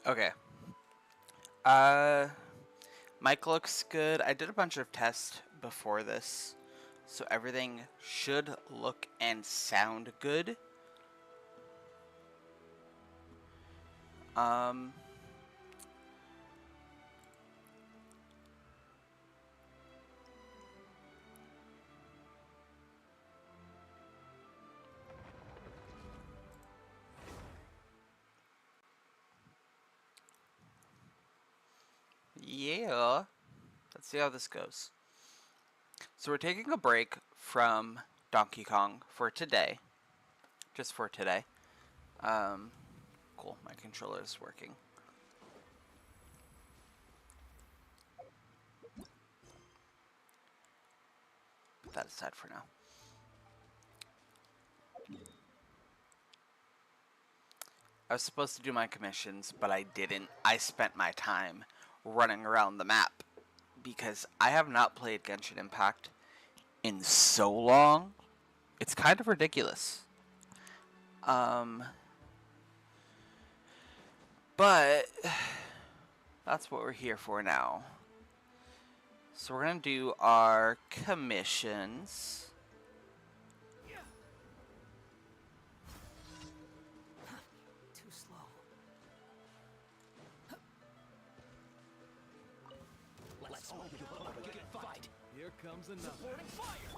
Okay. Mic looks good. I did a bunch of tests before this, so everything should look and sound good. Um, yeah. Let's see how this goes. So we're taking a break from Donkey Kong for today. Just for today. Cool. My controller is working. Put that aside for now. I was supposed to do my commissions, but I didn't. I spent my time running around the map because I have not played Genshin Impact in so long. It's kind of ridiculous. But that's what we're here for now. So we're gonna do our commissions. Too slow. Let's hope you put up a good fight. Here comes another. Supporting fire.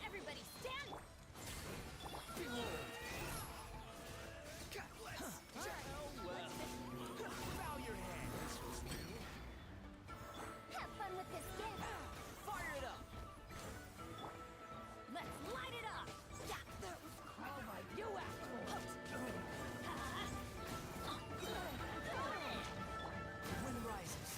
Everybody stand. Behold. Bow your head. Have fun with this game. Fire it up. Let's light it up. Yeah, that was all by you assholes. The wind rises.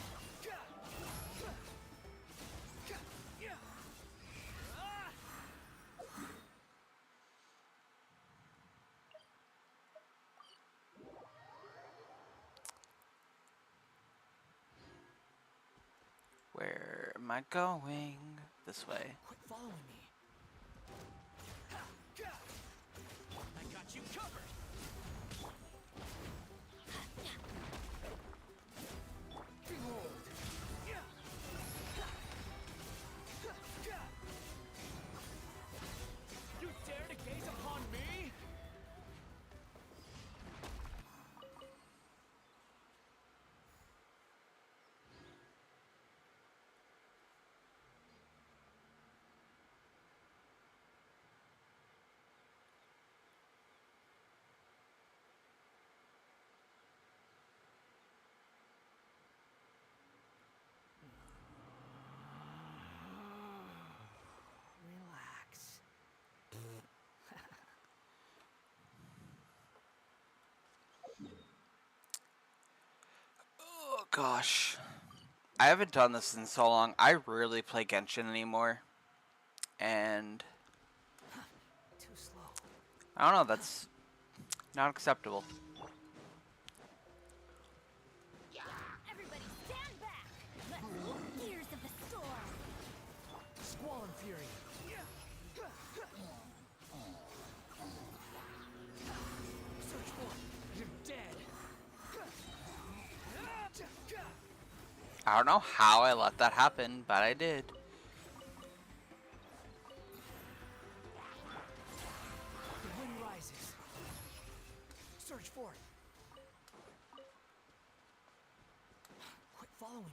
Where am I going? This way. Quit following me. I got you covered. Behold. You dare to gaze upon me? Relax. Oh gosh. I haven't done this in so long. I rarely play Genshin anymore. And Too slow. I don't know, that's not acceptable. Everybody stand back. Let's look ears of the storm. Squall and fury. Search for it. You're dead. I don't know how I let that happen, but I did. The wind rises. Search for it. Quit following me.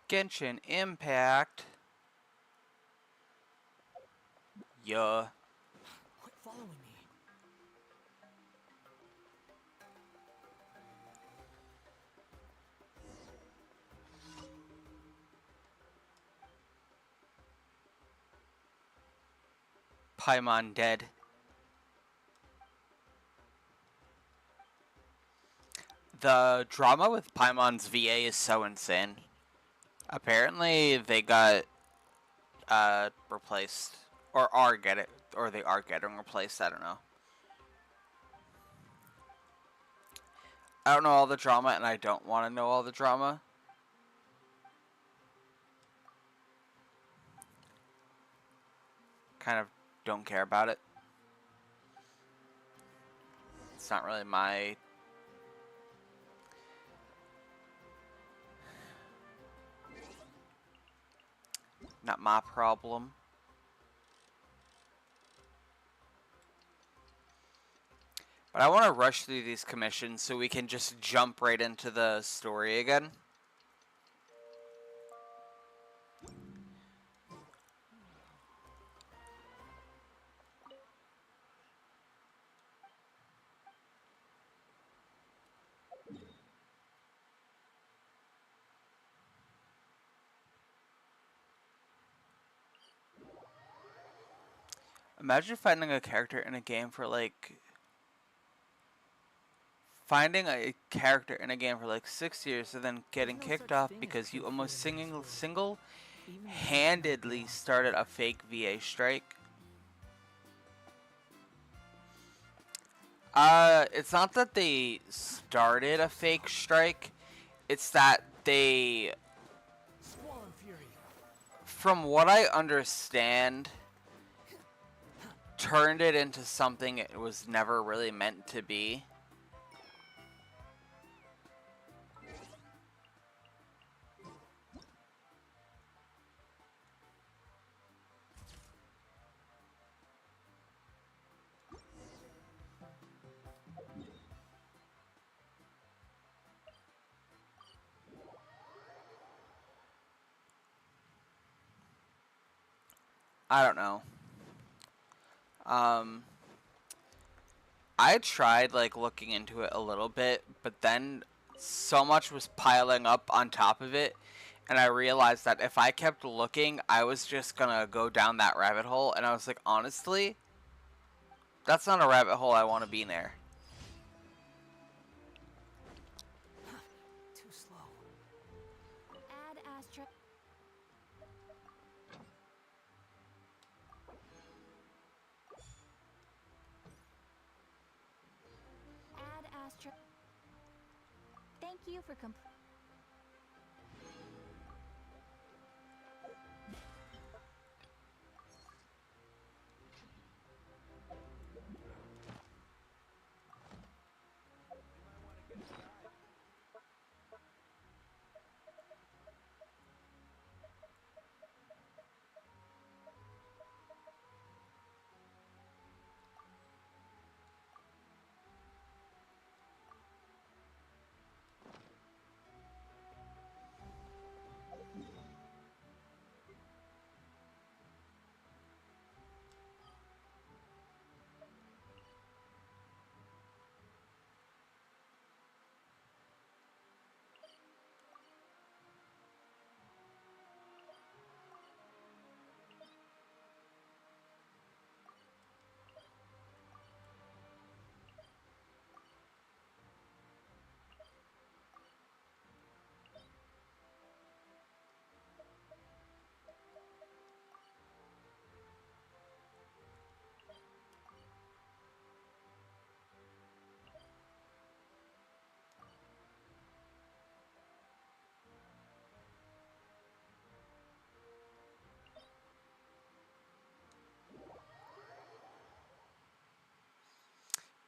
Genshin Impact. Yeah. Quit following me. Paimon dead. The drama with Paimon's VA is so insane. Apparently they got replaced, or they are getting replaced. I don't know. I don't know all the drama, and I don't want to know all the drama. Kind of don't care about it. It's not really not my problem. But I want to rush through these commissions so we can just jump right into the story again. Imagine finding a character in a game for like... Finding a character in a game for like 6 years and then getting kicked off because you almost single-handedly started a fake VA strike. It's not that they started a fake strike. It's that they... From what I understand, turned it into something it was never really meant to be. I don't know. I tried like looking into it a little bit, but then so much was piling up on top of it, and I realized that if I kept looking, I was just gonna go down that rabbit hole, and I was like, honestly, that's not a rabbit hole I want to be near. Too slow. Add Astra. Add Astra. Thank you for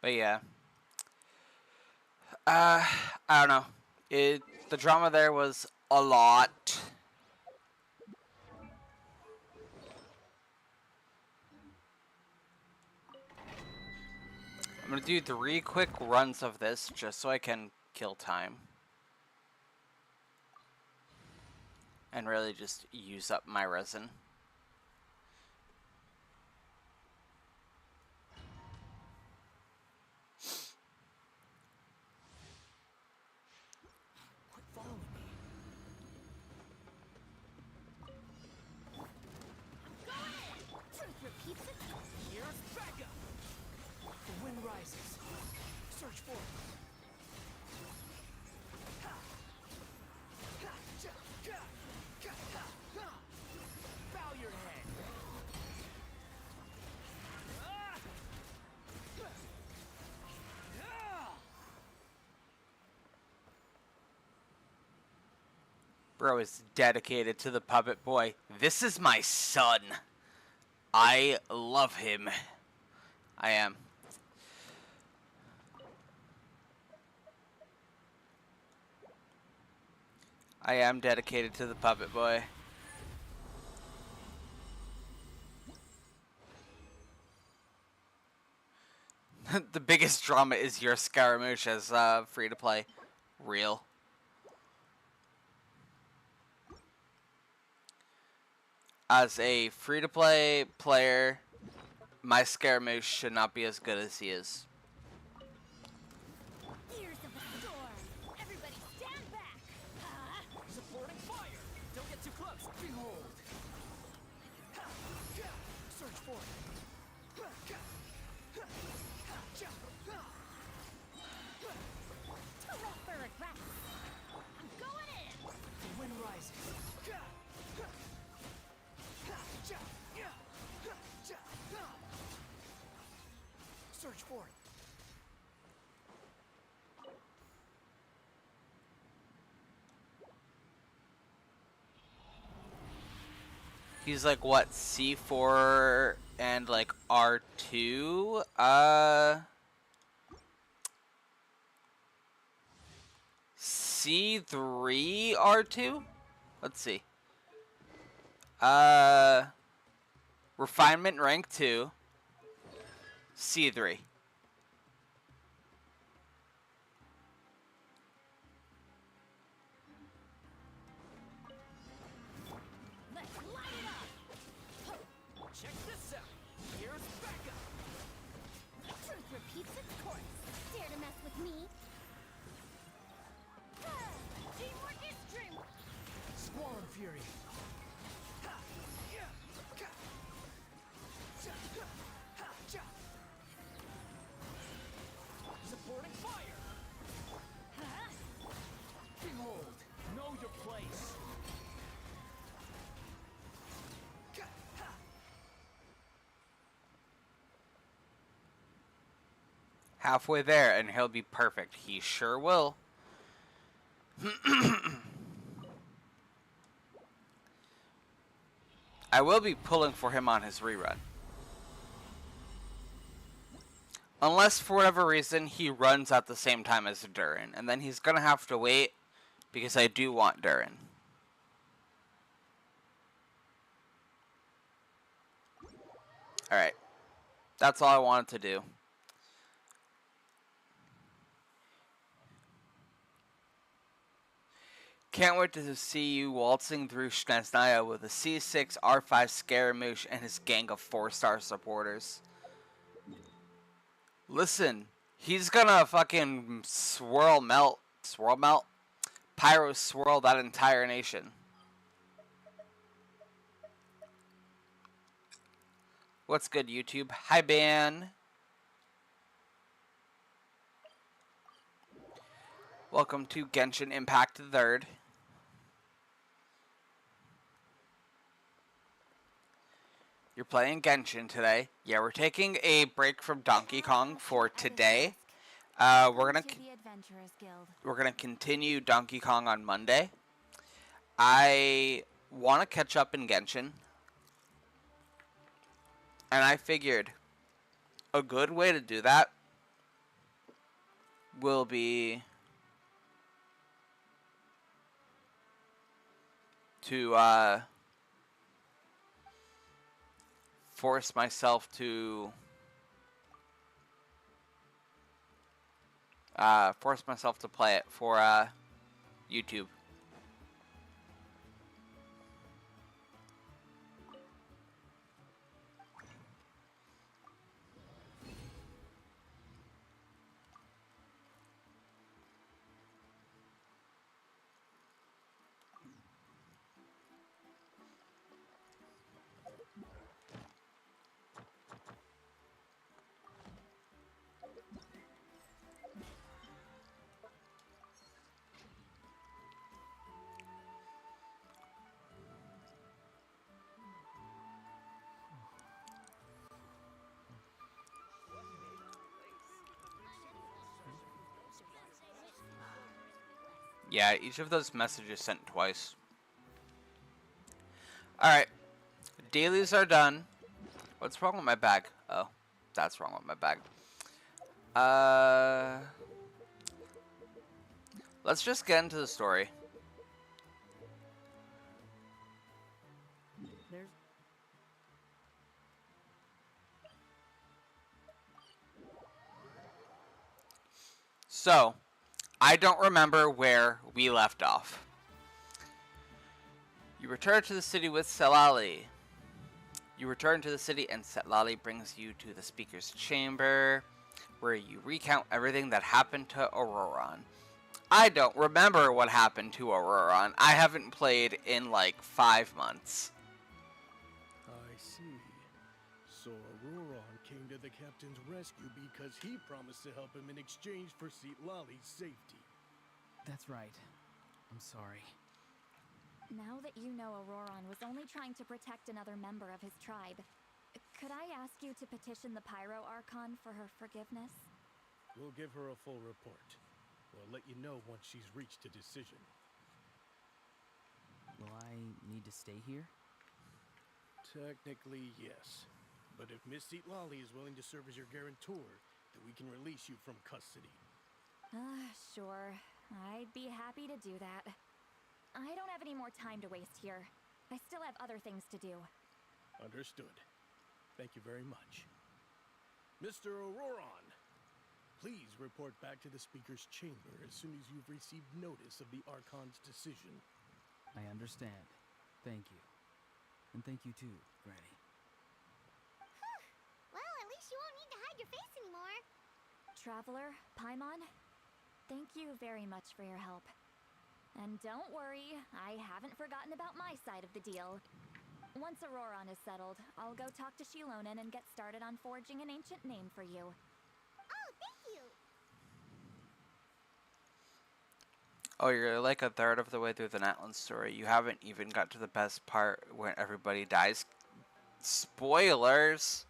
But yeah, I don't know. The drama there was a lot. I'm gonna do 3 quick runs of this just so I can kill time. And really just use up my resin. Quit following me. Truth repeats itself. Here's backup. The wind rises. Search for it. Bro is dedicated to the puppet boy. This is my son. I love him. I am. I am dedicated to the puppet boy. The biggest drama is your Scaramouche as free to play. Real. As a free to play player, my Scaramouche should not be as good as he is. Ears of the storm. Everybody stand back. Supporting fire. Don't get too close. Behold. Search for it. Too rough for regrets. I'm going in. The wind rises. Search for it. He's like what, C4 and like R2? C3 R2? Let's see. Refinement rank 2. C3. Let's light it up. Check this out. Here's backup. Truth repeats its course. Dare to mess with me? Teamwork is dreamwork. Squall Fury. Supporting fire. Behold, know your place. Halfway there and he'll be perfect. He sure will. I will be pulling for him on his rerun. Unless for whatever reason he runs at the same time as Durin. And then he's going to have to wait because I do want Durin. Alright. That's all I wanted to do. Can't wait to see you waltzing through Snezhnaya with a C6 R5 Scaramouche and his gang of 4-star supporters. Listen, he's gonna fucking swirl melt, pyro swirl that entire nation. What's good, YouTube? Hi, Ban. Welcome to Genshin Impact 3rd. You're playing Genshin today. Yeah, we're taking a break from Donkey Kong for today. We're gonna continue Donkey Kong on Monday. I want to catch up in Genshin, and I figured a good way to do that will be to force myself to play it for YouTube. Yeah, each of those messages sent twice. Alright, dailies are done. What's wrong with my bag? Oh, that's wrong with my bag. Let's just get into the story. There's So, I don't remember where we left off. You return to the city with Selali. You return to the city and Setlali brings you to the speaker's chamber, where you recount everything that happened to Auroron. I don't remember what happened to Auroron. I haven't played in like 5 months. I see. So Auroron came to the captain's rescue because he promised to help him in exchange for Setlali's safety. That's right. I'm sorry. Now that you know Auroron was only trying to protect another member of his tribe, could I ask you to petition the Pyro Archon for her forgiveness? We'll give her a full report. We'll let you know once she's reached a decision. Will I need to stay here? Technically, yes. But if Miss Setlali is willing to serve as your guarantor, then we can release you from custody. Sure. I'd be happy to do that. I don't have any more time to waste here. I still have other things to do. Understood. Thank you very much. Mr. Auroron, please report back to the speaker's chamber as soon as you've received notice of the Archon's decision. I understand. Thank you. And thank you too, Granny. Well, at least you won't need to hide your face anymore. Traveler, Paimon, thank you very much for your help. And don't worry, I haven't forgotten about my side of the deal. Once Auroron is settled, I'll go talk to Shilonen and get started on forging an ancient name for you. Oh, thank you! Oh, you're like a third of the way through the Natlan story. You haven't even got to the best part when everybody dies. Spoilers!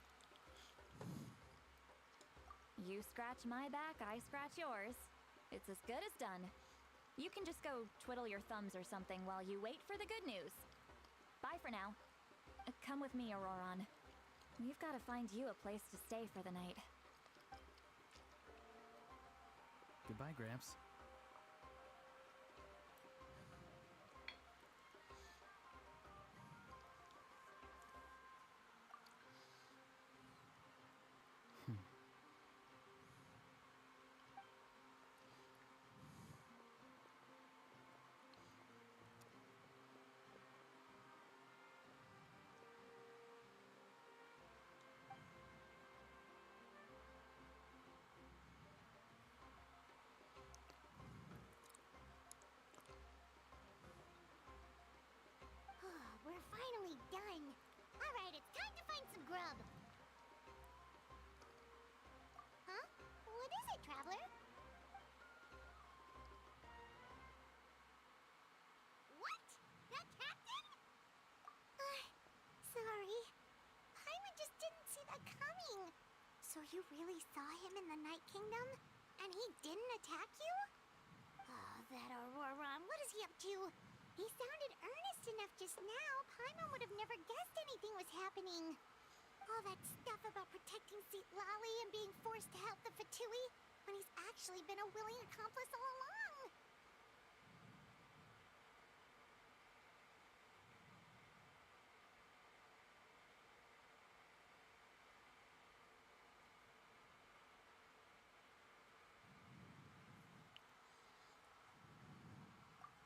You scratch my back, I scratch yours. It's as good as done. You can just go twiddle your thumbs or something while you wait for the good news. Bye for now. Come with me, Auroron. We've got to find you a place to stay for the night. Goodbye, Gramps. We're finally done. All right, it's time to find some grub. Huh? What is it, Traveler? What? That captain? Sorry. Paimon just didn't see that coming. So you really saw him in the Night Kingdom? And he didn't attack you? Oh, that Auroron, what is he up to? He sounded earnest enough just now. Paimon would have never guessed anything was happening. All that stuff about protecting Setlali and being forced to help the Fatui, when he's actually been a willing accomplice all along.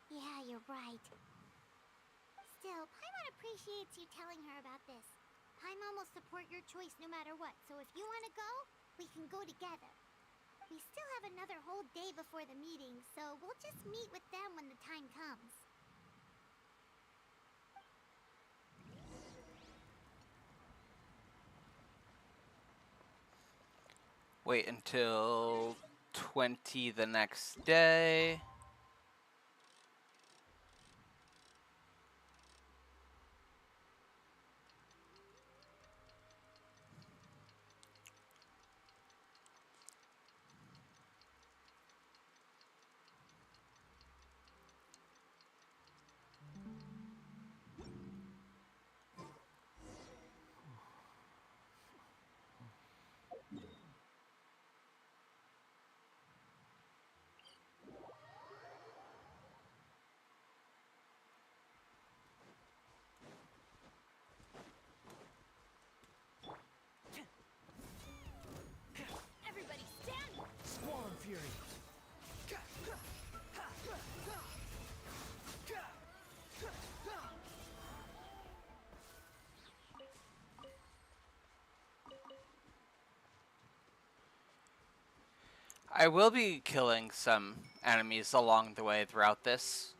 Yeah, you're right. Still, Paimon appreciates you telling her about this. Paimon will support your choice no matter what, so if you want to go, we can go together. We still have another whole day before the meeting, so we'll just meet with them when the time comes. Wait until 20 the next day. I will be killing some enemies along the way throughout this,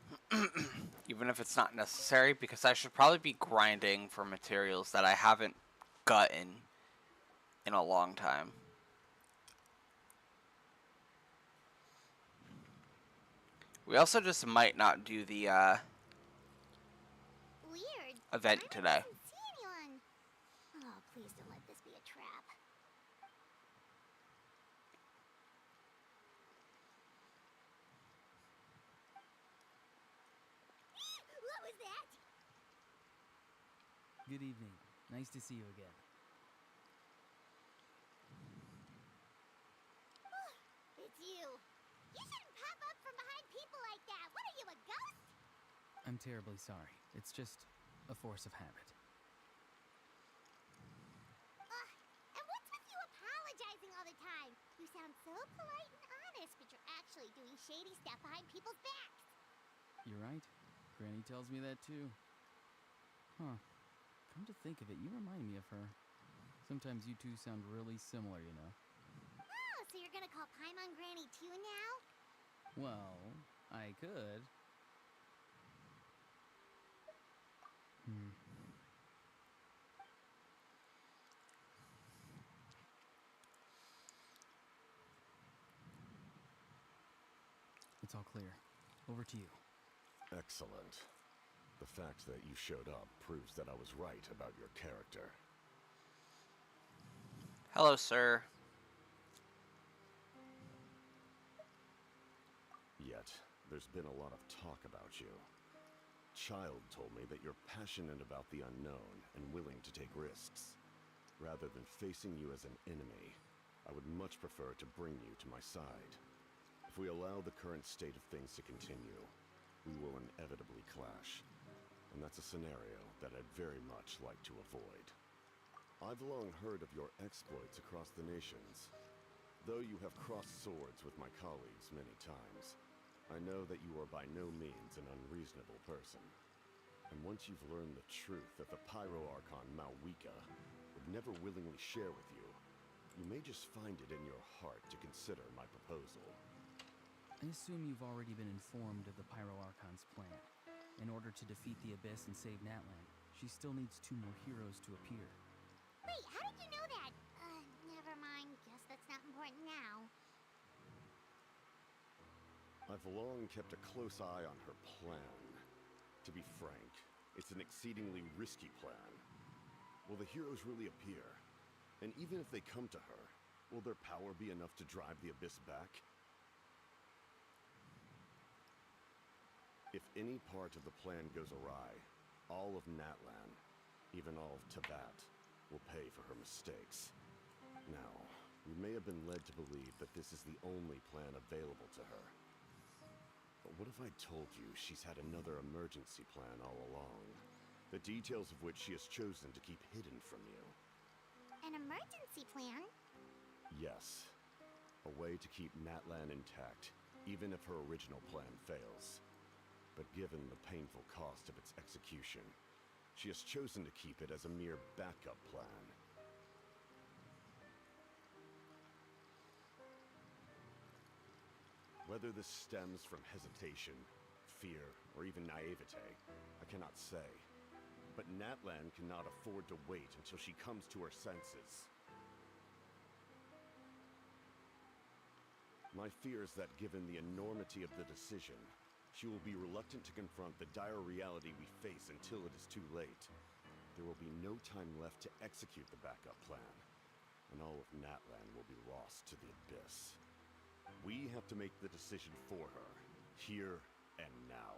even if it's not necessary, because I should probably be grinding for materials that I haven't gotten in a long time. We also just might not do the Weird. event Paimon today. doesn't see anyone. Oh, please don't let this be a trap. What was that? Good evening. Nice to see you again. It's you. You shouldn't pop up from behind people like that. What are you, a ghost? I'm terribly sorry. It's just a force of habit. And what's with you apologizing all the time? You sound so polite and honest, but you're actually doing shady stuff behind people's backs. You're right. Granny tells me that too. Huh. Come to think of it, you remind me of her. Sometimes you two sound really similar, you know. Oh, so you're gonna call Paimon Granny too now? Well, I could. It's all clear. Over to you. Excellent. The fact that you showed up proves that I was right about your character. Hello, sir. Yet, there's been a lot of talk about you. Child told me that you're passionate about the unknown and willing to take risks. Rather than facing you as an enemy, I would much prefer to bring you to my side. If we allow the current state of things to continue, we will inevitably clash. And that's a scenario that I'd very much like to avoid. I've long heard of your exploits across the nations. Though you have crossed swords with my colleagues many times, I know that you are by no means an unreasonable person. And once you've learned the truth that the Pyro Archon Malwika would never willingly share with you, you may just find it in your heart to consider my proposal. I assume you've already been informed of the Pyro Archon's plan. In order to defeat the Abyss and save Natlan, she still needs 2 more heroes to appear. Wait, how did you know that? Never mind. Guess that's not important now. I've long kept a close eye on her plan. To be frank, it's an exceedingly risky plan. Will the heroes really appear? And even if they come to her, will their power be enough to drive the Abyss back? If any part of the plan goes awry, all of Natlan, even all of Tabat, will pay for her mistakes. Now, we may have been led to believe that this is the only plan available to her. But what if I told you she's had another emergency plan all along, the details of which she has chosen to keep hidden from you? An emergency plan? Yes. A way to keep Natlan intact, even if her original plan fails. But given the painful cost of its execution, she has chosen to keep it as a mere backup plan. Whether this stems from hesitation, fear, or even naivete, I cannot say. But Natlan cannot afford to wait until she comes to her senses. My fear is that given the enormity of the decision, she will be reluctant to confront the dire reality we face until it is too late. There will be no time left to execute the backup plan, and all of Natlan will be lost to the Abyss. We have to make the decision for her, here and now.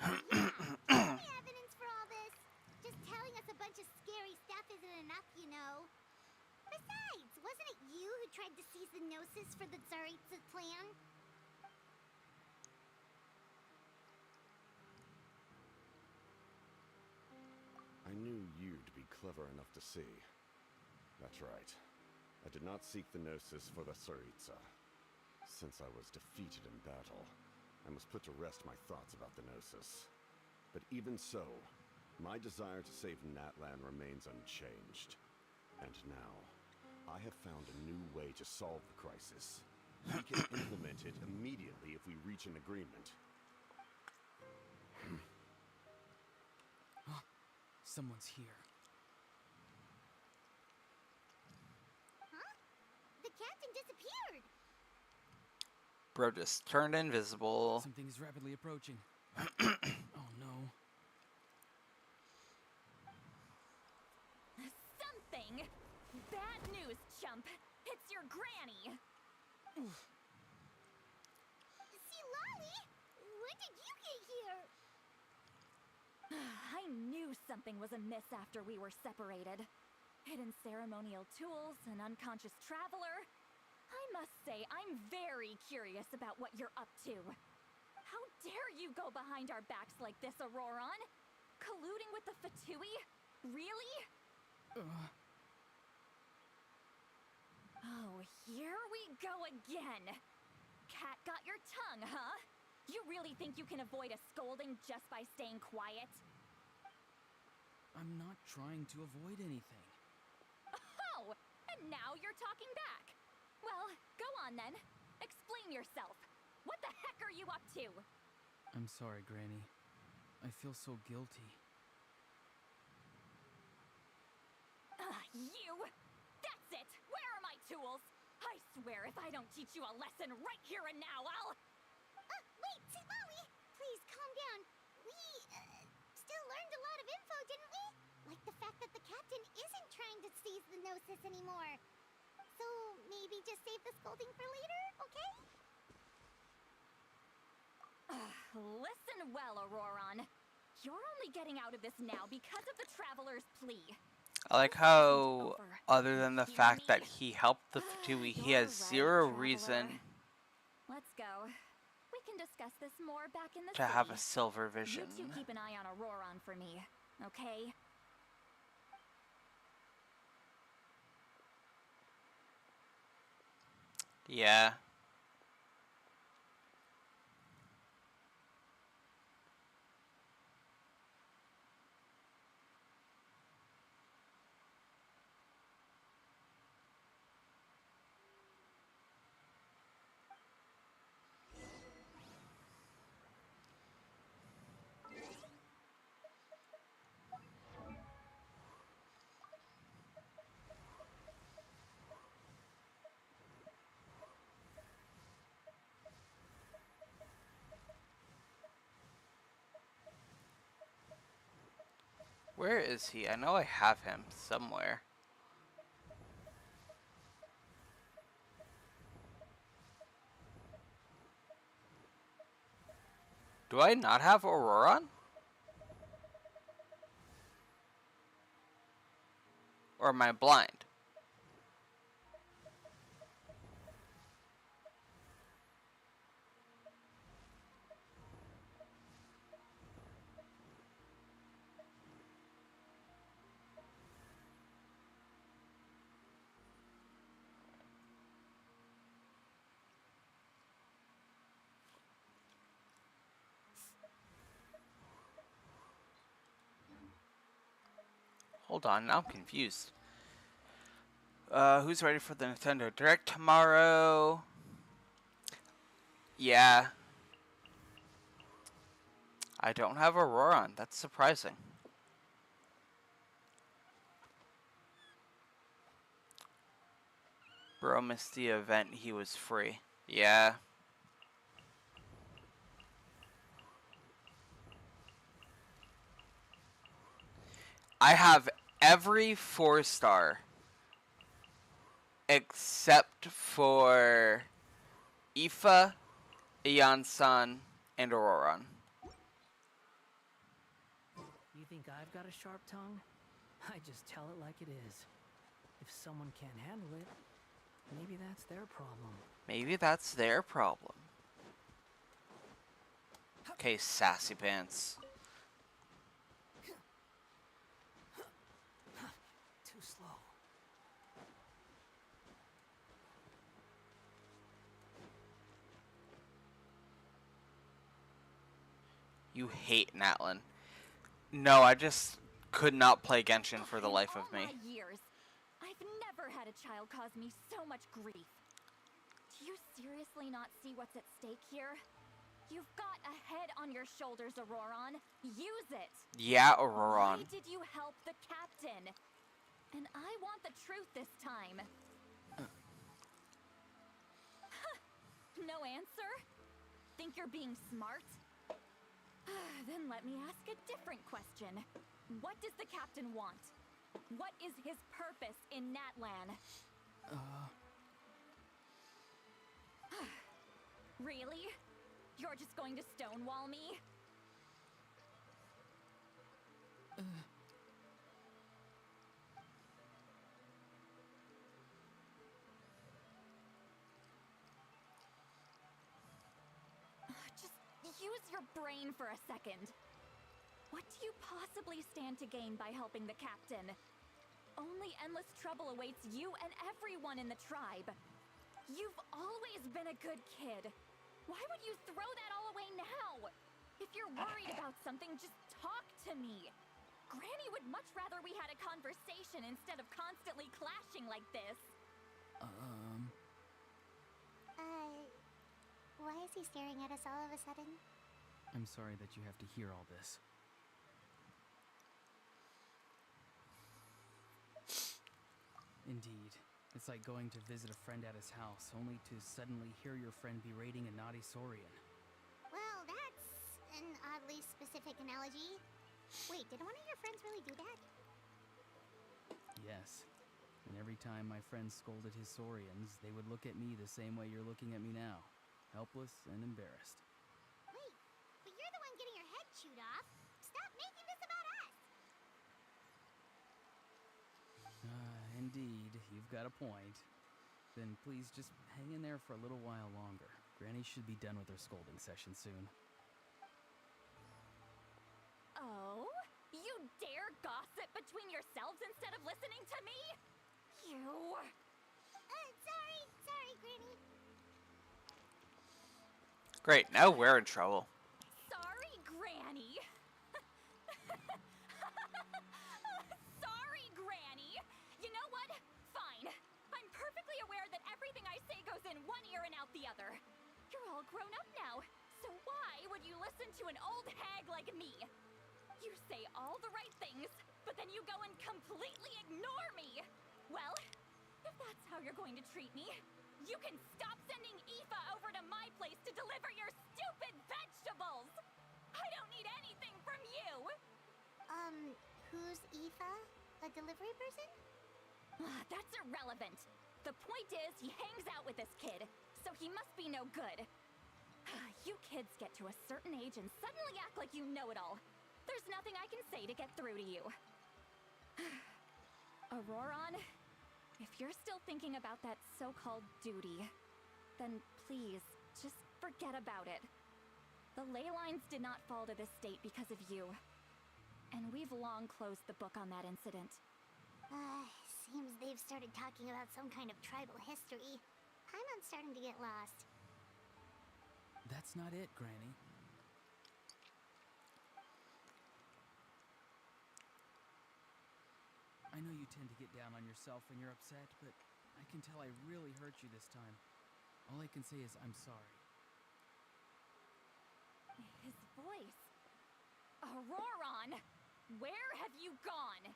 Any evidence for all this? Just telling us a bunch of scary stuff isn't enough, you know. Besides, wasn't it you who tried to seize the Gnosis for the Tsaritsa plan? I knew you'd be clever enough to see. That's right. I did not seek the Gnosis for the Tsaritsa. Since I was defeated in battle, I must put to rest my thoughts about the Gnosis. But even so, my desire to save Natlan remains unchanged. And now, I have found a new way to solve the crisis. We can implement it immediately if we reach an agreement. Someone's here. Huh? The captain disappeared. Bro just turned invisible. Something is rapidly approaching. Oh no. Something? Bad news, chump. It's your granny. See, Lolly, when did you get here? I knew something was amiss after we were separated. Hidden ceremonial tools, an unconscious traveler. I must say, I'm very curious about what you're up to. How dare you go behind our backs like this, Auroron? Colluding with the Fatui? Really? Oh, here we go again. Cat got your tongue, huh? You really think you can avoid a scolding just by staying quiet? I'm not trying to avoid anything. Oh, and now you're talking back. Well, go on then. Explain yourself. What the heck are you up to? I'm sorry, Granny. I feel so guilty. You! That's it! Where are my tools? I swear if I don't teach you a lesson right here and now, I'll... Wait, Lolly, please calm down. We, still learned a lot of info, didn't we? Like the fact that the captain isn't trying to seize the Gnosis anymore. So, maybe just save the scolding for later, okay? Listen well, Auroron. You're only getting out of this now because of the Traveler's plea. I like how, other than the fact that he helped the Fatui, he has zero reason Let's go. We can discuss this more back in the to city. have a silver vision. You two keep an eye on Auroron for me, okay? Yeah. Where is he? I know I have him somewhere. Do I not have Auroron? Or am I blind? Hold on, now I'm confused. Who's ready for the Nintendo Direct tomorrow? Yeah. I don't have Auroron. That's surprising. Bro missed the event. He was free. Yeah. I have every 4-star except for Aoife, Aeon-san, and Auroron. You think I've got a sharp tongue? I just tell it like it is. If someone can't handle it, maybe that's their problem. Maybe that's their problem. Okay, sassy pants. Too slow. You hate Natlan. No, I just could not play Genshin for the life of In all me. my years, I've never had a child cause me so much grief. Do you seriously not see what's at stake here? You've got a head on your shoulders, Auroron. Use it! Yeah, Auroron. Why did you help the captain? And I want the truth this time. No answer? Think you're being smart? Then let me ask a different question. What does the captain want? What is his purpose in Natlan? Really? You're just going to stonewall me? Just use your brain for a second. What do you possibly stand to gain by helping the captain? Only endless trouble awaits you and everyone in the tribe. You've always been a good kid. Why would you throw that all away now? If you're worried about something, just talk to me. Granny would much rather we had a conversation instead of constantly clashing like this. Why is he staring at us all of a sudden? I'm sorry that you have to hear all this. Indeed. It's like going to visit a friend at his house, only to suddenly hear your friend berating a naughty Saurian. Well, that's an oddly specific analogy. Wait, did one of your friends really do that? Yes. And every time my friend scolded his Saurians, they would look at me the same way you're looking at me now. Helpless and embarrassed. Wait, but you're the one getting your head chewed off. Stop making this about us! Indeed, you've got a point. Then please just hang in there for a little while longer. Granny should be done with her scolding session soon. Oh? You dare gossip between yourselves instead of listening to me? You... Sorry, Granny. Great, now we're in trouble. Sorry, Granny. Sorry, Granny. You know what? Fine. I'm perfectly aware that everything I say goes in one ear and out the other. You're all grown up now, so why would you listen to an old hag like me? You say all the right things, but then you go and completely ignore me. Well, if that's how you're going to treat me, you can stop sending Aoife over to my place to deliver your stupid vegetables! I don't need anything from you! Who's Aoife? A delivery person? That's irrelevant. The point is, he hangs out with this kid, so he must be no good. You kids get to a certain age and suddenly act like you know it all. There's nothing I can say to get through to you. Auroron, if you're still thinking about that so-called duty, then please, just forget about it. The ley lines did not fall to this state because of you. And we've long closed the book on that incident. Seems they've started talking about some kind of tribal history. Paimon's starting to get lost. That's not it, Granny. I know you tend to get down on yourself when you're upset, but I can tell I really hurt you this time. All I can say is I'm sorry. His voice. Auroron! Where have you gone?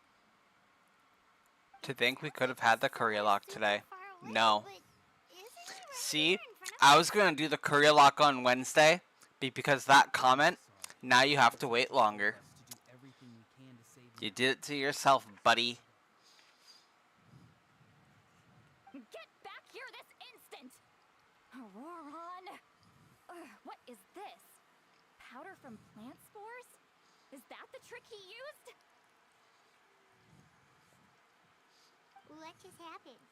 To think we could have had the curry lock today. No. But isn't he right See? here in front of I was going to do the curry lock on Wednesday, but because that comment, now you have to wait longer. To do everything we can to save You did it to yourself, buddy. Get back here this instant! Auroron! What is this? Powder from plant spores? Is that the trick he used? What just happened?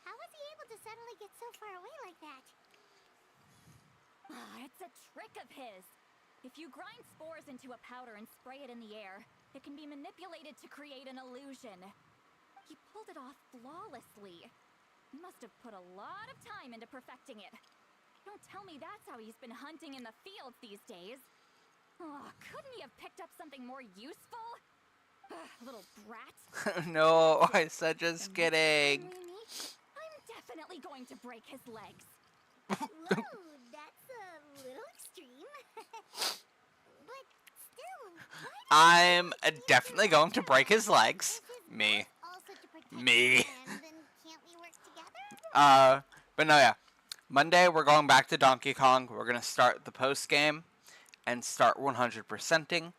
How was he able to suddenly get so far away like that? It's a trick of his. If you grind spores into a powder and spray it in the air, it can be manipulated to create an illusion. He pulled it off flawlessly. He must have put a lot of time into perfecting it. Don't tell me that's how he's been hunting in the fields these days. Oh, couldn't he have picked up something more useful? Little brat. No, I said just The next time kidding. we meet, I'm definitely going to break his legs. Whoa, that's a little extreme. But still, why I'm definitely going to break his legs. Me. also to protect Me. him, then can't we work together? But no, yeah. Monday, we're going back to Donkey Kong. We're going to start the post-game and start 100%ing.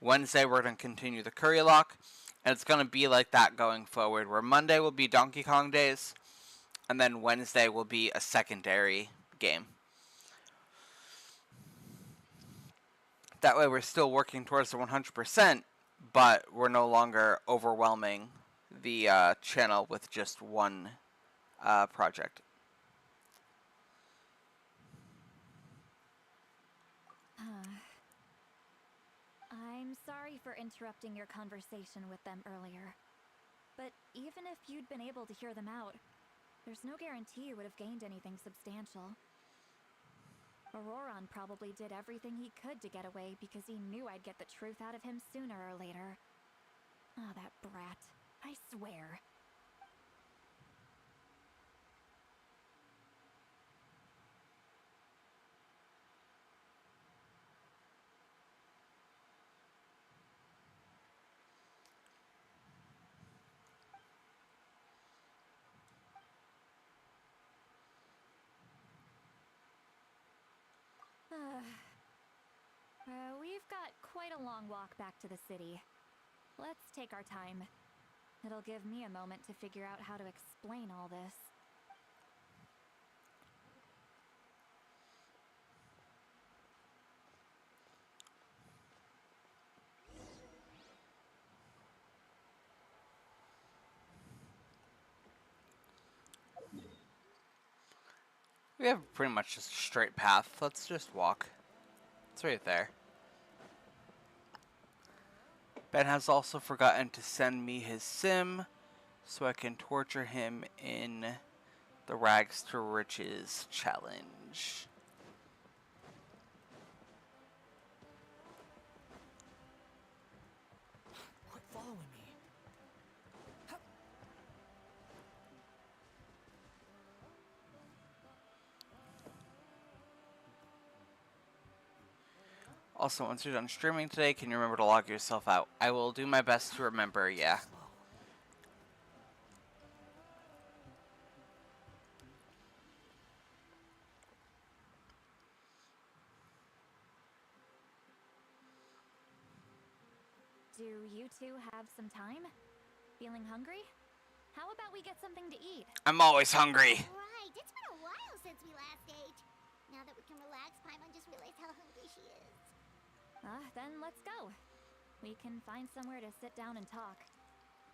Wednesday, we're going to continue the Curry Lock. And it's going to be like that going forward, where Monday will be Donkey Kong days, and then Wednesday will be a secondary game. That way we're still working towards the 100%, but we're no longer overwhelming the channel with just one project. I'm sorry for interrupting your conversation with them earlier. But even if you'd been able to hear them out, there's no guarantee you would have gained anything substantial. Auroron probably did everything he could to get away because he knew I'd get the truth out of him sooner or later. Oh, that brat. I swear. We've got quite a long walk back to the city. Let's take our time. It'll give me a moment to figure out how to explain all this. We have pretty much just a straight path. Let's just walk. It's right there. Ben has also forgotten to send me his sim so I can torture him in the Rags to Riches challenge. Quit following me. Also, once you're done streaming today, can you remember to log yourself out? I will do my best to remember, yeah. Slow. Do you two have some time? Feeling hungry? How about we get something to eat? I'm always hungry. Right, it's been a while since we last ate. Now that we can relax, Paimon just realized how hungry she is. Then let's go. We can find somewhere to sit down and talk.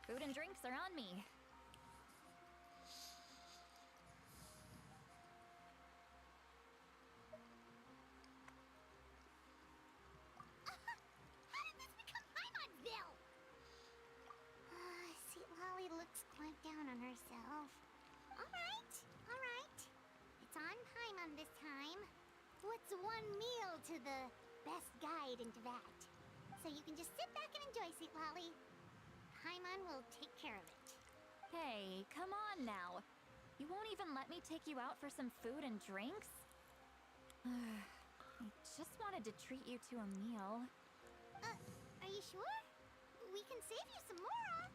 Food and drinks are on me. How did this become Paimonville? See, Lolly looks clamped down on herself. Alright, alright. It's on Paimon this time. What's one meal to the best guide into that? So you can just sit back and enjoy, Sweet Lolly. Paimon will take care of it. Hey, come on now. You won't even let me take you out for some food and drinks? I just wanted to treat you to a meal. Are you sure? We can save you some Mora.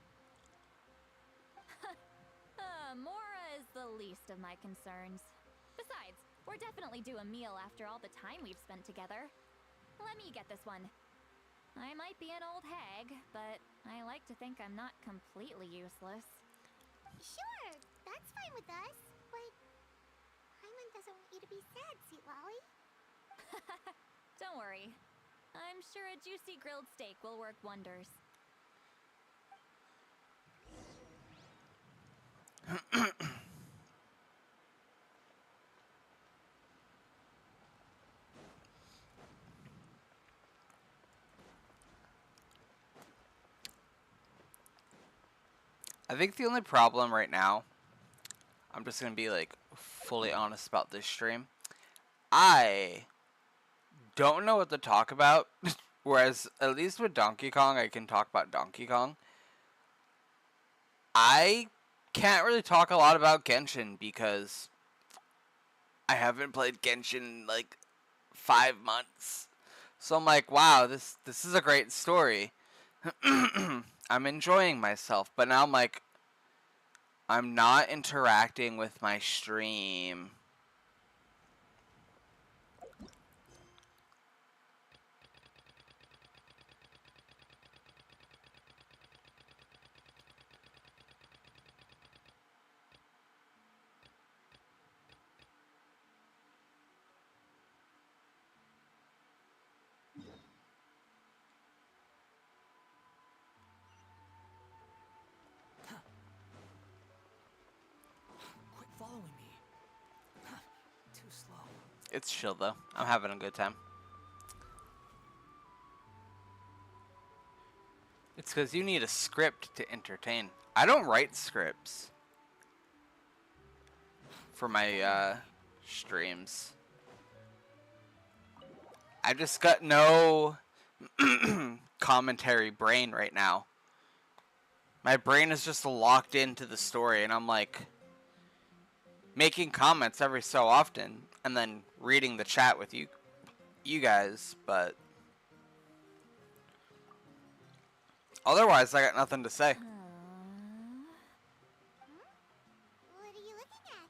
Mora is the least of my concerns. Besides, we're definitely due a meal after all the time we've spent together. Let me get this one. I might be an old hag, but I like to think I'm not completely useless. Sure, that's fine with us. But Paimon doesn't want you to be sad, Sweet Lolly. Don't worry. I'm sure a juicy grilled steak will work wonders. I think the only problem right now, I'm just going to be like fully honest about this stream. I don't know what to talk about. Whereas at least with Donkey Kong, I can talk about Donkey Kong. I can't really talk a lot about Genshin because I haven't played Genshin in like 5 months. So I'm like, wow, this is a great story. I'm enjoying myself, but now I'm like, I'm not interacting with my stream. Quit following me. Too slow. It's chill though. I'm having a good time. It's because you need a script to entertain. I don't write scripts for my streams. I just got no commentary brain right now. My brain is just locked into the story, and I'm like making comments every so often, and then reading the chat with you guys, but otherwise I got nothing to say. What are you looking at?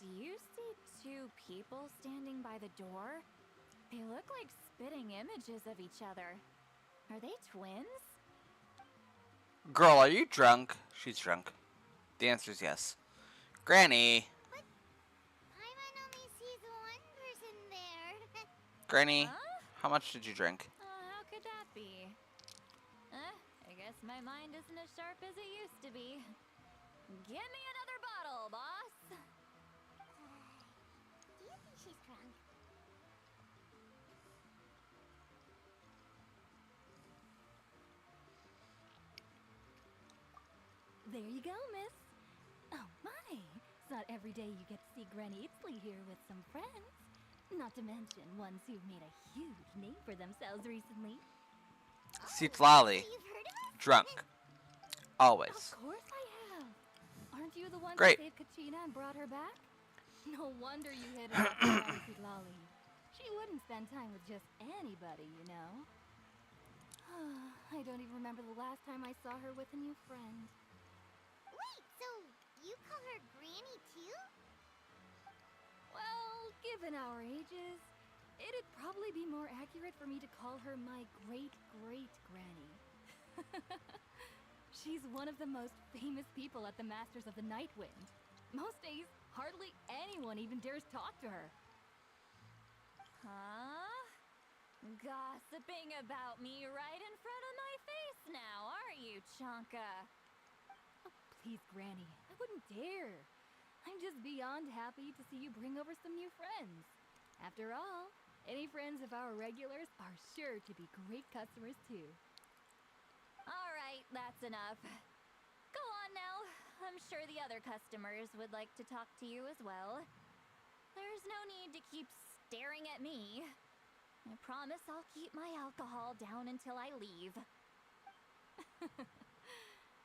Do you see two people standing by the door? They look like spitting images of each other. Are they twins? Girl, are you drunk? She's drunk. The answer is yes. Granny. Paimon only sees one person there. Granny, Huh? how much did you drink? How could that be? I guess my mind isn't as sharp as it used to be. Give me another bottle, boss! Do you think she's drunk? There you go, miss. Oh my! It's not every day you get to see Granny Eatsley here with some friends. Not to mention ones who've made a huge name for themselves recently. Citlali. You've heard of us? Drunk. Always. Of course I have. Aren't you the one Great. who saved Kachina and brought her back? No wonder you hit her up with Lolly. She wouldn't spend time with just anybody, you know. I don't even remember the last time I saw her with a new friend. Wait, so you call her Granny too? Well, given our ages, it'd probably be more accurate for me to call her my great-great-granny. She's one of the most famous people at the Masters of the Nightwind. Most days, hardly anyone even dares talk to her. Huh? Gossiping about me right in front of my face now, are you, Chonka? Oh, please, Granny, I wouldn't dare. I'm just beyond happy to see you bring over some new friends. After all, any friends of our regulars are sure to be great customers too. All right, that's enough. Go on now. I'm sure the other customers would like to talk to you as well. There's no need to keep staring at me. I promise I'll keep my alcohol down until I leave.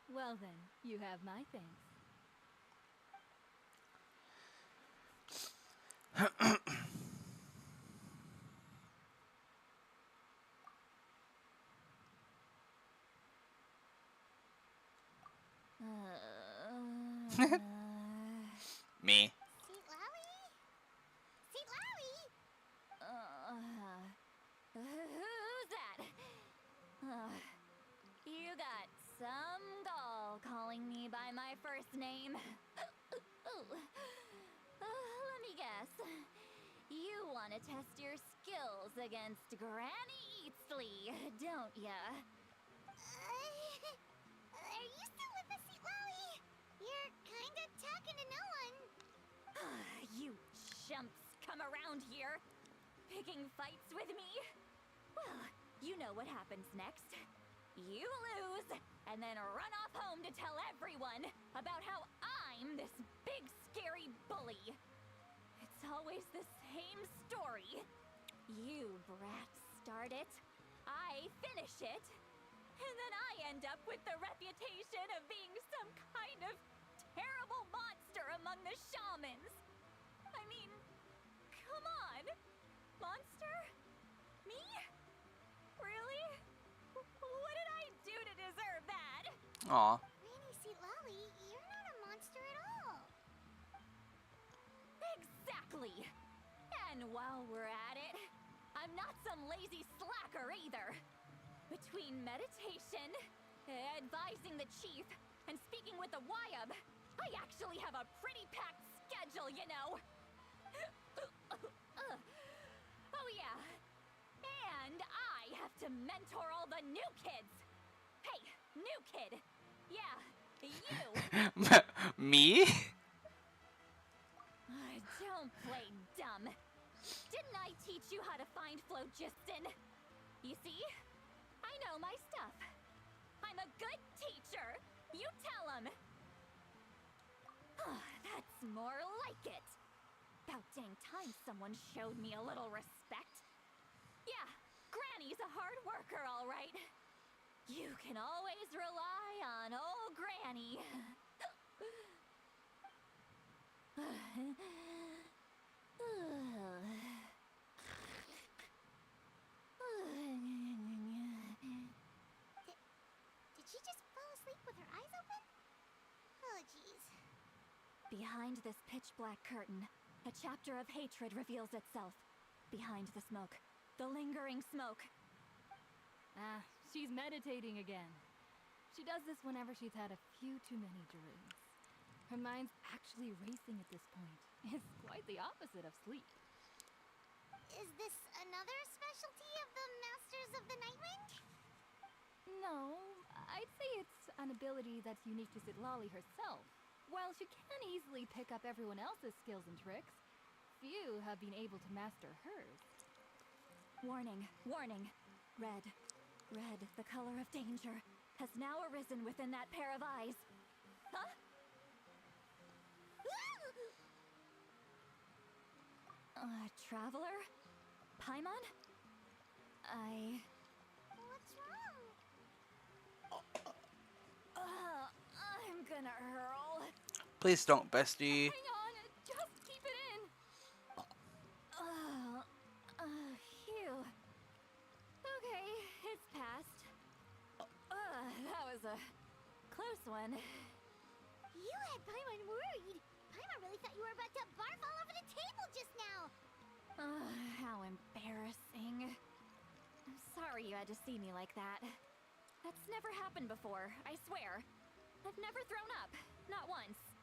Well then, you have my thanks. Me. Citlali? Who's that? You got some gall calling me by my first name. Let me guess. You want to test your skills against Granny Eatsley, don't ya? Are you still with us, Citlali? You're kinda talking to no one. You chumps come around here, picking fights with me? Well, you know what happens next. You lose, and then run off home to tell everyone about how I'm this big scary bully. It's always the same story. You brats start it, I finish it, And then I end up with the reputation of being some kind of terrible monster among the shamans. I mean, come on. Monster? Me? Really? What did I do to deserve that? Aw. Granny Lolly, you're not a monster at all. Exactly. And while we're at it, I'm not some lazy slacker either. Between meditation, advising the chief, and speaking with the Wyab, I actually have a pretty packed schedule, you know. Oh yeah. And I have to mentor all the new kids. Hey, new kid. Yeah, you. Me? Don't play dumb. Didn't I teach you how to find phlogiston? You see? I know my stuff. I'm a good teacher. You tell him. That's more like it. About dang time someone showed me a little respect. Yeah, Granny's a hard worker, all right. You can always rely on old Granny. Did she just fall asleep with her eyes open? Oh, jeez. Behind this pitch-black curtain, a chapter of hatred reveals itself. Behind the smoke, the lingering smoke. Ah, she's meditating again. She does this whenever she's had a few too many drinks. Her mind's actually racing at this point. It's quite the opposite of sleep. Is this another specialty of the Masters of the Nightwind? No, I'd say it's an ability that's unique to Citlali herself. While she can easily pick up everyone else's skills and tricks, few have been able to master hers. Warning, warning. Red, red, the color of danger, has now arisen within that pair of eyes. Huh? Traveler? Paimon? What's wrong? I'm gonna hurl. Please don't, bestie. Hang on, just keep it in. Phew. Okay, it's passed. That was a close one. You had Paimon worried. Paimon really thought you were about to barf all over the table just now. How embarrassing. I'm sorry you had to see me like that. That's never happened before, I swear. I've never thrown up. Not once.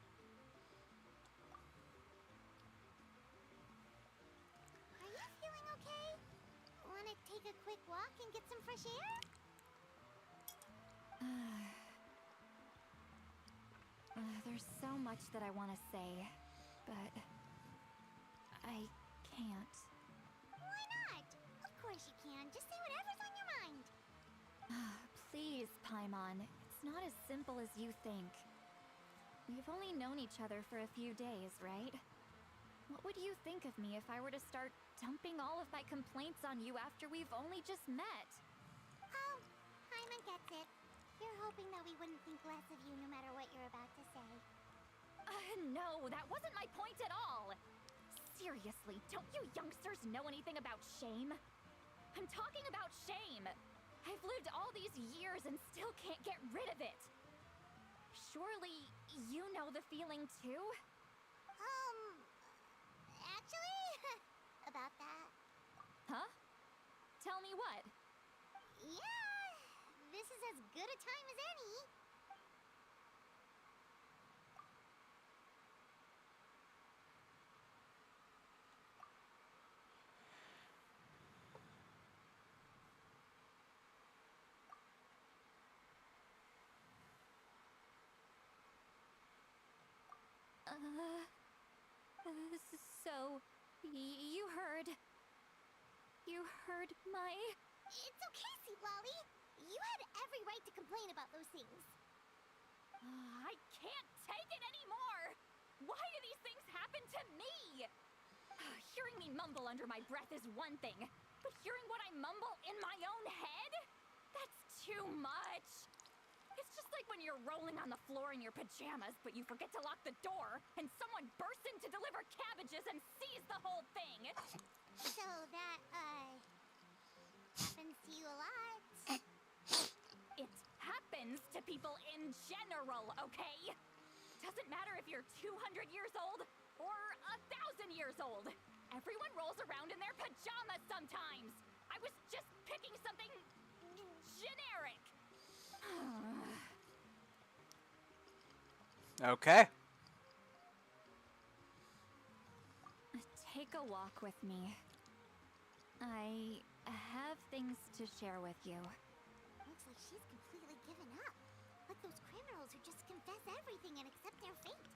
Are you feeling okay? Wanna take a quick walk and get some fresh air? There's so much that I want to say, but I can't. Why not? Of course you can. Just say whatever's on your mind. Please, Paimon. It's not as simple as you think. We've only known each other for a few days, right? What would you think of me if I were to start dumping all of my complaints on you after we've only just met? Oh, Paimon gets it. You're hoping that we wouldn't think less of you no matter what you're about to say. No, that wasn't my point at all! Seriously, don't you youngsters know anything about shame? I'm talking about shame! I've lived all these years and still can't get rid of it! Surely, you know the feeling too? Actually, about that. Huh? Tell me what? Yeah, this is as good a time as any. So, you heard my... It's okay, Citlali. You had every right to complain about those things. I can't take it anymore! Why do these things happen to me? Hearing me mumble under my breath is one thing, but hearing what I mumble in my own head? That's too much. It's just like when you're rolling on the floor in your pajamas, but you forget to lock the door, and someone bursts in to deliver cabbages and sees the whole thing. So that, happens to you a lot. It happens to people in general, okay? Doesn't matter if you're 200 years old or 1,000 years old. Everyone rolls around in their pajamas sometimes. I was just picking something generic. Okay. Take a walk with me. I have things to share with you. Looks like she's completely given up. Like those criminals who just confess everything and accept their fate.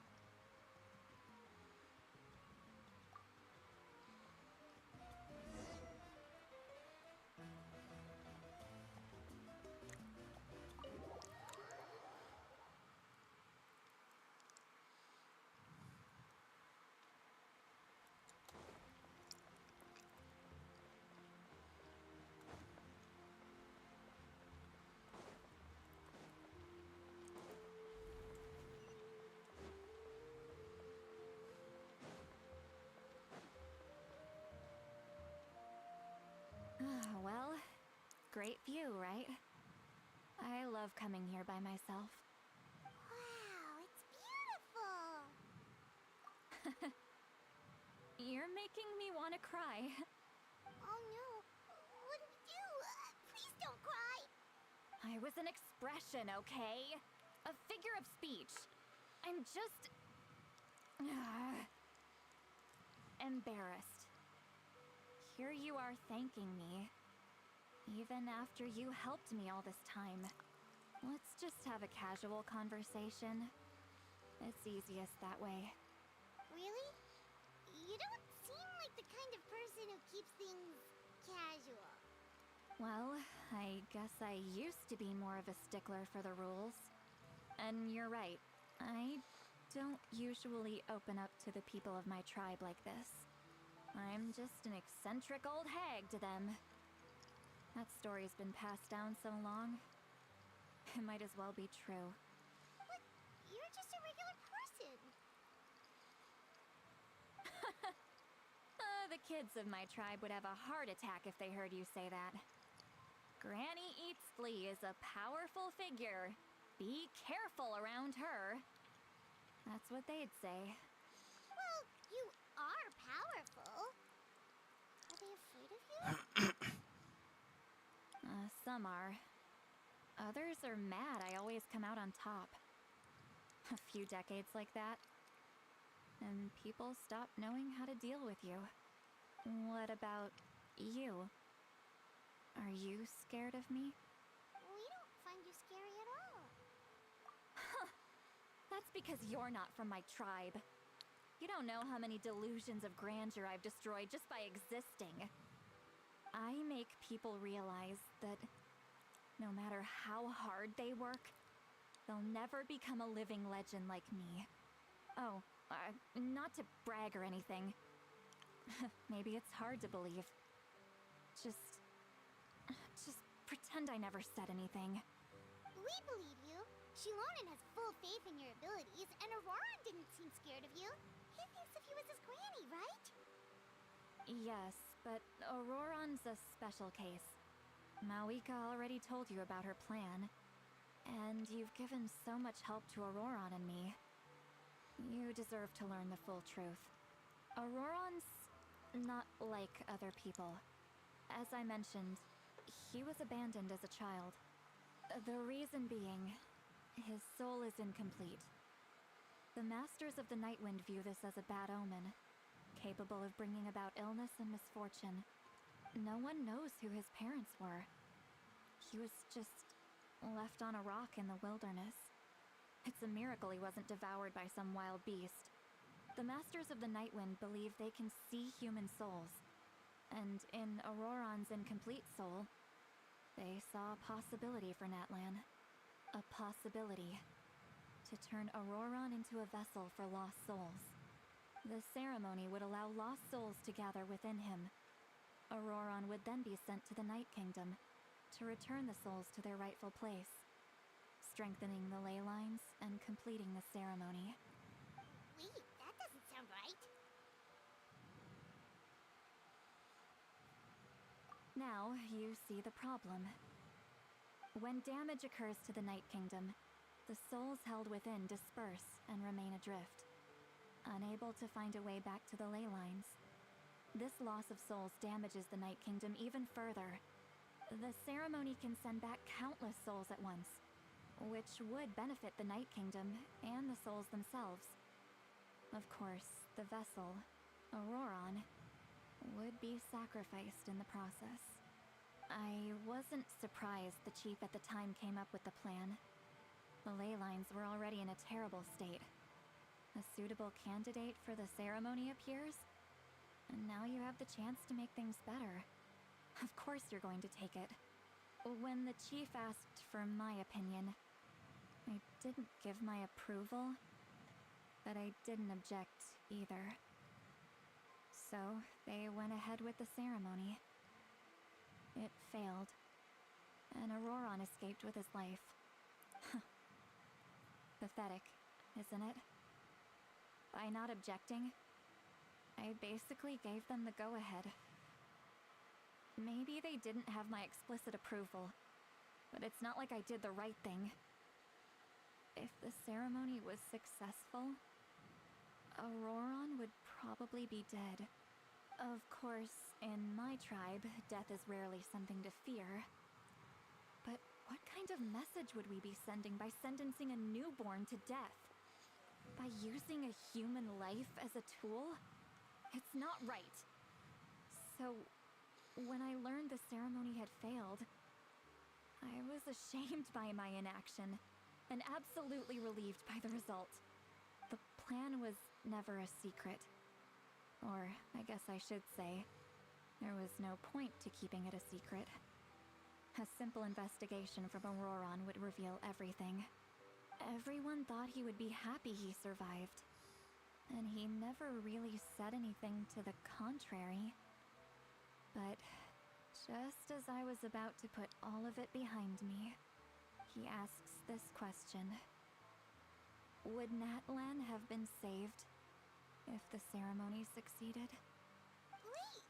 Well, great view, right? I love coming here by myself. Wow, it's beautiful! You're making me want to cry. Oh no, what do we do? Please don't cry! I was an expression, okay? A figure of speech. I'm just... embarrassed. Here you are thanking me. Even after you helped me all this time. Let's just have a casual conversation. It's easiest that way. Really? You don't seem like the kind of person who keeps things casual. Well, I guess I used to be more of a stickler for the rules. And you're right. I don't usually open up to the people of my tribe like this. I'm just an eccentric old hag to them. That story's been passed down so long. It might as well be true. But you're just a regular person. The kids of my tribe would have a heart attack if they heard you say that. Granny Eatsley is a powerful figure. Be careful around her. That's what they'd say. Well, you are powerful. Are they afraid of you? Some are. Others are mad I always come out on top. A few decades like that, and people stop knowing how to deal with you. What about you? Are you scared of me? We don't find you scary at all. That's because you're not from my tribe. You don't know how many delusions of grandeur I've destroyed just by existing. I make people realize that no matter how hard they work, they'll never become a living legend like me. Oh, not to brag or anything. Maybe it's hard to believe. Just pretend I never said anything. We believe you. Shilonen has full faith in your abilities, and Auroran didn't seem scared of you. He thinks of you as his granny, right? Yes, but Auroran's a special case. Mawika already told you about her plan. And you've given so much help to Auroran and me. You deserve to learn the full truth. Auroran's not like other people. As I mentioned, he was abandoned as a child. The reason being, his soul is incomplete. The Masters of the Nightwind view this as a bad omen, capable of bringing about illness and misfortune. No one knows who his parents were. He was just left on a rock in the wilderness. It's a miracle he wasn't devoured by some wild beast. The Masters of the Nightwind believe they can see human souls, and in Auroran's incomplete soul, they saw a possibility for Natlan. A possibility to turn Auroran into a vessel for lost souls. The ceremony would allow lost souls to gather within him. Auroran would then be sent to the Night Kingdom to return the souls to their rightful place, strengthening the ley lines and completing the ceremony. Wait, that doesn't sound right. Now you see the problem. When damage occurs to the Night Kingdom, the souls held within disperse and remain adrift, unable to find a way back to the ley lines. This loss of souls damages the Night Kingdom even further. The ceremony can send back countless souls at once, which would benefit the Night Kingdom and the souls themselves. Of course, the vessel, Auroron, would be sacrificed in the process. I wasn't surprised the chief at the time came up with the plan. The ley lines were already in a terrible state. A suitable candidate for the ceremony appears, and now you have the chance to make things better. Of course you're going to take it. When the chief asked for my opinion, I didn't give my approval, but I didn't object either. So they went ahead with the ceremony. It failed, and Auroron escaped with his life. Pathetic, isn't it? By not objecting, I basically gave them the go-ahead. Maybe they didn't have my explicit approval, but it's not like I did the right thing. If the ceremony was successful, Auroron would probably be dead. Of course, in my tribe, death is rarely something to fear. But what kind of message would we be sending by sentencing a newborn to death? By using a human life as a tool? It's not right. So, when I learned the ceremony had failed, I was ashamed by my inaction, and absolutely relieved by the result. The plan was never a secret. Or, I guess I should say, there was no point to keeping it a secret. A simple investigation from Auroron would reveal everything. Everyone thought he would be happy he survived, and he never really said anything to the contrary. But just as I was about to put all of it behind me, he asks this question. Would Natlan have been saved if the ceremony succeeded? Wait,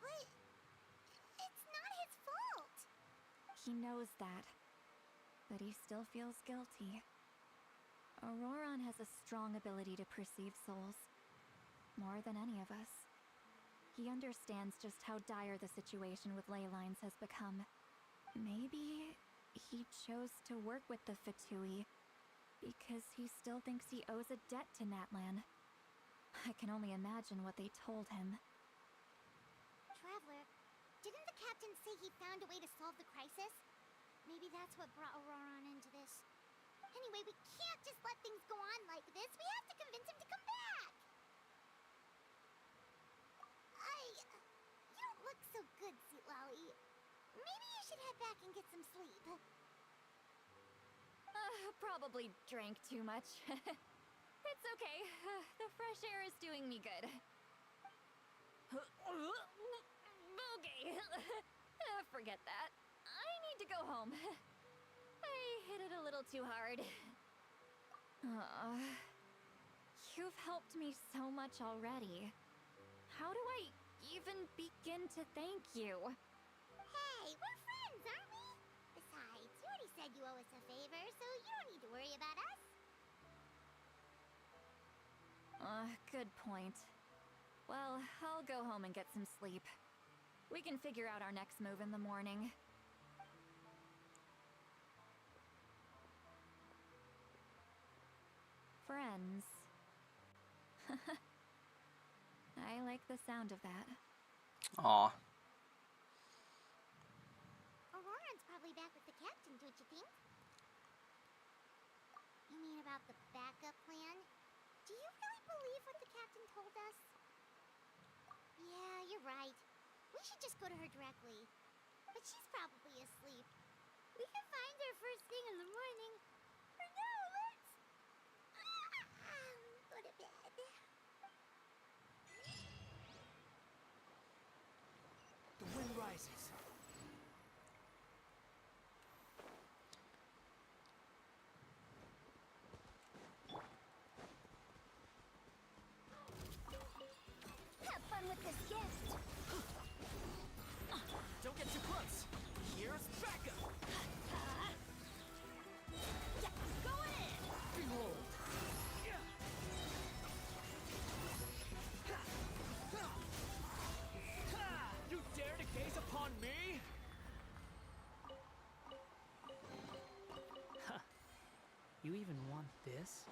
but it's not his fault. He knows that, but he still feels guilty. Auroron has a strong ability to perceive souls, more than any of us. He understands just how dire the situation with ley lines has become. Maybe he chose to work with the Fatui because he still thinks he owes a debt to Natlan. I can only imagine what they told him. Traveler, didn't the captain say he found a way to solve the crisis? Maybe that's what brought Auroron into this. Anyway, we can't just let things go on like this. We have to convince him to come back. You don't look so good, Sweet Lolly. Maybe you should head back and get some sleep. Probably drank too much. It's okay. The fresh air is doing me good. Okay. Forget that. I need to go home. I hit it a little too hard. You've helped me so much already. How do I even begin to thank you? Hey, we're friends, aren't we? Besides, you already said you owe us a favor, so you don't need to worry about us. Good point. Well, I'll go home and get some sleep. We can figure out our next move in the morning. Friends. I like the sound of that. Aw. Auroron's probably back with the captain, don't you think? You mean about the backup plan? Do you really believe what the captain told us? Yeah, you're right. We should just go to her directly. But she's probably asleep. We can find her first thing in the morning. For now, let's go to bed. The wind rises. even want this?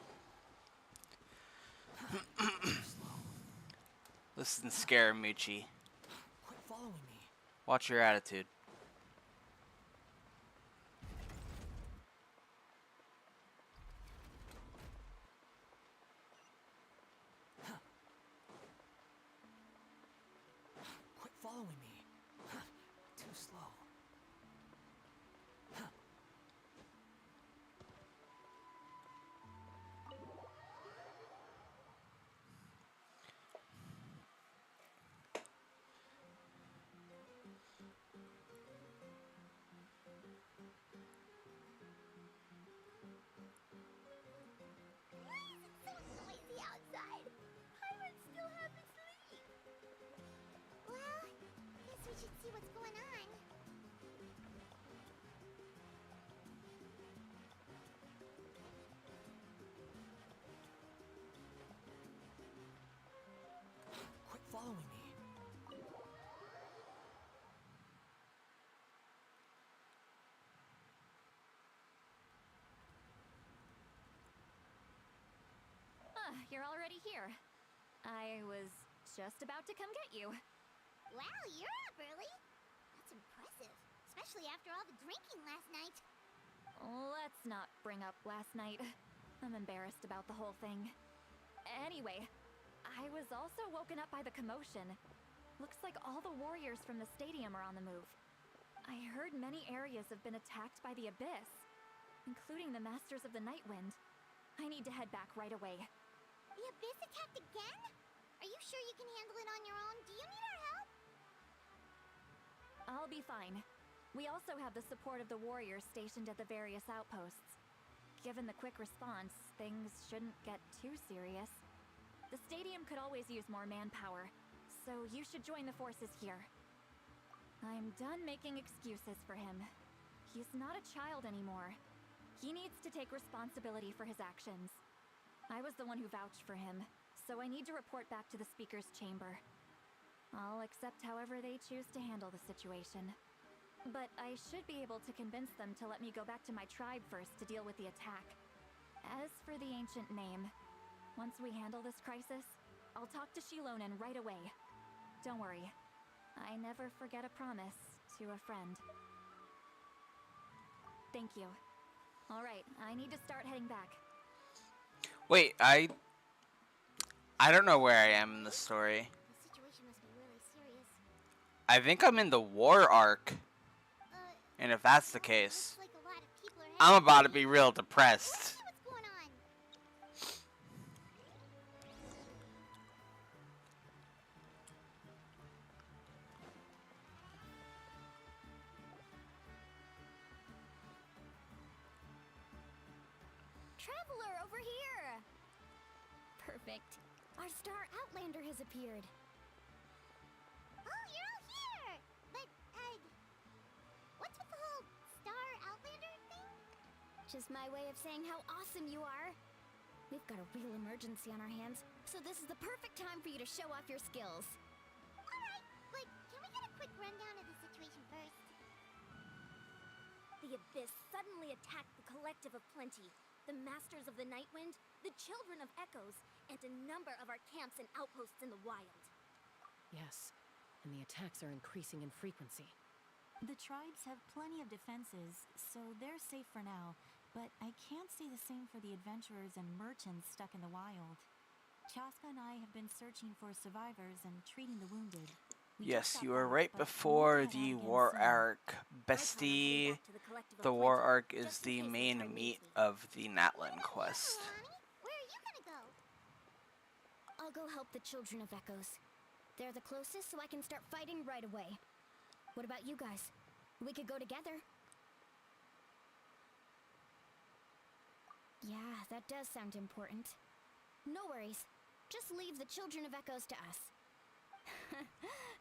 Listen, Scaramucci. Quit following me. Watch your attitude. Quit following me. Too slow. So noisy outside. Pirates still haven't sleep. Well, guess we should see what's going on. Quit following me. You're already here. I was just about to come get you. Wow, you're up early. That's impressive, especially after all the drinking last night. Let's not bring up last night. I'm embarrassed about the whole thing. Anyway, I was also woken up by the commotion. Looks like all the warriors from the stadium are on the move. I heard many areas have been attacked by the Abyss, including the Masters of the Nightwind. I need to head back right away. The Abyss attacked again? Are you sure you can handle it on your own? Do you need our help? I'll be fine. We also have the support of the warriors stationed at the various outposts. Given the quick response, things shouldn't get too serious. The stadium could always use more manpower, so you should join the forces here. I'm done making excuses for him. He's not a child anymore. He needs to take responsibility for his actions. I was the one who vouched for him, so I need to report back to the Speaker's chamber. I'll accept however they choose to handle the situation. But I should be able to convince them to let me go back to my tribe first to deal with the attack. As for the ancient name, once we handle this crisis, I'll talk to Shilonen right away. Don't worry, I never forget a promise to a friend. Thank you. Alright, I need to start heading back. Wait, I don't know where I am in the story. The situation must be really serious. I think I'm in the war arc. And if that's the case, Looks like a lot of people are I'm heading about to for be you. real Let's depressed. see what's going on. Traveler, over here! Perfect. Our star outlander has appeared. Oh, you're all here! But, what's with the whole Star Outlander thing? Just my way of saying how awesome you are. We've got a real emergency on our hands, so this is the perfect time for you to show off your skills. Alright, but can we get a quick rundown of the situation first? The Abyss suddenly attacked the Collective of Plenty, the Masters of the Nightwind, the Children of Echoes, and a number of our camps and outposts in the wild. Yes, and the attacks are increasing in frequency. The tribes have plenty of defenses, so they're safe for now, but I can't say the same for the adventurers and merchants stuck in the wild. Chaska and I have been searching for survivors and treating the wounded. We Yes, just you got were back, right but we before need to head the out again war soon. arc. I plan on heading Bestie, back to the Collective of the war Plenty, arc is just in the case main the time meat needs me. of the Natlan quest. Lonnie, where are you gonna go? I'll go help the Children of Echoes. They're the closest, so I can start fighting right away. What about you guys? We could go together. Yeah, that does sound important. No worries. Just leave the Children of Echoes to us.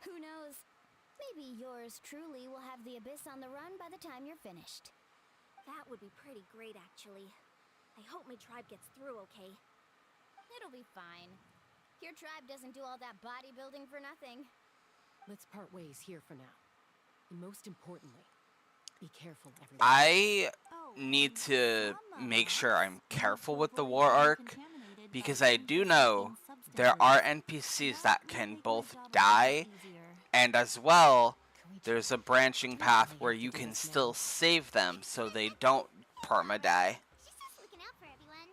Who knows? Maybe yours truly will have the Abyss on the run by the time you're finished. That would be pretty great, actually. I hope my tribe gets through okay. It'll be fine. Your tribe doesn't do all that bodybuilding for nothing. Let's part ways here for now. And most importantly, Be careful, everyone. I Oh, need to some make of sure us I'm want careful to with the avoid war being arc, contaminated because by I do know unforeseen there are substances. NPCs That that will can make my both job a little die, easier. and as well, Can we there's a just branching path really where have to you do can this still now? save them so they don't perma-die. She's just looking out for everyone.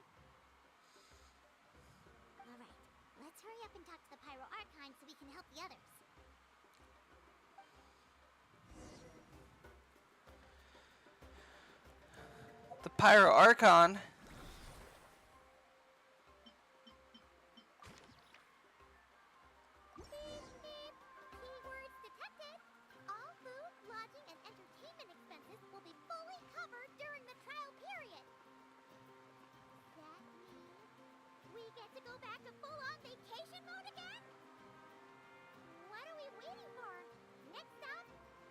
Alright, let's hurry up and talk to the Pyro Archon so we can help the others. The Pyro Archon. Keywords detected. All food, lodging, and entertainment expenses will be fully covered during the trial period. That means we get to go back to full-on vacation mode again? What are we waiting for? Next stop,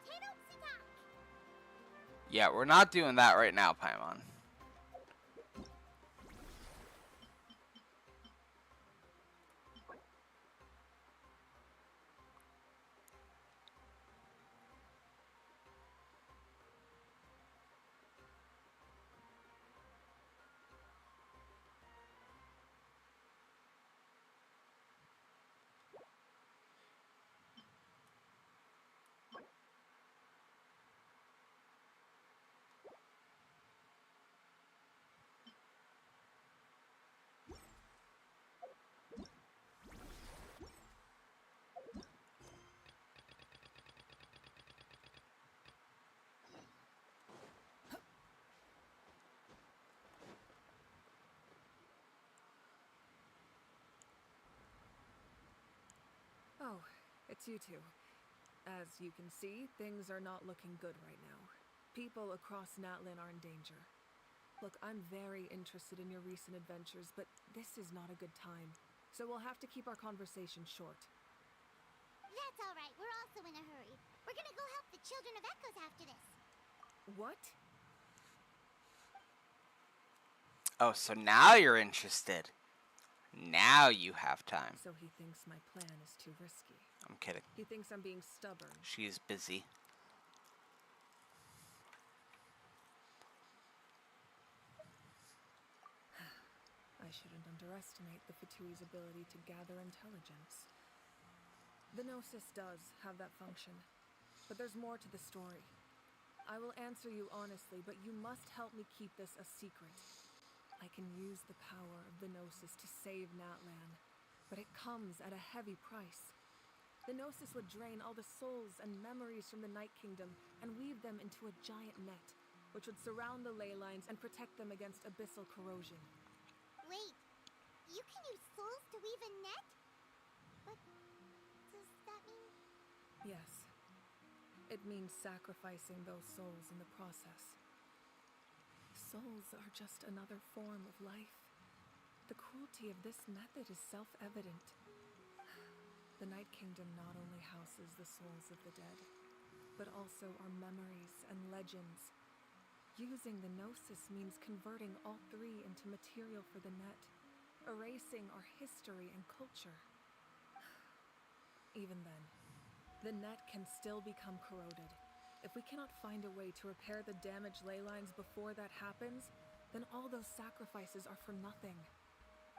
Tenochtitlan. Yeah, we're not doing that right now, Paimon. Oh, it's you two. As you can see, things are not looking good right now. People across Natlan are in danger. Look, I'm very interested in your recent adventures, but this is not a good time. So we'll have to keep our conversation short. That's alright, we're also in a hurry. We're gonna go help the Children of Echoes after this. What? Oh, so now you're interested. Now you have time. So he thinks my plan is too risky. I'm kidding. He thinks I'm being stubborn. She's busy. I shouldn't underestimate the Fatui's ability to gather intelligence. The Gnosis does have that function, but there's more to the story. I will answer you honestly, but you must help me keep this a secret. I can use the power of the Gnosis to save Natlan, but it comes at a heavy price. The Gnosis would drain all the souls and memories from the Night Kingdom and weave them into a giant net, which would surround the ley lines and protect them against abyssal corrosion. Wait, you can use souls to weave a net? But does that mean... Yes. It means sacrificing those souls in the process. Souls are just another form of life. The cruelty of this method is self-evident. The Night Kingdom not only houses the souls of the dead, but also our memories and legends. Using the Gnosis means converting all three into material for the net, erasing our history and culture. Even then, the net can still become corroded. If we cannot find a way to repair the damaged ley lines before that happens, then all those sacrifices are for nothing.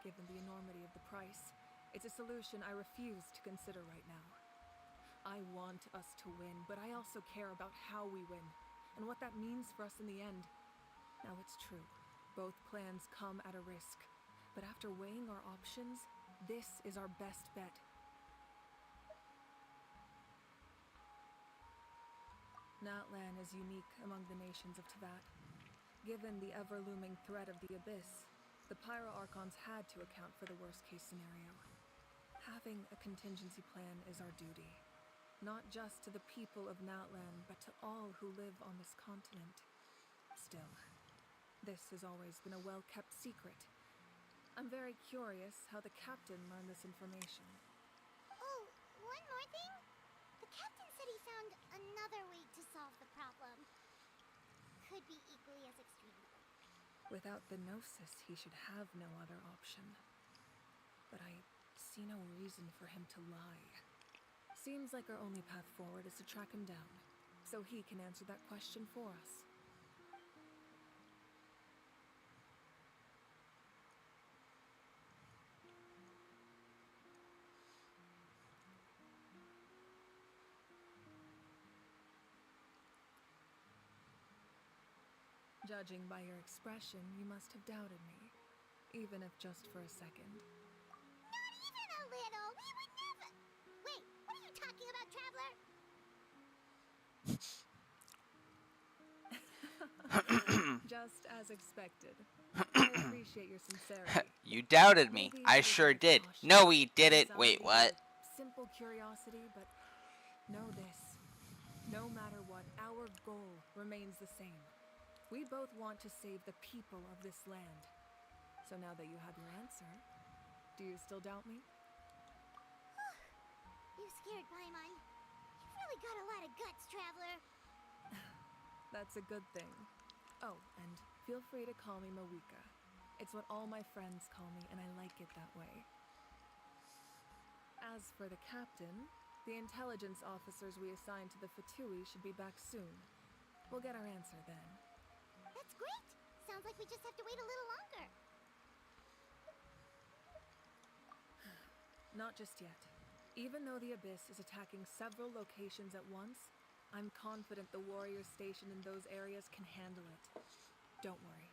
Given the enormity of the price, it's a solution I refuse to consider right now. I want us to win, but I also care about how we win, and what that means for us in the end. Now it's true, both plans come at a risk, but after weighing our options, this is our best bet. Natlan is unique among the nations of Teyvat. Given the ever-looming threat of the Abyss, the Pyro Archons had to account for the worst-case scenario. Having a contingency plan is our duty, not just to the people of Natlan, but to all who live on this continent. Still, this has always been a well-kept secret. I'm very curious how the captain learned this information. Oh, one more thing? The captain said he found another way to solve the problem. Could be equally as extreme, though. Without the Gnosis, he should have no other option. But I see no reason for him to lie. Seems like our only path forward is to track him down. so he can answer that question for us. Judging by your expression, you must have doubted me, even if just for a second. Not even a little. We would never. Wait, what are you talking about, Traveler? Just as expected. I appreciate your sincerity. You doubted me. Maybe I it was sure my did. caution, No, we didn't. anxiety, Wait, what? or simple curiosity, but know this. No matter what, our goal remains the same. We both want to save the people of this land. So now that you have your answer, do you still doubt me? You scared Paimon. You've really got a lot of guts, Traveler. That's a good thing. Oh, and feel free to call me Mawika. It's what all my friends call me, and I like it that way. As for the captain, the intelligence officers we assigned to the Fatui should be back soon. We'll get our answer then. That's great. Sounds like we just have to wait a little longer. Not just yet. Even though the Abyss is attacking several locations at once, I'm confident the warriors stationed in those areas can handle it. Don't worry.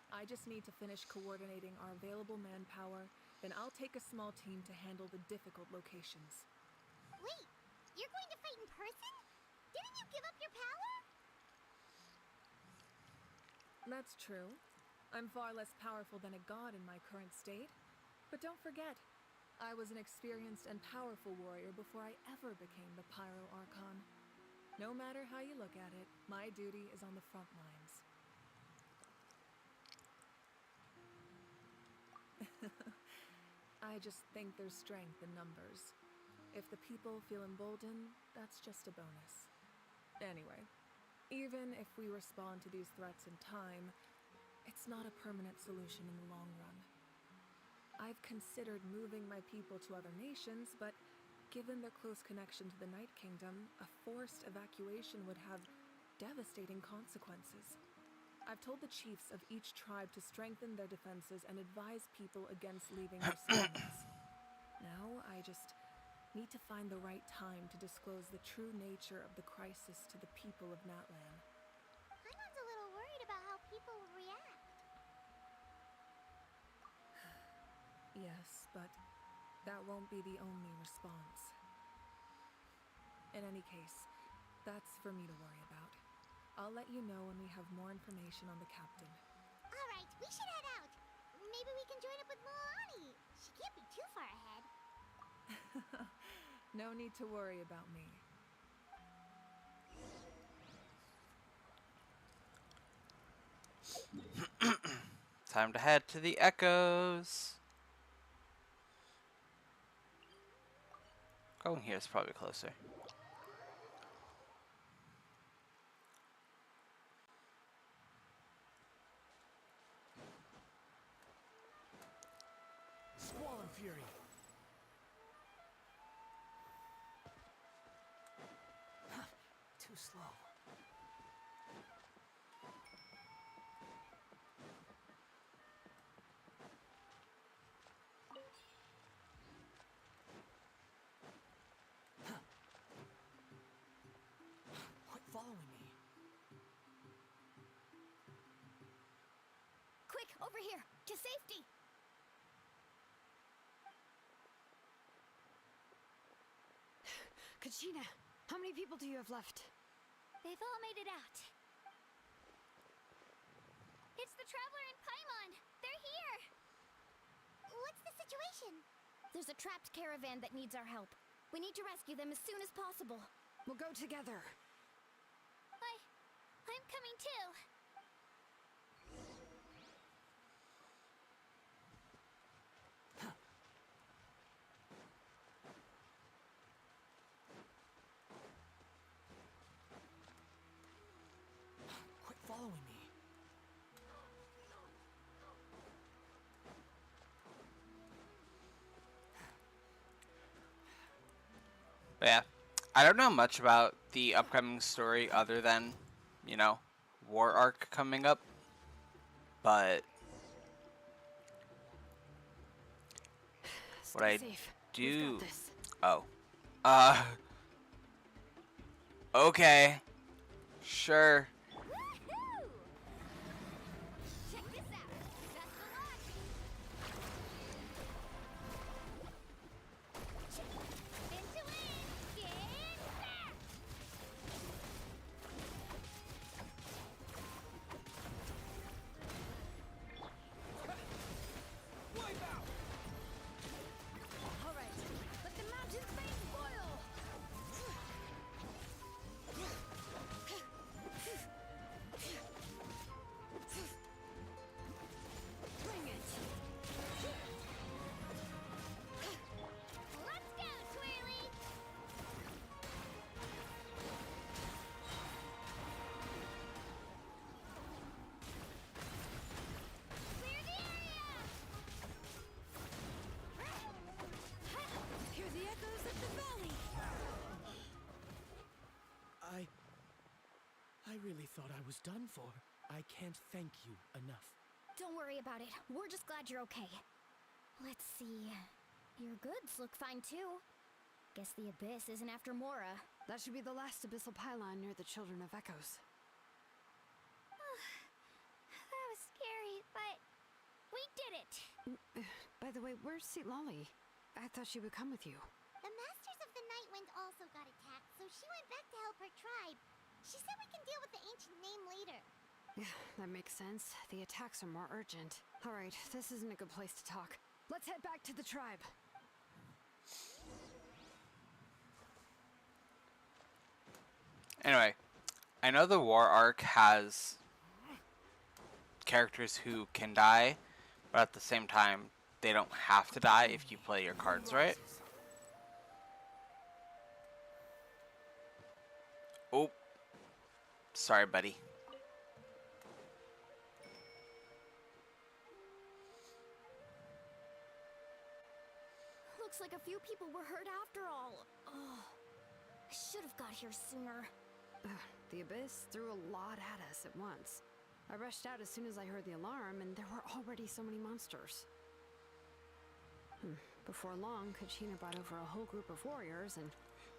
I just need to finish coordinating our available manpower, then I'll take a small team to handle the difficult locations. Wait, you're going to fight in person? Didn't you give up your power? That's true. I'm far less powerful than a god in my current state. But don't forget, I was an experienced and powerful warrior before I ever became the Pyro Archon. No matter how you look at it, my duty is on the front lines. I just think there's strength in numbers. If the people feel emboldened, that's just a bonus. Anyway, even if we respond to these threats in time, it's not a permanent solution in the long run. I've considered moving my people to other nations, but given their close connection to the Night Kingdom, a forced evacuation would have devastating consequences. I've told the chiefs of each tribe to strengthen their defenses and advise people against leaving their settlements. Now, I just need to find the right time to disclose the true nature of the crisis to the people of Natlan. Paimon's a little worried about how people will react. Yes, but that won't be the only response. In any case, that's for me to worry about. I'll let you know when we have more information on the captain. All right, we should head out. Maybe we can join up with Moani. She can't be too far ahead. No need to worry about me. Time to head to the Echoes. Going here is probably closer. Squall and Fury. Too slow. Quit following me. Quick, over here, to safety! Kachina, how many people do you have left? They've all made it out. It's the Traveler and Paimon. They're here. What's the situation? There's a trapped caravan that needs our help. We need to rescue them as soon as possible. We'll go together. I'm coming too. Quit following me. But yeah, I don't know much about the upcoming story other than, you know, war arc coming up, but what I safe. do... Oh. Uh... Okay. Sure. Check this out. Best of luck. Spin to win. Get back. All right, let the mountain flames boil. Bring it. Let's go, Twirly. Clear the area. Hear the echoes of the valley. I really thought I was done for. I can't thank you enough. Don't worry about it. We're just glad you're okay. Let's see. Your goods look fine too. Guess the Abyss isn't after Mora. That should be the last abyssal pylon near the Children of Echoes. That was scary, but we did it. By the way, where's St. Lolly? I thought she would come with you. The Masters of the Night Wind also got attacked, so she went back to help her tribe. She said we can deal with the ancient name later. Yeah, that makes sense. The attacks are more urgent. All right, this isn't a good place to talk. Let's head back to the tribe. Anyway, I know the war arc has characters who can die, but at the same time, they don't have to die if you play your cards right. Oh, sorry, buddy. Looks like a few people were hurt after all. Oh, I should have got here sooner. The Abyss threw a lot at us at once. I rushed out as soon as I heard the alarm, and there were already so many monsters. Before long, Kachina brought over a whole group of warriors and...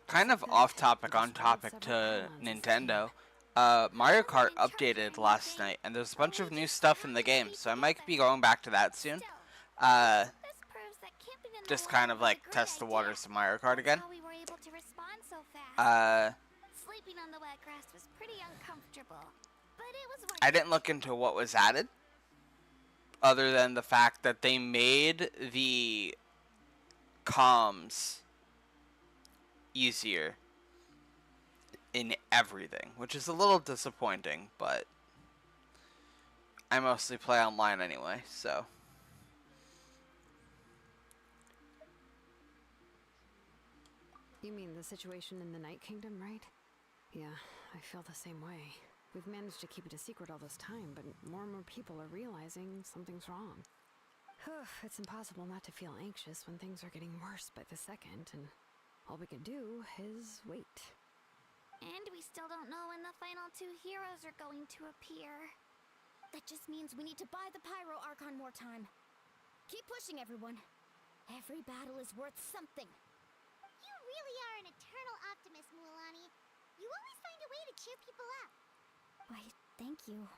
Kind of off topic, on topic to Nintendo. Mario Kart updated last night, and there's a bunch of new stuff in the game, so I might be going back to that soon. Just kind of like test the waters of Mario Kart again. How we were able to respond so fast. Sleeping on the wet grass was pretty uncomfortable, but it was worth I didn't look into what was added, other than the fact that they made the comms easier in everything, which is a little disappointing, but I mostly play online anyway, so. You mean the situation in the Night Kingdom, right? Yeah, I feel the same way. We've managed to keep it a secret all this time, but more and more people are realizing something's wrong. It's impossible not to feel anxious when things are getting worse by the second, and all we can do is wait. And we still don't know when the final two heroes are going to appear. That just means we need to buy the Pyro Archon more time. Keep pushing, everyone. Every battle is worth something. You really are an eternal optimist, Mualani. You always find a way to cheer people up. Why, thank you.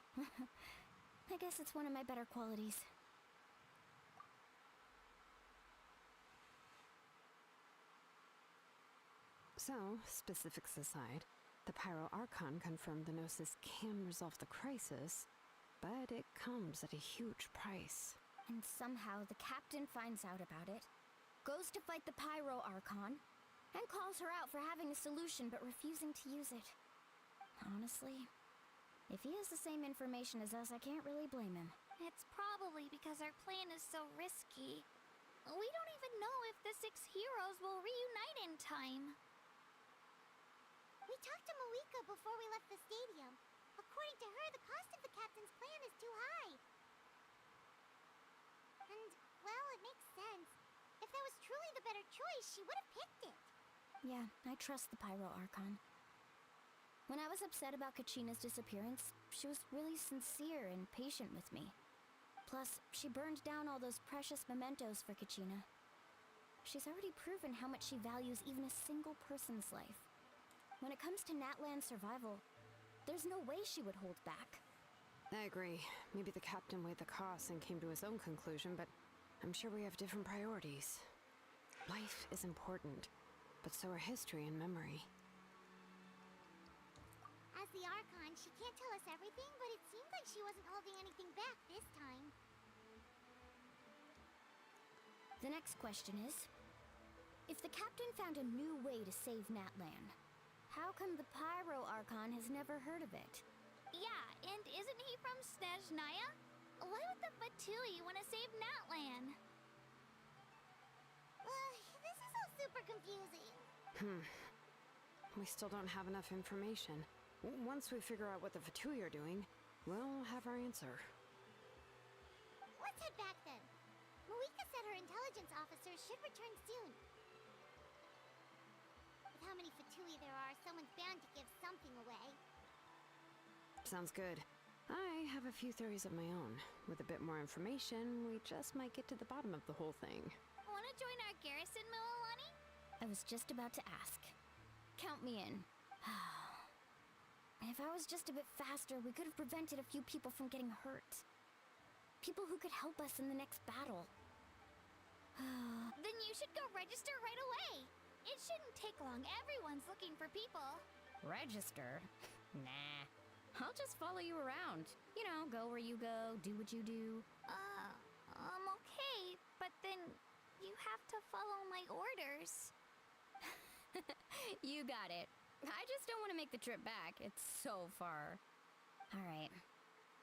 I guess it's one of my better qualities. So, specifics aside, the Pyro Archon confirmed the Gnosis can resolve the crisis, but it comes at a huge price. And somehow the captain finds out about it, goes to fight the Pyro Archon, and calls her out for having a solution but refusing to use it. Honestly, if he has the same information as us, I can't really blame him. It's probably because our plan is so risky. We don't even know if the 6 heroes will reunite in time. We talked to Moika before we left the stadium. According to her, the cost of the captain's plan is too high. And, well, it makes sense. If that was truly the better choice, she would have picked it. Yeah, I trust the Pyro Archon. When I was upset about Kachina's disappearance, she was really sincere and patient with me. Plus, she burned down all those precious mementos for Kachina. She's already proven how much she values even a single person's life. When it comes to Natlan's survival, there's no way she would hold back. I agree. Maybe the captain weighed the costs and came to his own conclusion, but I'm sure we have different priorities. Life is important, but so are history and memory. As the Archon, she can't tell us everything, but it seems like she wasn't holding anything back this time. The next question is, if the captain found a new way to save Natlan, how come the Pyro Archon has never heard of it? Yeah, and isn't he from Snezhnaya? Why would the Fatui want to save Natlan? This is all super confusing. We still don't have enough information. Once we figure out what the Fatui are doing, we'll have our answer. Let's head back then. Marika said her intelligence officers should return soon. With how many Fatui there are, someone's bound to give something away. Sounds good. I have a few theories of my own. With a bit more information, we just might get to the bottom of the whole thing. Wanna join our garrison, Mililani? I was just about to ask. Count me in. If I was just a bit faster, we could have prevented a few people from getting hurt. People who could help us in the next battle. Then you should go register right away. It shouldn't take long. Everyone's looking for people. Register? Nah. I'll just follow you around. You know, go where you go, do what you do. Okay, but then you have to follow my orders. You got it. I just don't want to make the trip back. It's so far. All right.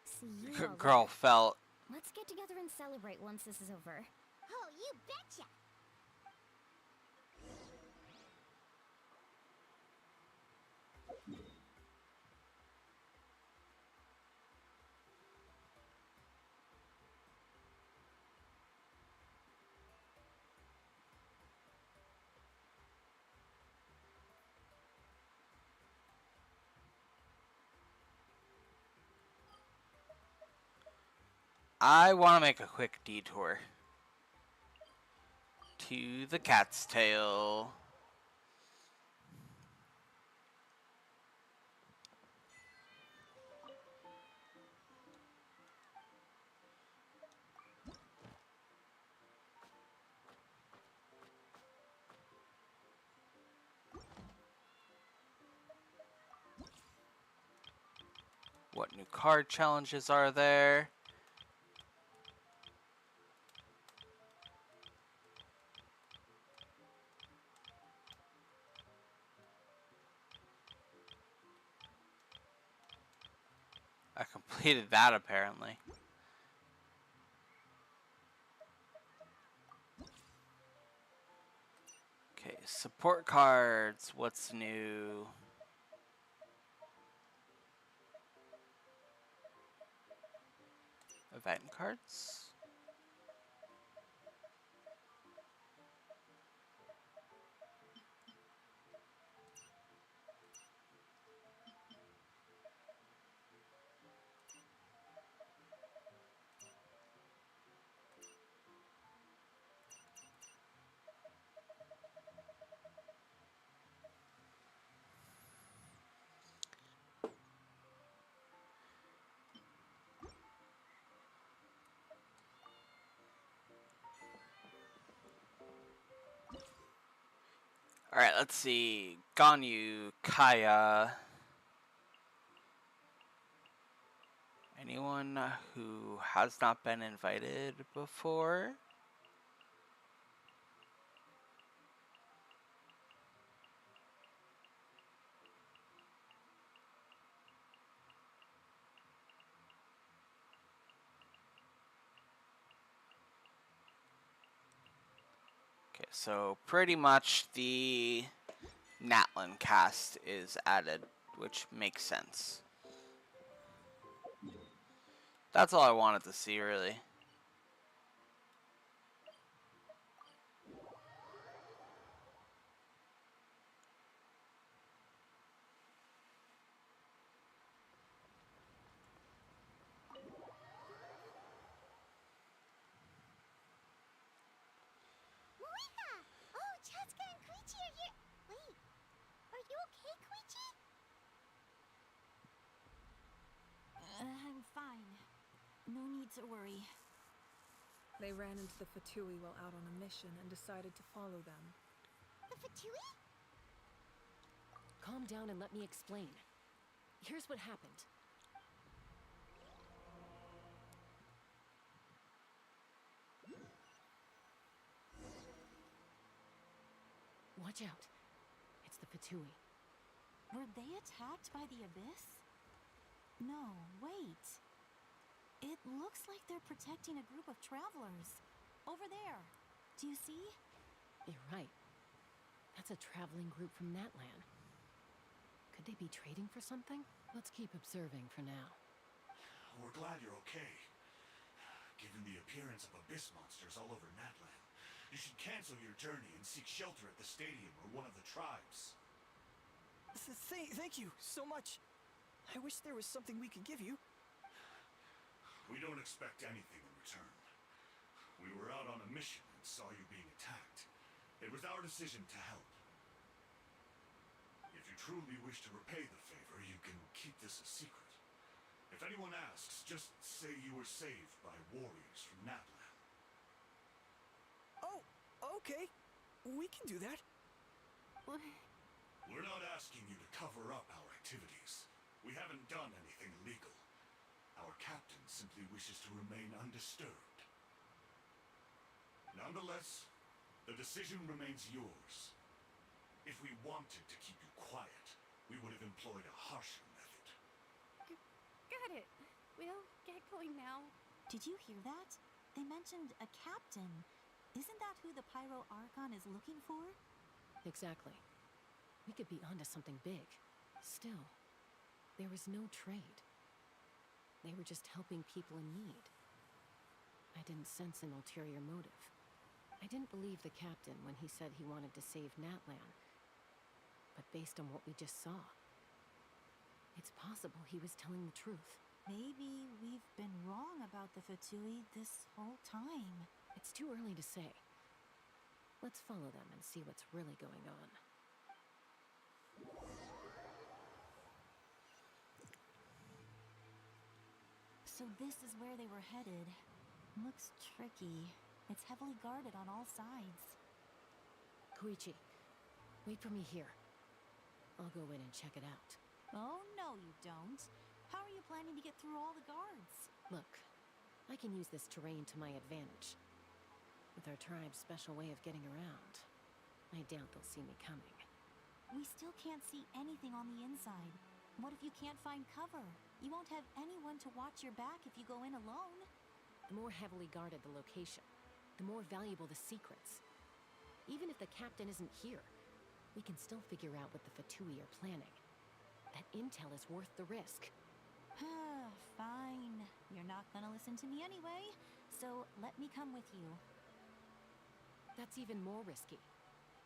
See you all Girl later. felt. Let's get together and celebrate once this is over. Oh, you betcha! I want to make a quick detour to the Cat's Tail. What new card challenges are there? I completed that apparently. Okay, support cards. What's new? Event cards? Alright, let's see. Ganyu, Kaya. Anyone who has not been invited before? Okay, so pretty much the Natlan cast is added, which makes sense. That's all I wanted to see, really. No need to worry. They ran into the Fatui while out on a mission and decided to follow them. The Fatui? Calm down and let me explain. Here's what happened. Watch out. It's the Fatui. Were they attacked by the Abyss? No, wait. It looks like they're protecting a group of travelers. Over there. Do you see? You're right. That's a traveling group from Natlan. Could they be trading for something? Let's keep observing for now. We're glad you're okay. Given the appearance of abyss monsters all over Natlan, you should cancel your journey and seek shelter at the stadium or one of the tribes. Thank you so much. I wish there was something we could give you. We don't expect anything in return. We were out on a mission and saw you being attacked. It was our decision to help. If you truly wish to repay the favor, you can keep this a secret. If anyone asks, just say you were saved by warriors from Natlan. Oh, okay. We can do that. We're not asking you to cover up our activities. We haven't done anything illegal. Our captain simply wishes to remain undisturbed. Nonetheless, the decision remains yours. If we wanted to keep you quiet, we would have employed a harsher method. Got it. We'll get going now. Did you hear that? They mentioned a captain. Isn't that who the Pyro Archon is looking for? Exactly. We could be onto something big. Still, there was no trade. They were just helping people in need. I didn't sense an ulterior motive. I didn't believe the captain when he said he wanted to save Natlan. But based on what we just saw, it's possible he was telling the truth. Maybe we've been wrong about the Fatui this whole time. It's too early to say. Let's follow them and see what's really going on. So this is where they were headed. Looks tricky. It's heavily guarded on all sides. Koichi, wait for me here. I'll go in and check it out. Oh, no you don't. How are you planning to get through all the guards? Look, I can use this terrain to my advantage. With our tribe's special way of getting around, I doubt they'll see me coming. We still can't see anything on the inside. What if you can't find cover? You won't have anyone to watch your back if you go in alone. The more heavily guarded the location, the more valuable the secrets. Even if the captain isn't here, we can still figure out what the Fatui are planning. That intel is worth the risk. Fine. You're not gonna listen to me anyway, so let me come with you. That's even more risky.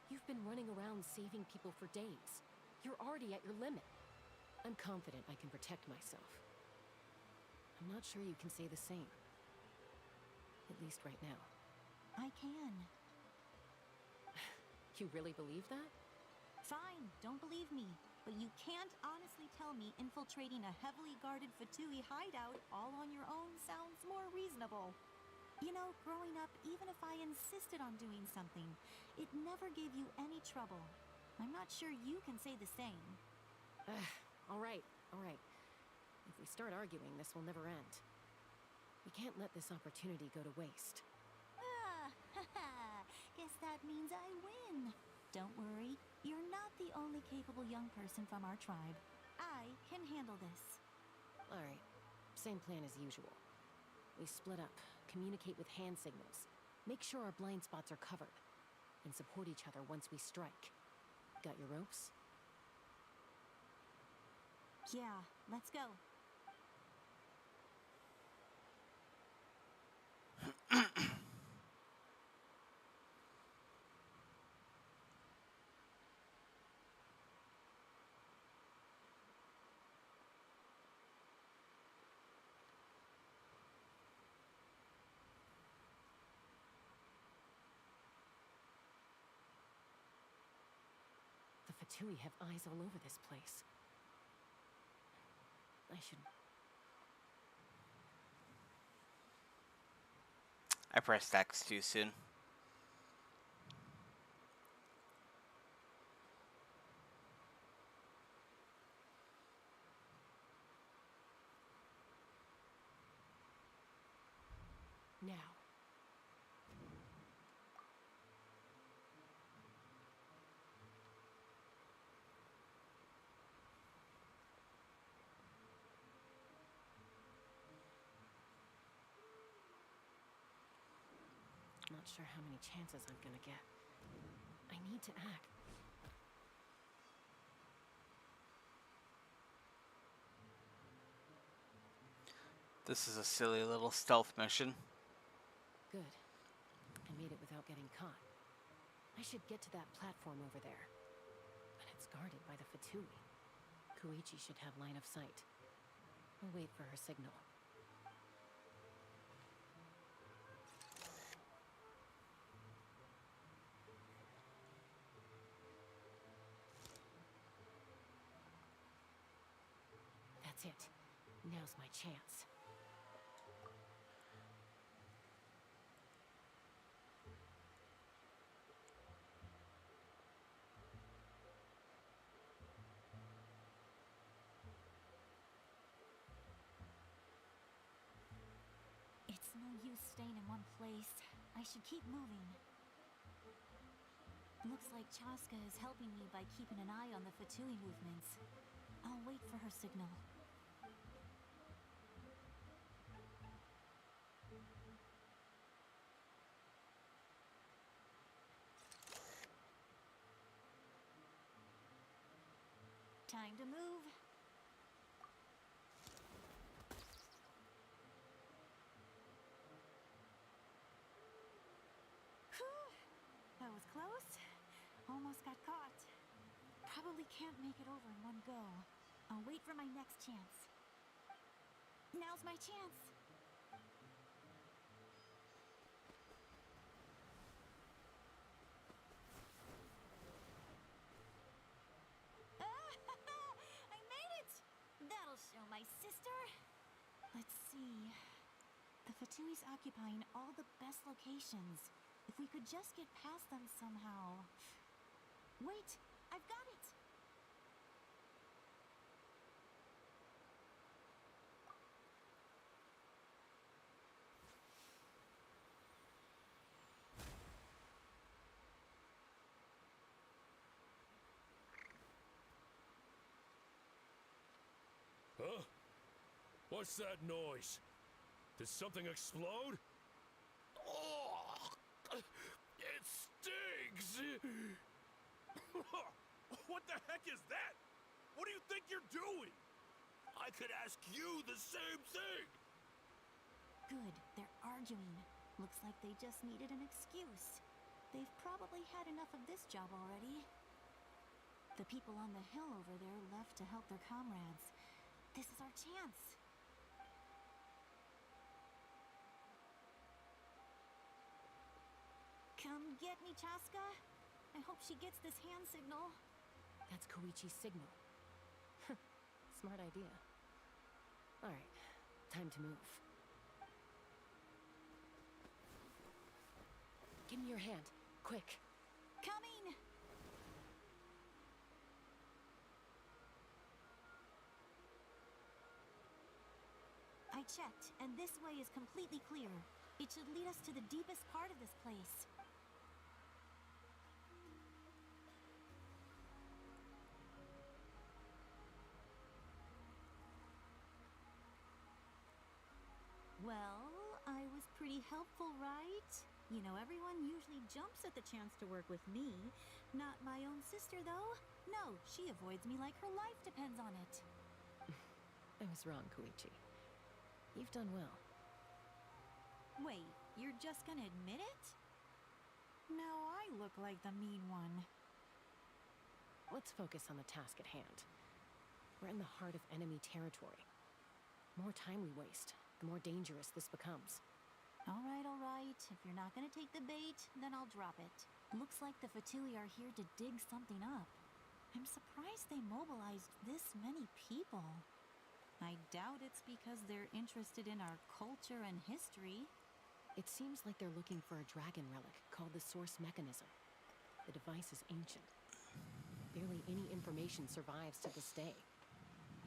You've been running around saving people for days. You're already at your limit. I'm confident I can protect myself. I'm not sure you can say the same. At least right now. I can. You really believe that? Fine, don't believe me. But you can't honestly tell me infiltrating a heavily guarded Fatui hideout all on your own sounds more reasonable. You know, growing up, even if I insisted on doing something, it never gave you any trouble. I'm not sure you can say the same. All right. If we start arguing, this will never end. We can't let this opportunity go to waste. Guess that means I win. Don't worry, you're not the only capable young person from our tribe. I can handle this. All right, same plan as usual. We split up, communicate with hand signals, make sure our blind spots are covered, and support each other once we strike. Got your ropes? Yeah, let's go. The Fatui have eyes all over this place. I should... I pressed X too soon. Now. Not sure how many chances I'm gonna get. I need to act. This is a silly little stealth mission. Good. I made it without getting caught. I should get to that platform over there. But it's guarded by the Fatui. Koichi should have line of sight. I'll wait for her signal. That's it. Now's my chance. It's no use staying in one place. I should keep moving. Looks like Chaska is helping me by keeping an eye on the Fatui movements. I'll wait for her signal. Time to move. Whew. That was close. Almost got caught. Probably can't make it over in one go. I'll wait for my next chance. Now's my chance. I made it! That'll show my sister. Let's see. The Fatui's occupying all the best locations. If we could just get past them somehow. Wait! I've got it! Huh? What's that noise? Did something explode? Oh! It stings! What the heck is that? What do you think you're doing? I could ask you the same thing! Good, they're arguing. Looks like they just needed an excuse. They've probably had enough of this job already. The people on the hill over there left to help their comrades. This is our chance. Come get me, Chaska. I hope she gets this hand signal. That's Koichi's signal. Smart idea. Alright, time to move. Give me your hand, quick. Coming! I checked, and this way is completely clear. It should lead us to the deepest part of this place. Well, I was pretty helpful, right? You know, everyone usually jumps at the chance to work with me. Not my own sister, though. No, she avoids me like her life depends on it. I was wrong, Koichi. You've done well. Wait, you're just gonna admit it? Now I look like the mean one. Let's focus on the task at hand. We're in the heart of enemy territory. The more time we waste, the more dangerous this becomes. All right. If you're not gonna take the bait, then I'll drop it. Looks like the Fatui are here to dig something up. I'm surprised they mobilized this many people. I doubt it's because they're interested in our culture and history. It seems like they're looking for a dragon relic called the Source Mechanism. The device is ancient. Barely any information survives to this day.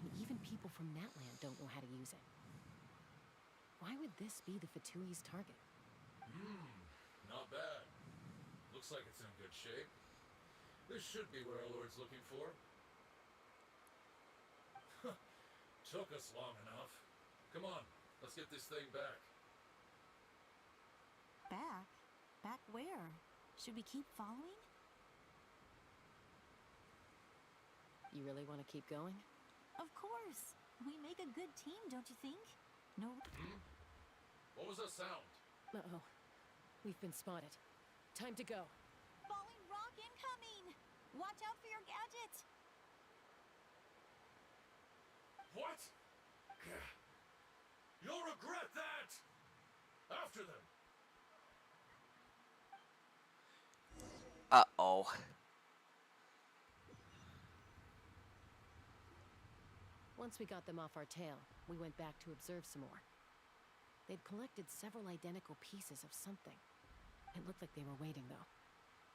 And even people from Natlan don't know how to use it. Why would this be the Fatui's target? Not bad. Looks like it's in good shape. This should be where our Lord's looking for. Took us long enough. Come on, let's get this thing back. Back? Back where? Should we keep following? You really want to keep going? Of course. We make a good team, don't you think? No. What was that sound? Uh-oh. We've been spotted. Time to go. Falling rock incoming! Watch out for your gadget! What? You'll regret that! After them! Uh-oh. Once we got them off our tail, we went back to observe some more. They'd collected several identical pieces of something. It looked like they were waiting, though.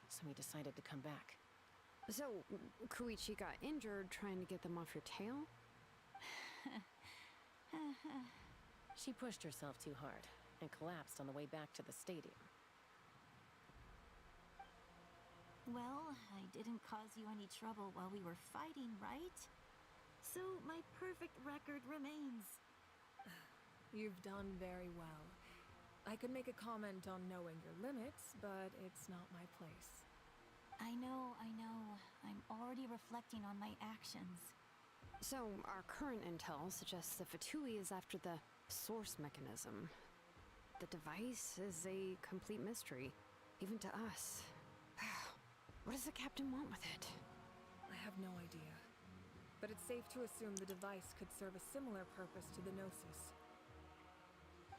So we decided to come back. So, Koichi got injured trying to get them off your tail? She pushed herself too hard and collapsed on the way back to the stadium. Well, I didn't cause you any trouble while we were fighting, right? So my perfect record remains. You've done very well. I could make a comment on knowing your limits, but it's not my place. I know. I'm already reflecting on my actions. So, our current intel suggests the Fatui is after the source mechanism. The device is a complete mystery, even to us. What does the captain want with it? I have no idea. But it's safe to assume the device could serve a similar purpose to the Gnosis.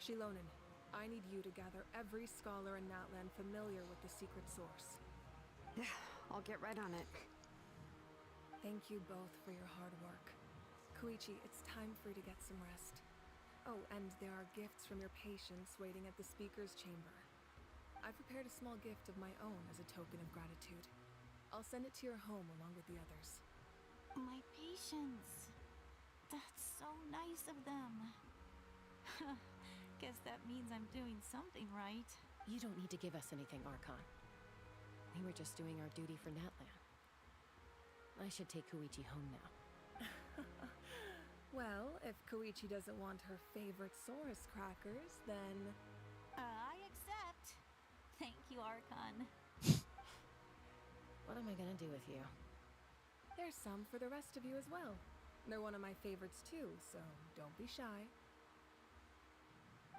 Shilonen, I need you to gather every scholar in Natlan familiar with the secret source. Yeah, I'll get right on it. Thank you both for your hard work. Koichi, it's time for you to get some rest. Oh, and there are gifts from your patients waiting at the speaker's chamber. I've prepared a small gift of my own as a token of gratitude. I'll send it to your home along with the others. My patience. That's so nice of them. Guess that means I'm doing something right. You don't need to give us anything, Archon. We were just doing our duty for Natlan. I should take Koichi home now. Well, if Koichi doesn't want her favorite Saurus crackers, then... I accept. Thank you, Archon. What am I gonna do with you? There's some for the rest of you as well. They're one of my favorites too, so don't be shy.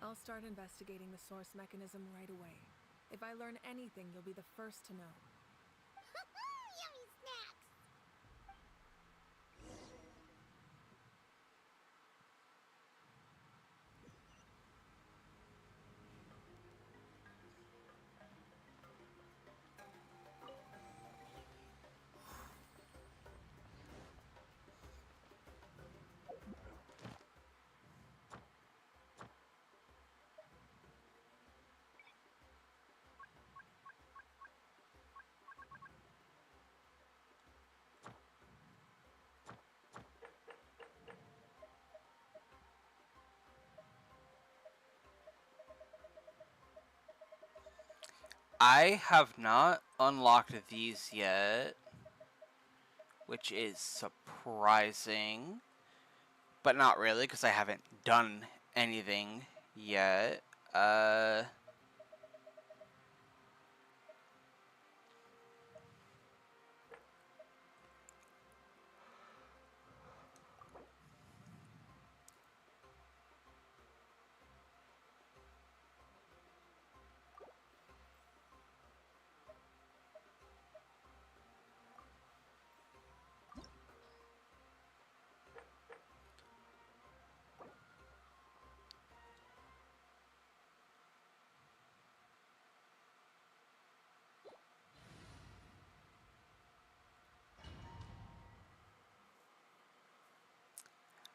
I'll start investigating the source mechanism right away. If I learn anything, you'll be the first to know. Yummy snacks! I have not unlocked these yet, which is surprising, but not really because I haven't done anything yet.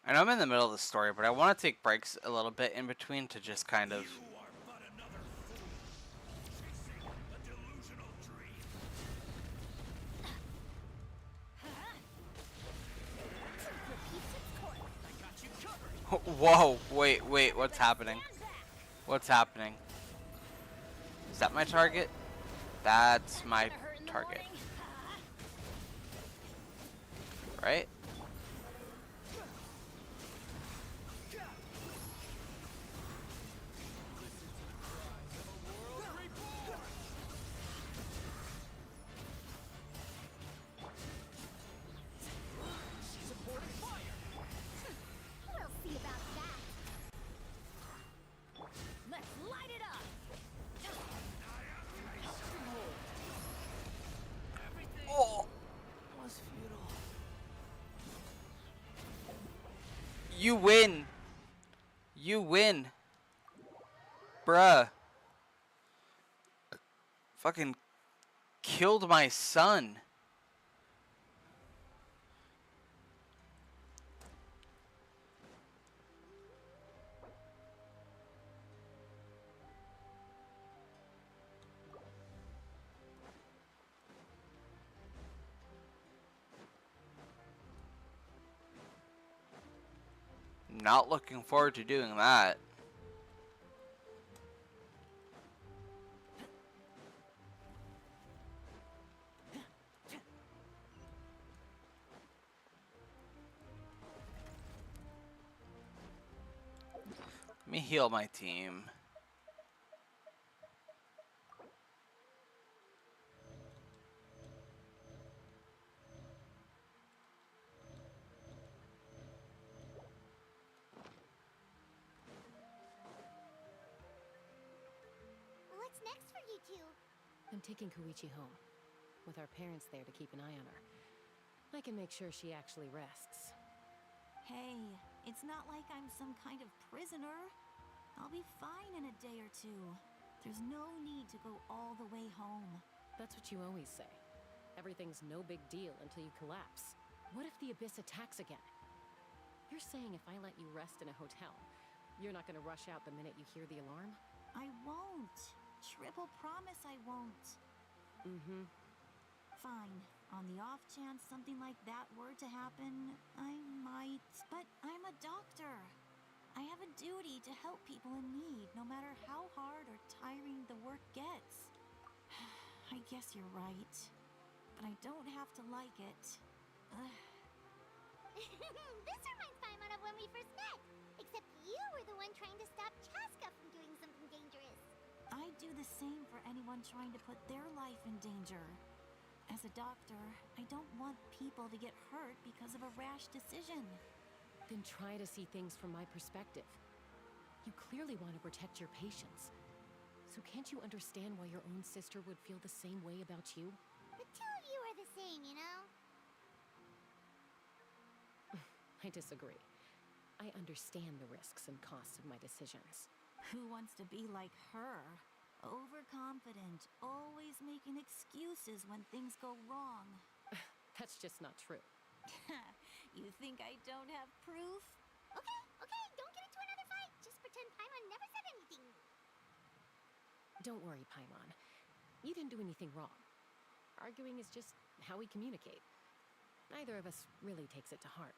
I know I'm in the middle of the story, but I want to take breaks a little bit in between to just kind of Whoa, wait, what's happening? What's happening? Is that my target? That's my target. Right? We'll see about that. Let's light it up. Oh! Was futile. You win! You win! Bruh. Fucking killed my son. Not looking forward to doing that. Let me heal my team. What's next for you two? I'm taking Koichi home, with our parents there to keep an eye on her. I can make sure she actually rests. Hey, it's not like I'm some kind of prisoner. I'll be fine in a day or two. There's no need to go all the way home. That's what you always say. Everything's no big deal until you collapse. What if the Abyss attacks again? You're saying if I let you rest in a hotel, you're not gonna rush out the minute you hear the alarm? I won't. Triple promise I won't. Mm-hmm. Fine. On the off chance something like that were to happen, I might. But I'm a doctor. I have a duty to help people in need, no matter how hard or tiring the work gets. I guess you're right. But I don't have to like it. This reminds Paimon of when we first met. Except you were the one trying to stop Chaska from doing something dangerous. I'd do the same for anyone trying to put their life in danger. As a doctor, I don't want people to get hurt because of a rash decision. Then try to see things from my perspective. You clearly want to protect your patients. So can't you understand why your own sister would feel the same way about you? The two of you are the same, you know? I disagree. I understand the risks and costs of my decisions. Who wants to be like her? Overconfident, always making excuses when things go wrong. That's just not true. You think I don't have proof? Okay, don't get into another fight. Just pretend Paimon never said anything. Don't worry, Paimon. You didn't do anything wrong. Arguing is just how we communicate. Neither of us really takes it to heart.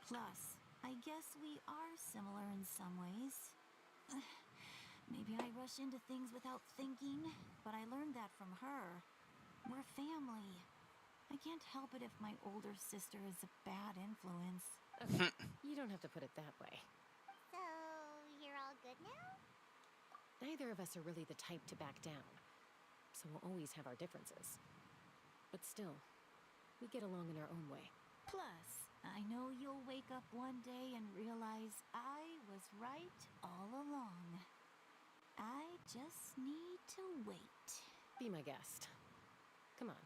Plus, I guess we are similar in some ways. Maybe I rush into things without thinking, but I learned that from her. We're family. I can't help it if my older sister is a bad influence. Okay, you don't have to put it that way. So, you're all good now? Neither of us are really the type to back down, so we'll always have our differences. But still, we get along in our own way. Plus, I know you'll wake up one day and realize I was right all along. I just need to wait. Be my guest. Come on,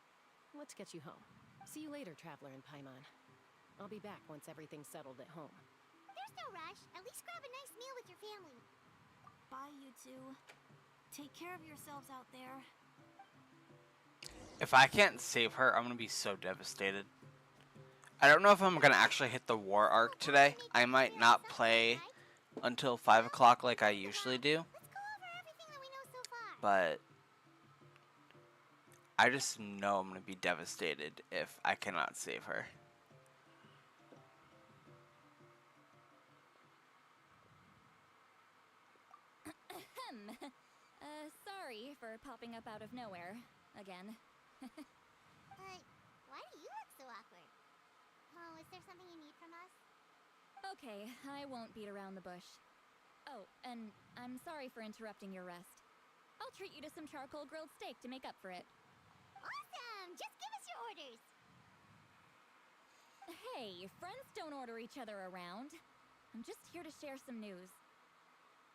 let's get you home. See you later, Traveler and Paimon. I'll be back once everything's settled at home. There's no rush. At least grab a nice meal with your family. Bye, you two. Take care of yourselves out there. If I can't save her, I'm gonna be so devastated. I don't know if I'm gonna actually hit the war arc today. I might not play until 5 o'clock like I usually do. But I just know I'm gonna be devastated if I cannot save her. Sorry for popping up out of nowhere. Again. Why do you look so awkward? Oh, is there something you need from us? Okay, I won't beat around the bush. Oh, and I'm sorry for interrupting your rest. I'll treat you to some charcoal grilled steak to make up for it. Awesome! Just give us your orders! Hey, friends don't order each other around. I'm just here to share some news.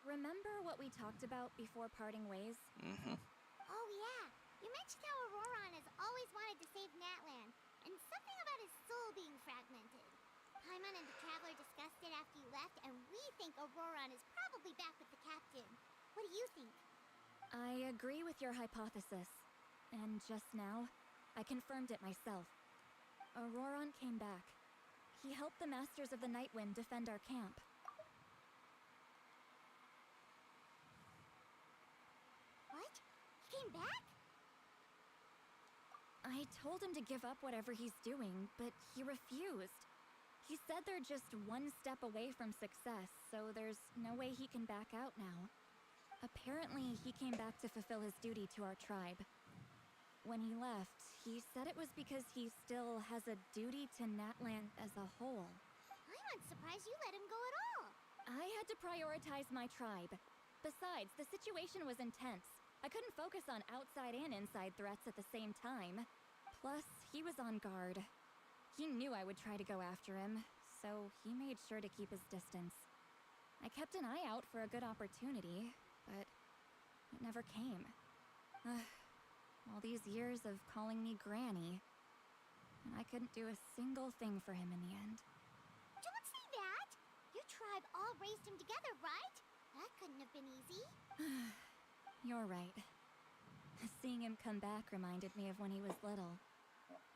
Remember what we talked about before parting ways? Mm-hmm. Oh, yeah. You mentioned how Auroron has always wanted to save Natlan, and something about his soul being fragmented. Paimon and the Traveler discussed it after you left, and we think Auroron is probably back with the captain. What do you think? I agree with your hypothesis. And just now, I confirmed it myself. Auroron came back. He helped the Masters of the Nightwind defend our camp. What? He came back? I told him to give up whatever he's doing, but he refused. He said they're just one step away from success, so there's no way he can back out now. Apparently, he came back to fulfill his duty to our tribe. When he left, he said it was because he still has a duty to Natlan as a whole. I'm surprised you let him go at all. I had to prioritize my tribe. Besides, the situation was intense. I couldn't focus on outside and inside threats at the same time. Plus, he was on guard. He knew I would try to go after him, so he made sure to keep his distance. I kept an eye out for a good opportunity, but it never came. All these years of calling me Granny, and I couldn't do a single thing for him in the end. Don't say that! Your tribe all raised him together, right? That couldn't have been easy. You're right. Seeing him come back reminded me of when he was little.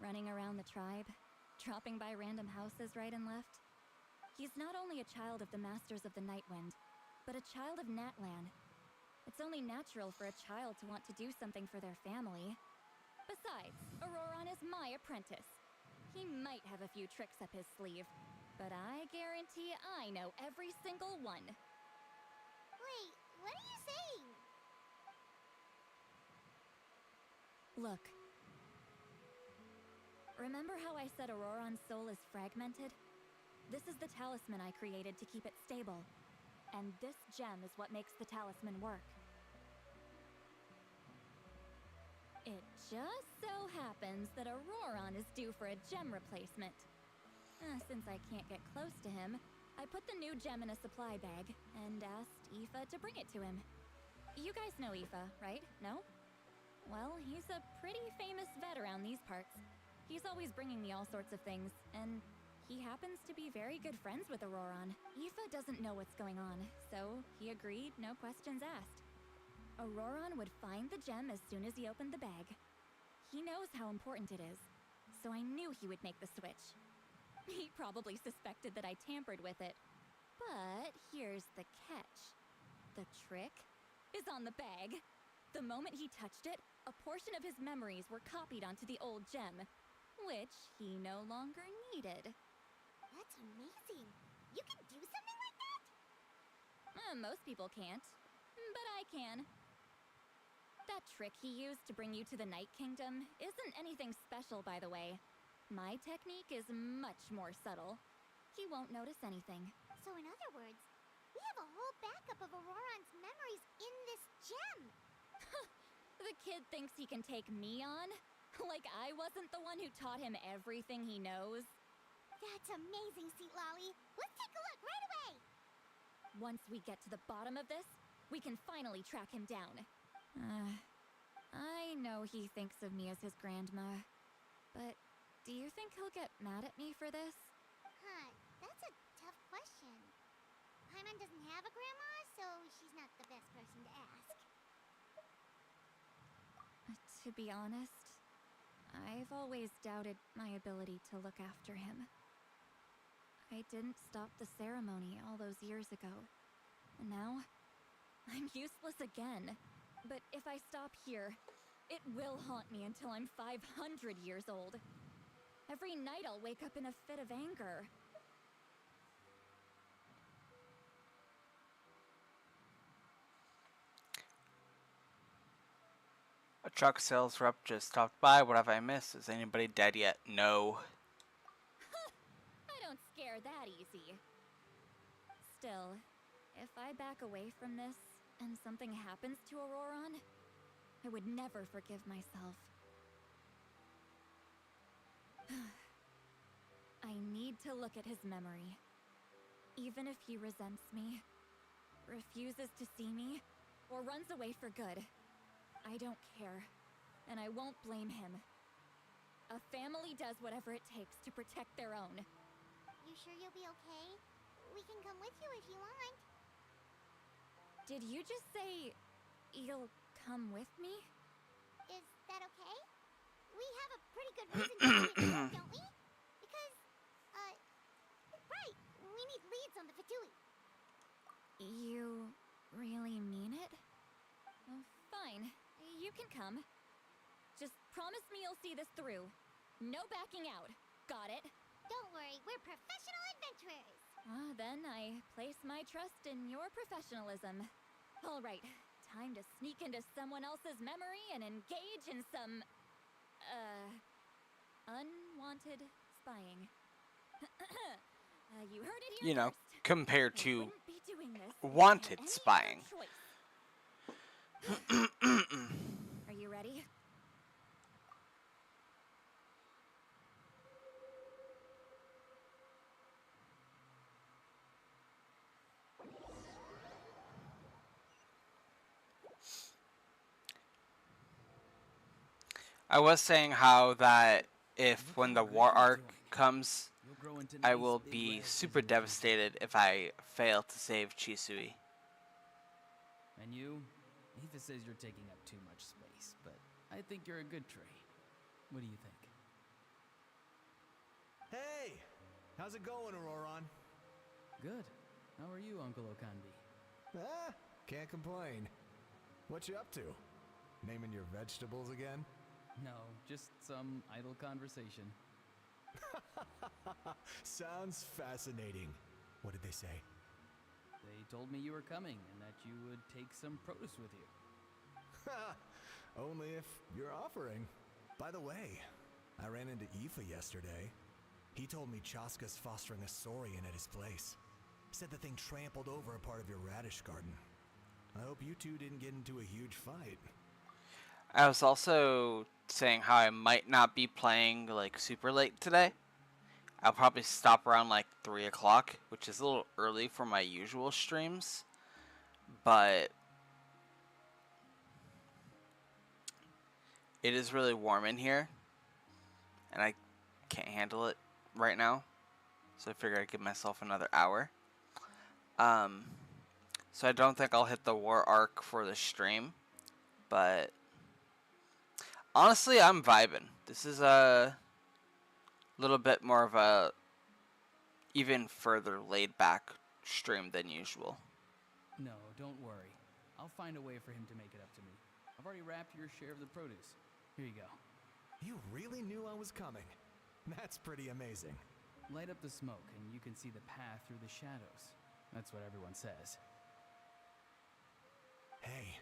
Running around the tribe, dropping by random houses right and left. He's not only a child of the Masters of the Nightwind, but a child of Natlan. It's only natural for a child to want to do something for their family. Besides, Auroron is my apprentice. He might have a few tricks up his sleeve, but I guarantee I know every single one. Wait, what are you saying? Look. Remember how I said Auroron's soul is fragmented? This is the talisman I created to keep it stable. And this gem is what makes the talisman work. It just so happens that Auroron is due for a gem replacement. Since I can't get close to him, I put the new gem in a supply bag and asked Aoife to bring it to him. You guys know Aoife, right? No? Well, he's a pretty famous vet around these parts. He's always bringing me all sorts of things, and he happens to be very good friends with Auroron. Aoife doesn't know what's going on, so he agreed, no questions asked. Auroron would find the gem as soon as he opened the bag. He knows how important it is, so I knew he would make the switch. He probably suspected that I tampered with it. But here's the catch. The trick is on the bag. The moment he touched it, a portion of his memories were copied onto the old gem, which he no longer needed. That's amazing. You can do something like that? Most people can't, but I can. That trick he used to bring you to the Night Kingdom isn't anything special, by the way. My technique is much more subtle. He won't notice anything. So in other words, we have a whole backup of Auroron's memories in this gem. The kid thinks he can take me on? Like I wasn't the one who taught him everything he knows? That's amazing, Sweet Lolly. Let's take a look right away. Once we get to the bottom of this, we can finally track him down. I know he thinks of me as his grandma, but do you think he'll get mad at me for this? That's a tough question. Paimon doesn't have a grandma, so she's not the best person to ask. To be honest, I've always doubted my ability to look after him. I didn't stop the ceremony all those years ago, and now I'm useless again. But if I stop here, it will haunt me until I'm 500 years old. Every night I'll wake up in a fit of anger. Truck sales rep just stopped by. What have I missed? Is anybody dead yet? No. I don't scare that easy. Still, if I back away from this and something happens to Auroron, I would never forgive myself. I need to look at his memory. Even if he resents me, refuses to see me, or runs away for good, I don't care, and I won't blame him. A family does whatever it takes to protect their own. You sure you'll be okay? We can come with you if you want. Did you just say you'll come with me? Is that okay? We have a pretty good reason to need to go, don't we? Because, right, we need leads on the Fatui. You really mean it? Oh, fine, you can come. Just promise me you'll see this through. No backing out. Got it? Don't worry, we're professional adventurers. Then I place my trust in your professionalism. All right, time to sneak into someone else's memory and engage in some, unwanted spying. You heard it here You know, first. compared I to wouldn't be doing this if I had wanted any spying. other choice. Are you ready? I was saying how that if when the war arc comes, I will be super devastated if I fail to save Chisui. And you? Aoife says you're taking up too much space, but I think you're a good trade. What do you think? Hey! How's it going, Auroron? Good. How are you, Uncle Okandi? Can't complain. What you up to? Naming your vegetables again? No, just some idle conversation. Sounds fascinating. What did they say? They told me you were coming and that you would take some produce with you. Only if you're offering. By the way, I ran into Aoife yesterday. He told me Chaska's fostering a saurian at his place. Said the thing trampled over a part of your radish garden. I hope you two didn't get into a huge fight. I was also saying how I might not be playing like super late today. I'll probably stop around like 3 o'clock, which is a little early for my usual streams. But it is really warm in here, and I can't handle it right now. So I figured I'd give myself another hour. So I don't think I'll hit the war arc for the stream, but honestly, I'm vibing. This is a little bit more of a even further laid back stream than usual. No, don't worry. I'll find a way for him to make it up to me. I've already wrapped your share of the produce. Here you go. You really knew I was coming. That's pretty amazing. Light up the smoke and you can see the path through the shadows. That's what everyone says. Hey,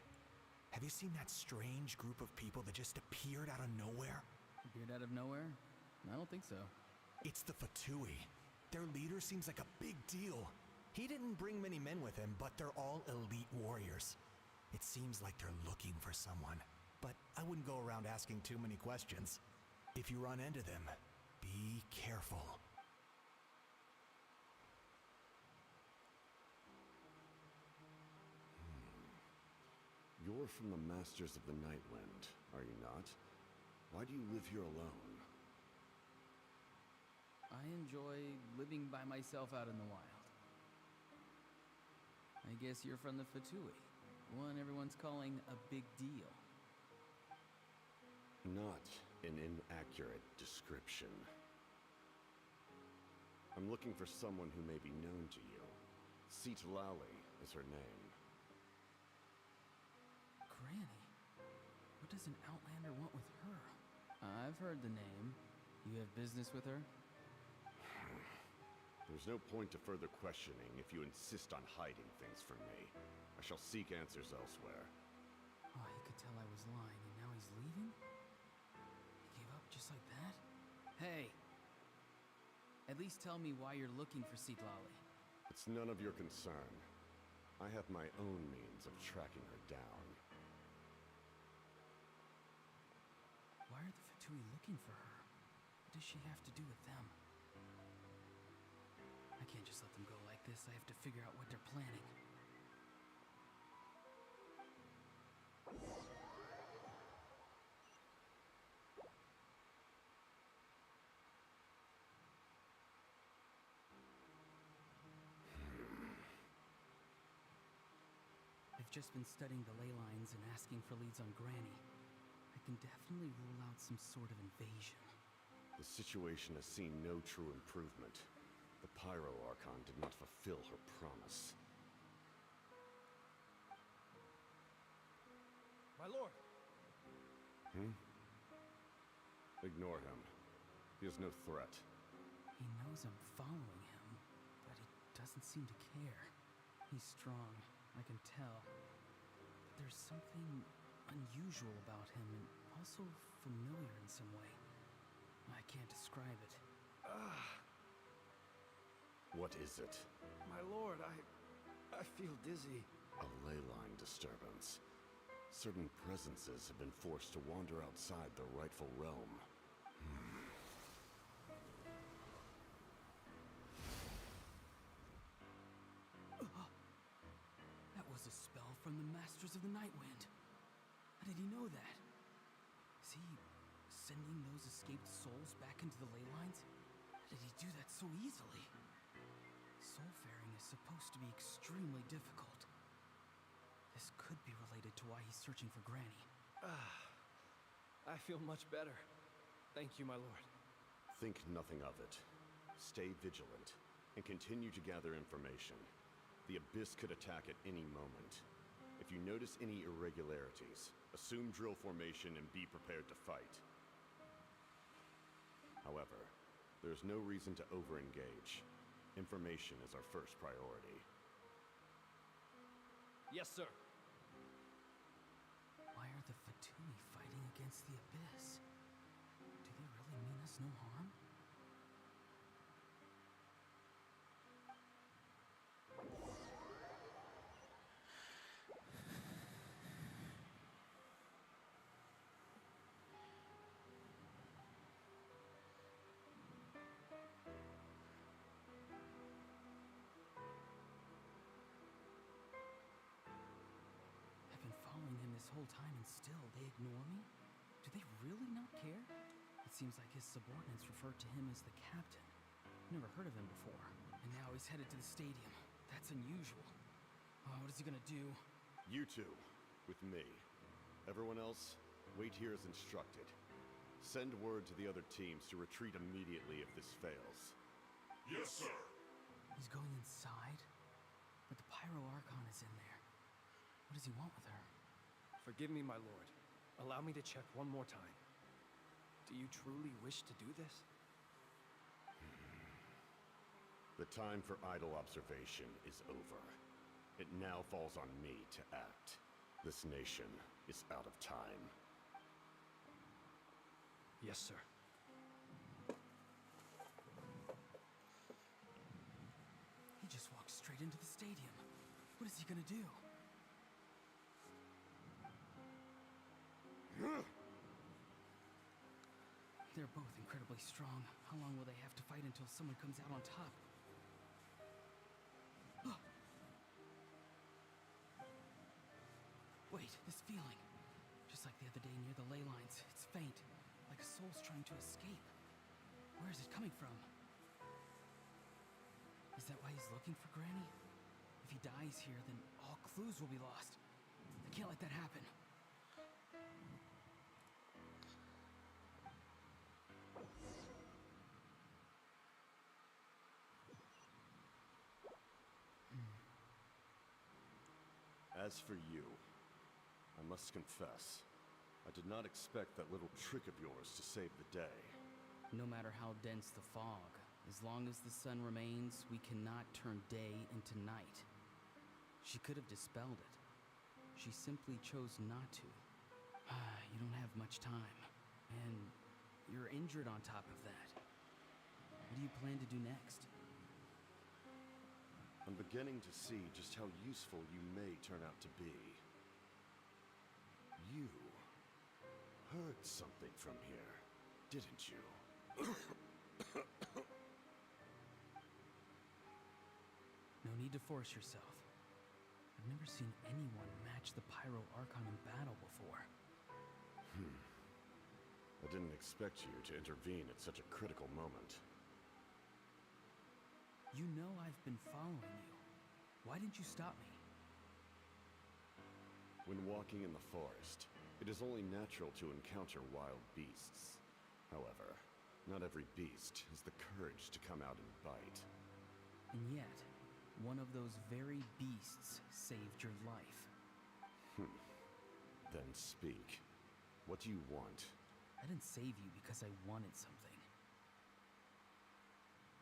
have you seen that strange group of people that just appeared out of nowhere? Appeared out of nowhere? I don't think so. It's the Fatui. Their leader seems like a big deal. He didn't bring many men with him, but they're all elite warriors. It seems like they're looking for someone, but I wouldn't go around asking too many questions. If you run into them, be careful. You're from the Masters of the Nightland, are you not? Why do you live here alone? I enjoy living by myself out in the wild. I guess you're from the Fatui, one everyone's calling a big deal. Not an inaccurate description. I'm looking for someone who may be known to you. Lali is her name. Granny? What does an Outlander want with her? I've heard the name. You have business with her? There's no point to further questioning if you insist on hiding things from me. I shall seek answers elsewhere. Oh, he could tell I was lying, and now he's leaving? He gave up just like that? Hey! At least tell me why you're looking for Seedlolly. It's none of your concern. I have my own means of tracking her down. Why are the Fatui looking for her? What does she have to do with them? I can't just let them go like this. I have to figure out what they're planning. I've just been studying the ley lines and asking for leads on Granny. I can definitely rule out some sort of invasion. The situation has seen no true improvement. The Pyro Archon did not fulfill her promise. My lord! Ignore him. He is no threat. He knows I'm following him, but he doesn't seem to care. He's strong, I can tell. But there's something unusual about him and also familiar in some way. I can't describe it. What is it? My lord, I feel dizzy. A ley line disturbance. Certain presences have been forced to wander outside their rightful realm. That was a spell from the Masters of the Night Wind. How did he know that? Is he sending those escaped souls back into the ley lines? How did he do that so easily? Soulfaring is supposed to be extremely difficult. This could be related to why he's searching for Granny. I feel much better. Thank you, my lord. Think nothing of it. Stay vigilant, and continue to gather information. The Abyss could attack at any moment. If you notice any irregularities, assume drill formation and be prepared to fight. However, there's no reason to over-engage. Information is our first priority. Yes, sir. Why are the Fatui fighting against the Abyss? Do they really mean us no harm? I've been following them this whole time and still they ignore me? Do they really not care? It seems like his subordinates refer to him as the captain. Never heard of him before. And now he's headed to the stadium. That's unusual. Oh, what is he gonna do? You two, with me. Everyone else, wait here as instructed. Send word to the other teams to retreat immediately if this fails. Yes, sir. He's going inside? But the Pyro Archon is in there. What does he want with her? Forgive me, my lord. Allow me to check one more time. Do you truly wish to do this? The time for idle observation is over. It now falls on me to act. This nation is out of time. Yes, sir. He just walked straight into the stadium. What is he gonna do? They're both incredibly strong. How long will they have to fight until someone comes out on top? Wait, this feeling. Just like the other day near the ley lines. It's faint, like a soul's trying to escape. Where is it coming from? Is that why he's looking for Granny? If he dies here, then all clues will be lost. I can't let that happen. As for you, I must confess, I did not expect that little trick of yours to save the day. No matter how dense the fog, as long as the sun remains, we cannot turn day into night. She could have dispelled it. She simply chose not to. You don't have much time, and you're injured on top of that. What do you plan to do next? I'm beginning to see just how useful you may turn out to be. You heard something from here, didn't you? No need to force yourself. I've never seen anyone match the Pyro Archon in battle before. I didn't expect you to intervene at such a critical moment. You know I've been following you. Why didn't you stop me? When walking in the forest, it is only natural to encounter wild beasts. However, not every beast has the courage to come out and bite. And yet, one of those very beasts saved your life. Then speak. What do you want? I didn't save you because I wanted something.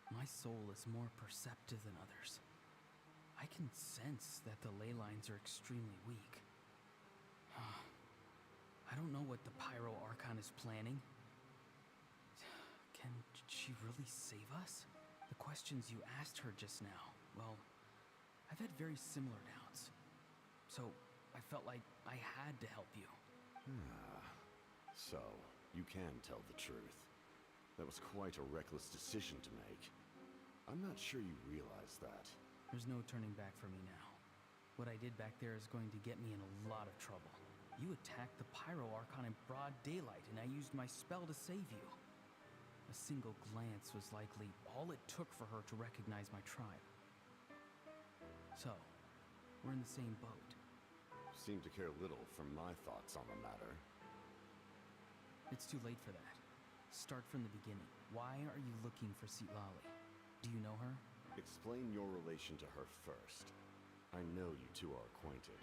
My soul is more perceptive than others. I can sense that the ley lines are extremely weak. I don't know what the Pyro Archon is planning. Can she really save us? The questions you asked her just now, well, I've had very similar doubts. So, I felt like I had to help you. So, you can tell the truth. That was quite a reckless decision to make. I'm not sure you realize that. There's no turning back for me now. What I did back there is going to get me in a lot of trouble. You attacked the Pyro Archon in broad daylight, and I used my spell to save you. A single glance was likely all it took for her to recognize my tribe. So, we're in the same boat. Seem to care little for my thoughts on the matter. It's too late for that. Start from the beginning. Why are you looking for Citlali? Do you know her? Explain your relation to her first. I know you two are acquainted.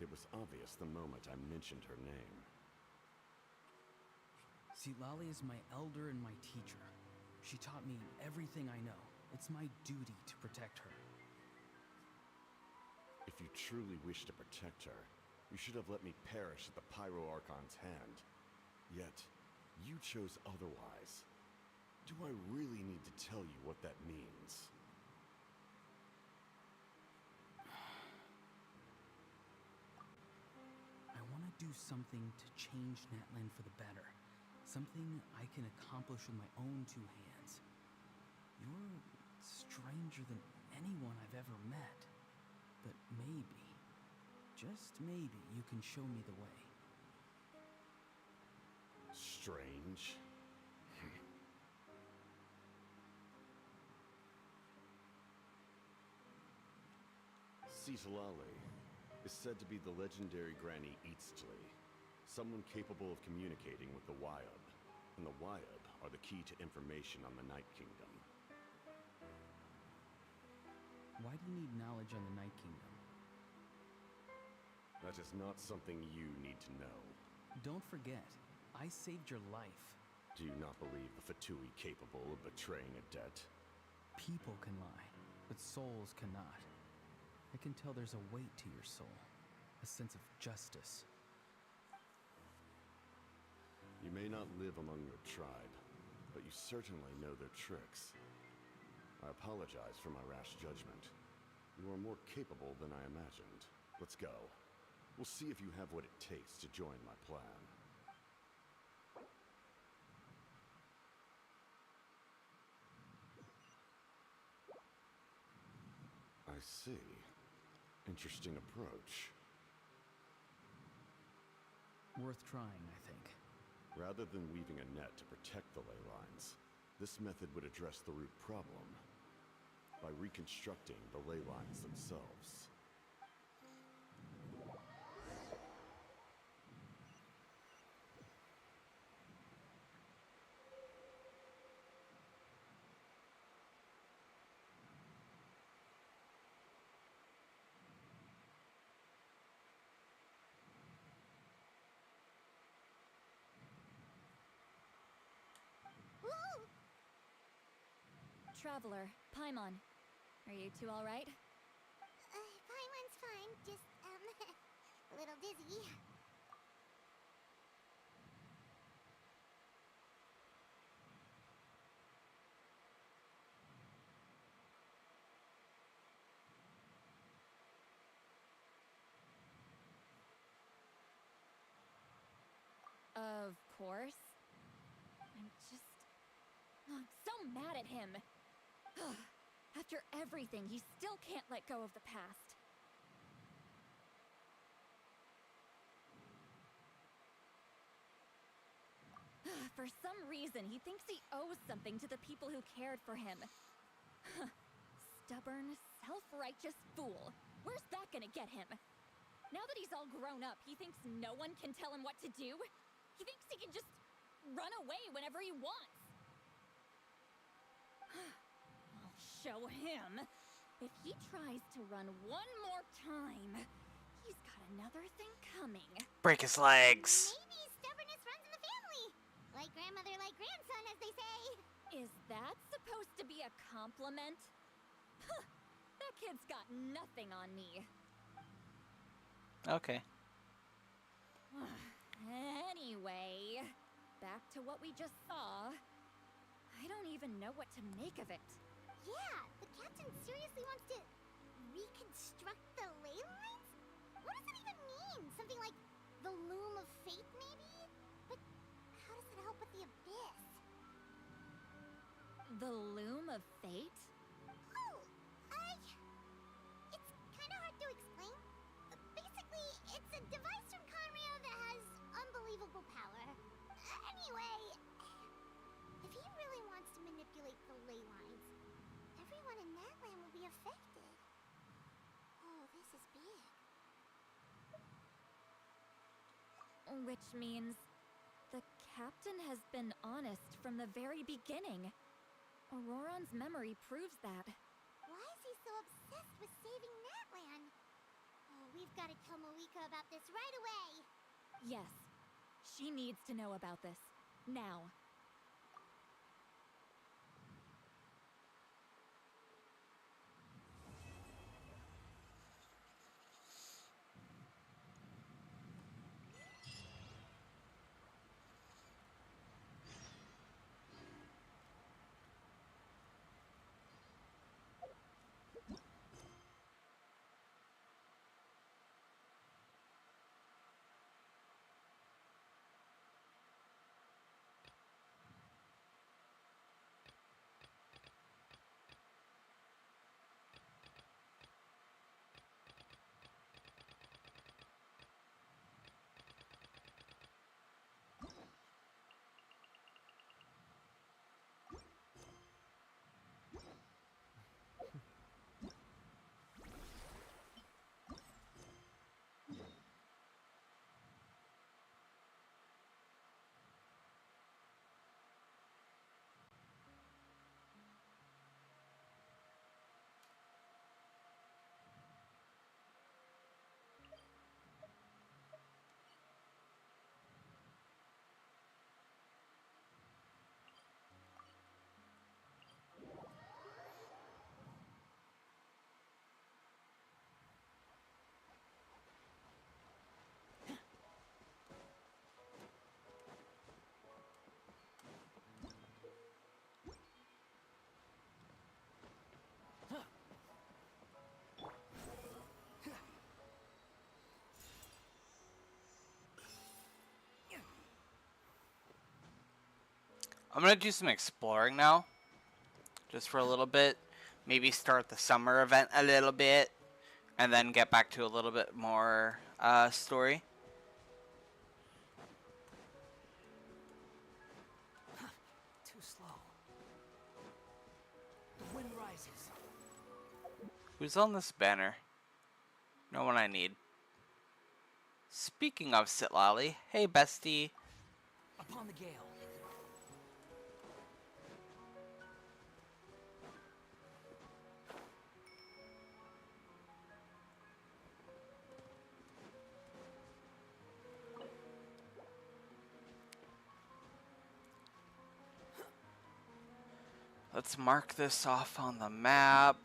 It was obvious the moment I mentioned her name. Citlali is my elder and my teacher. She taught me everything I know. It's my duty to protect her. If you truly wish to protect her, you should have let me perish at the Pyro Archon's hand. Yet, you chose otherwise. Do I really need to tell you what that means? I want to do something to change Natlan for the better. Something I can accomplish with my own two hands. You're stranger than anyone I've ever met. But maybe, just maybe, you can show me the way. Strange? Citlali is said to be the legendary Granny Eastly, someone capable of communicating with the Wyab, and the Wyab are the key to information on the Night Kingdom. Why do you need knowledge on the Night Kingdom? That is not something you need to know. Don't forget, I saved your life. Do you not believe the Fatui capable of betraying a debt? People can lie, but souls cannot. I can tell there's a weight to your soul, a sense of justice. You may not live among your tribe, but you certainly know their tricks. I apologize for my rash judgment. You are more capable than I imagined. Let's go. We'll see if you have what it takes to join my plan. I see. Interesting approach. Worth trying, I think. Rather than weaving a net to protect the ley lines, this method would address the root problem by reconstructing the ley lines themselves. Traveler, Paimon. Are you two alright? Paimon's fine, just, a little dizzy. Of course. I'm so mad at him. After everything, he still can't let go of the past. For some reason, he thinks he owes something to the people who cared for him. Stubborn, self-righteous fool. Where's that gonna get him? Now that he's all grown up, he thinks no one can tell him what to do? He thinks he can just run away whenever he wants. I'll show him. If he tries to run one more time, he's got another thing coming. Break his legs. Maybe stubbornness runs in the family. Like grandmother, like grandson, as they say. Is that supposed to be a compliment? That kid's got nothing on me. Okay. Anyway, back to what we just saw. I don't even know what to make of it. Yeah, the captain seriously wants to reconstruct the ley lines? What does that even mean? Something like the loom of fate, maybe? But how does that help with the abyss? The loom of fate? Oh, it's kind of hard to explain. Basically, it's a device from Conrio that has unbelievable power. Anyway, if he really wants to manipulate the ley lines, everyone in Natlan will be affected. Oh, this is big. Which means the captain has been honest from the very beginning. Auroron's memory proves that. Why is he so obsessed with saving Natlan? Oh, we've got to tell Malika about this right away. Yes, she needs to know about this. Now. I'm gonna do some exploring now. Just for a little bit. Maybe start the summer event a little bit. And then get back to a little bit more story. Too slow. The wind rises. Who's on this banner? No one I need. Speaking of Sitlali, hey bestie. Upon the gale. Let's mark this off on the map.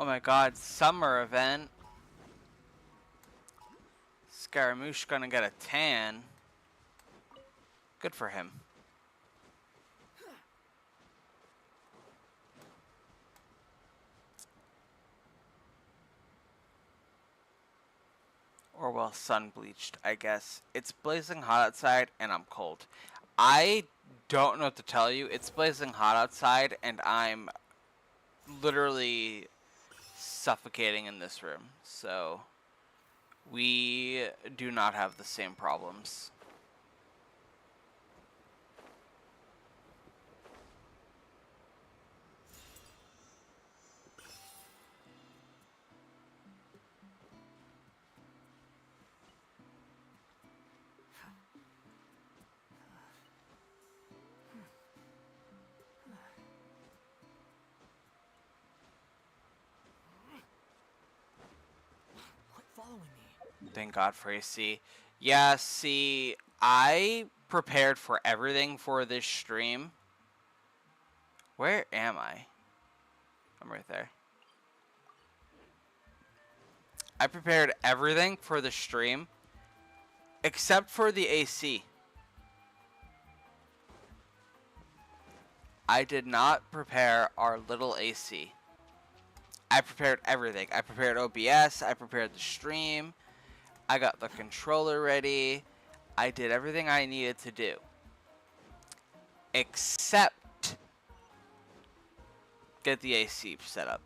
Oh my god, summer event. Scaramouche gonna get a tan. Good for him. Or well, sun bleached, I guess. It's blazing hot outside and I'm cold. I don't know what to tell you. It's blazing hot outside and I'm literally suffocating in this room. So we do not have the same problems. Quit following me. Thank God for AC. Yeah, see, I prepared for everything for this stream. Where am I? I'm right there. I prepared everything for the stream except for the AC. I did not prepare our little AC. I prepared everything. I prepared OBS, I prepared the stream, I got the controller ready, I did everything I needed to do. Except get the AC set up.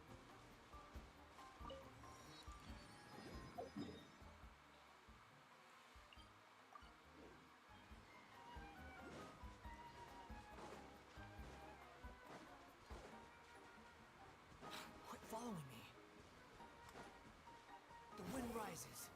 Quit following me. The wind rises.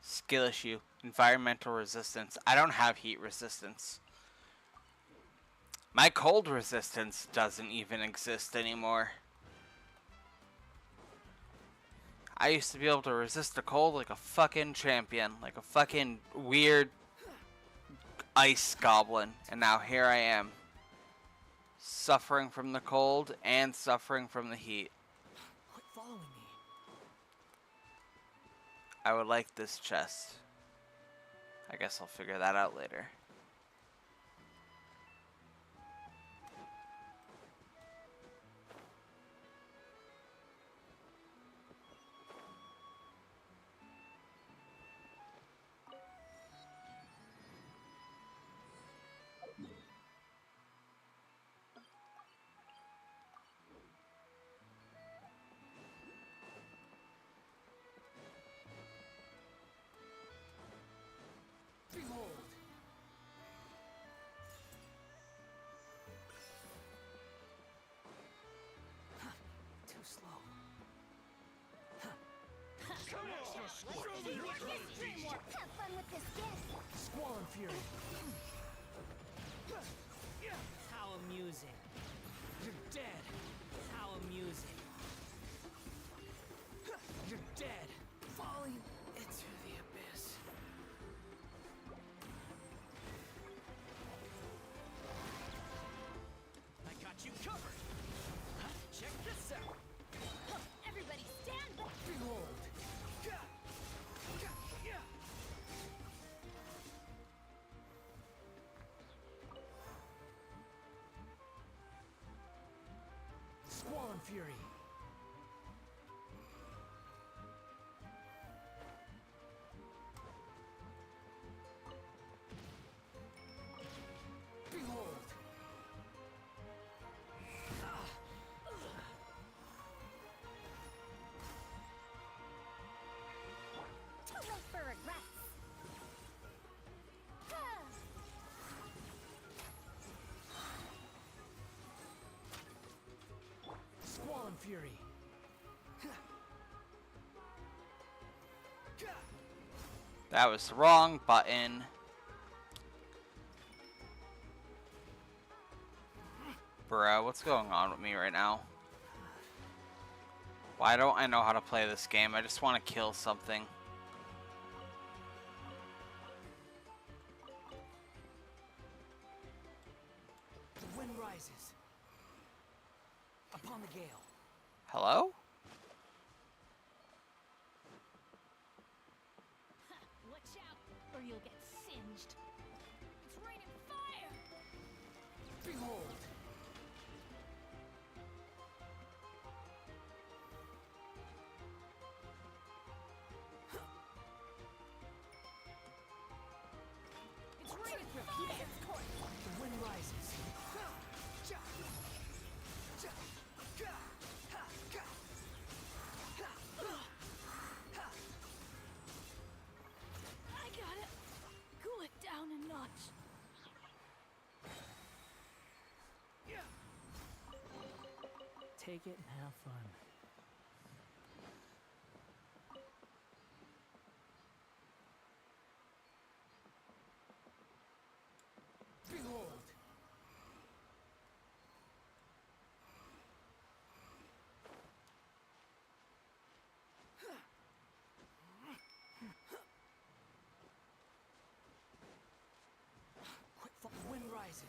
Skill issue. Environmental resistance. I don't have heat resistance. My cold resistance doesn't even exist anymore. I used to be able to resist the cold like a fucking champion. Like a fucking weird ice goblin. And now here I am. Suffering from the cold and suffering from the heat. Quit following me. I would like this chest. I guess I'll figure that out later. Behold. Too slow. Have fun with this gift. Squall and fury. How amusing. You're dead. How amusing. You're dead. Falling into the abyss. I got you covered. Check this out. Everybody stand back! Behold. Squall and fury. Behold. Too late for regrets! Squall and fury. That was the wrong button. Bruh, what's going on with me right now? Why don't I know how to play this game? I just want to kill something. The wind rises. Upon the gale. Hello? Watch out, or you'll get singed. It's raining fire! Behold! It's raining fire! The wind rises. I gotta cool it down a notch. Take it and have fun. Behold! Quick, the wind rises.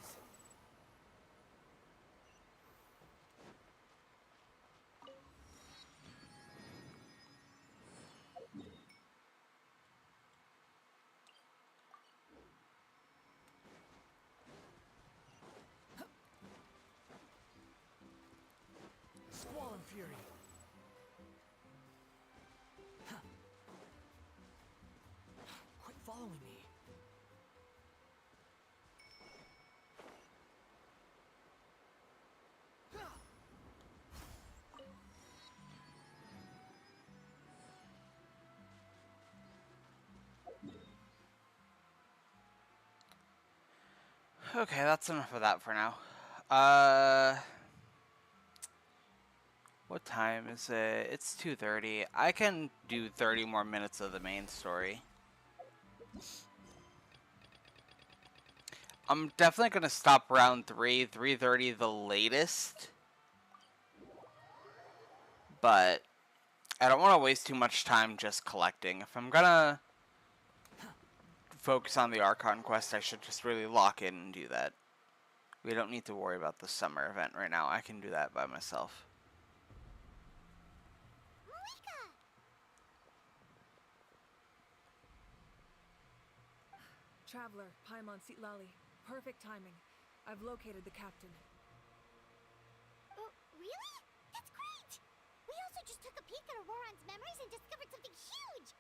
Squall and fury. Quit following me. Okay, that's enough of that for now. What time is it? It's 2:30. I can do 30 more minutes of the main story. I'm definitely going to stop around 3:30 the latest. But I don't want to waste too much time just collecting. If I'm going to focus on the Archon quest, I should just really lock in and do that. We don't need to worry about the summer event right now. I can do that by myself. Traveler, Paimon Sitlali. Perfect timing. I've located the captain. Oh, really? That's great! We also just took a peek at Auroran's memories and discovered something huge!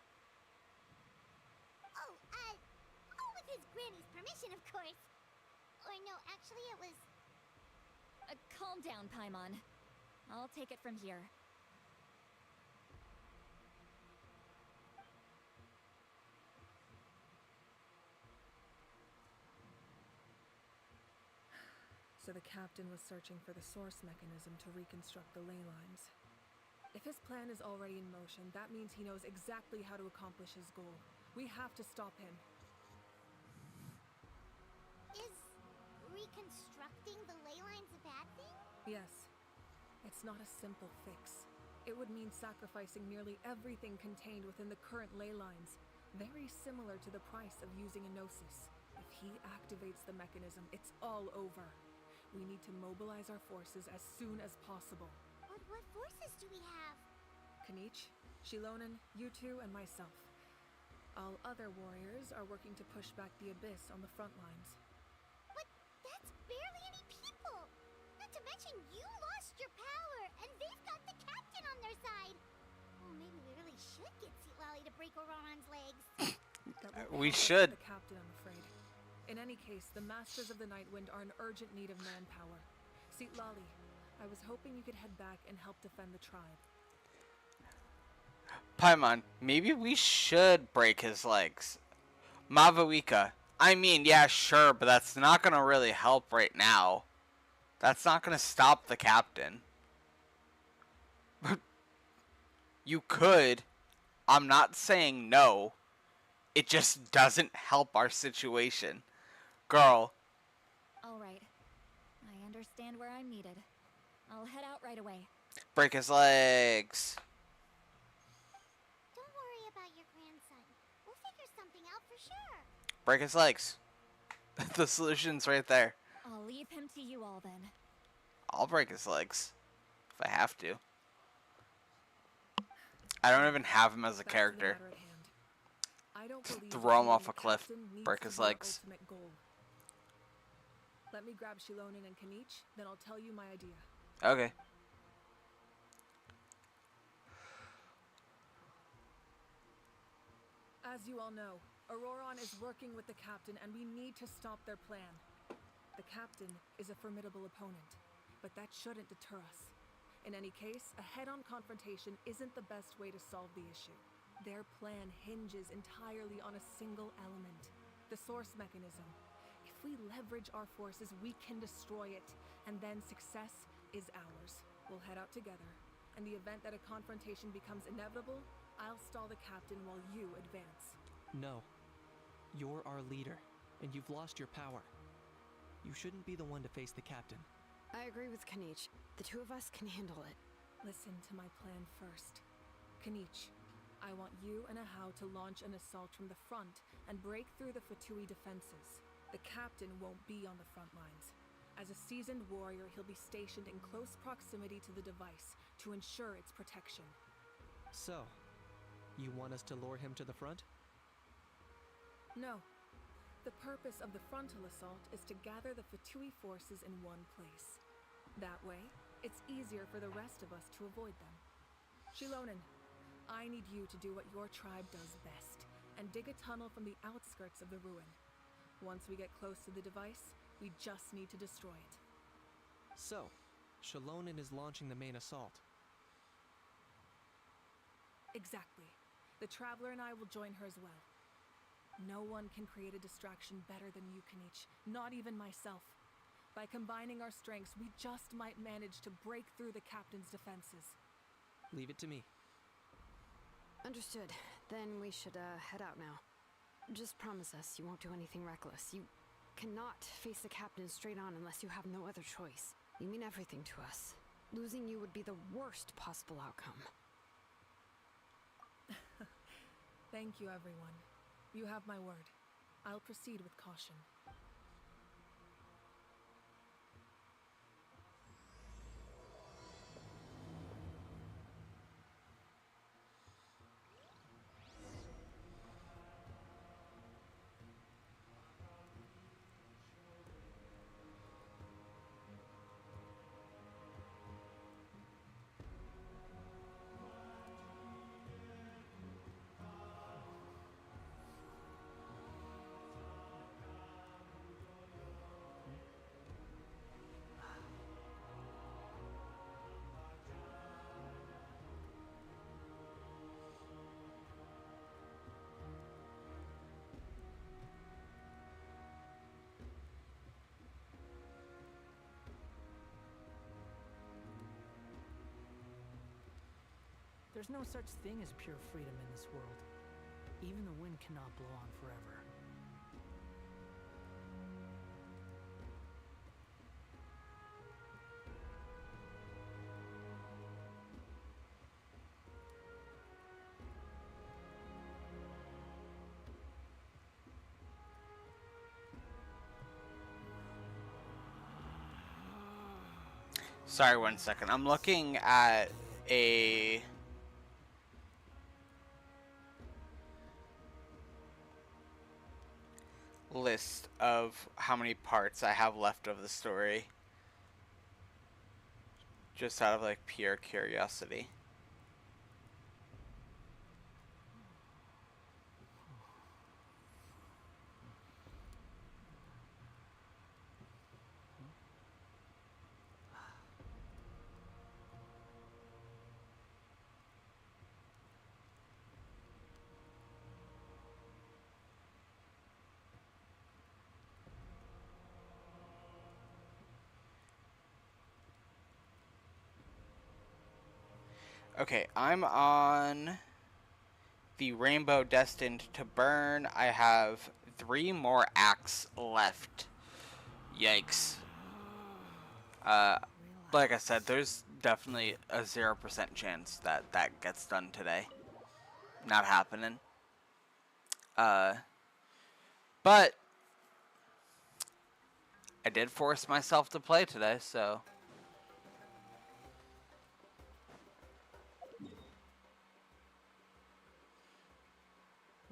Oh, with his granny's permission, of course. Or no, actually it was... Calm down, Paimon. I'll take it from here. So the captain was searching for the source mechanism to reconstruct the ley lines. If his plan is already in motion, that means he knows exactly how to accomplish his goal. We have to stop him. Is reconstructing the ley lines a bad thing? Yes. It's not a simple fix. It would mean sacrificing nearly everything contained within the current ley lines. Very similar to the price of using a Gnosis. If he activates the mechanism, it's all over. We need to mobilize our forces as soon as possible. But what forces do we have? Kanich, Shilonen, you two, and myself. All other warriors are working to push back the Abyss on the front lines. But that's barely any people! Not to mention you lost your power, and they've got the captain on their side! Well, maybe we really should get Sitlali to break Auroran's legs. We should. The captain, I'm afraid. In any case, the Masters of the Nightwind are in urgent need of manpower. Sitlali, I was hoping you could head back and help defend the tribe. Paimon, maybe we should break his legs. Mavuika, I mean, yeah, sure, but that's not going to really help right now. That's not going to stop the captain. You could. I'm not saying no. It just doesn't help our situation. Girl. All right. I understand where I'm needed. I'll head out right away. Break his legs. Don't worry about your grandson. We'll figure something out for sure. Break his legs. The solution's right there. I'll leave him to you all then. I'll break his legs. If I have to. I don't even have him as a character. I don't believe Throw him that off a the cliff. captain needs Break to his be our legs. ultimate goal. Let me grab Shilonen and Kanich, then I'll tell you my idea. Okay. As you all know, Auroron is working with the captain and we need to stop their plan. The captain is a formidable opponent, but that shouldn't deter us. In any case, a head-on confrontation isn't the best way to solve the issue. Their plan hinges entirely on a single element, the source mechanism. If we leverage our forces, we can destroy it, and then success is ours. We'll head out together. In the event that a confrontation becomes inevitable, I'll stall the captain while you advance. No. You're our leader, and you've lost your power. You shouldn't be the one to face the captain. I agree with Kanich. The two of us can handle it. Listen to my plan first. Kanich, I want you and Ahau to launch an assault from the front and break through the Fatui defenses. The captain won't be on the front lines. As a seasoned warrior, he'll be stationed in close proximity to the device to ensure its protection. So, you want us to lure him to the front? No. The purpose of the frontal assault is to gather the Fatui forces in one place. That way, it's easier for the rest of us to avoid them. Shilonen, I need you to do what your tribe does best, and dig a tunnel from the outskirts of the ruin. Once we get close to the device, we just need to destroy it. So, Shilonen is launching the main assault. Exactly. The Traveler and I will join her as well. No one can create a distraction better than you, Kanich, not even myself. By combining our strengths, we just might manage to break through the captain's defenses. Leave it to me. Understood. Then we should head out now. Just promise us you won't do anything reckless. You cannot face the captain straight on unless you have no other choice. You mean everything to us. Losing you would be the worst possible outcome. Thank you, everyone. You have my word. I'll proceed with caution. There's no such thing as pure freedom in this world. Even the wind cannot blow on forever. Sorry, 1 second. I'm looking at a list of how many parts I have left of the story. Just out of like pure curiosity. Okay, I'm on the rainbow destined to burn. I have 3 more acts left. Yikes. Like I said, there's definitely a 0% chance that that gets done today. Not happening. But I did force myself to play today, so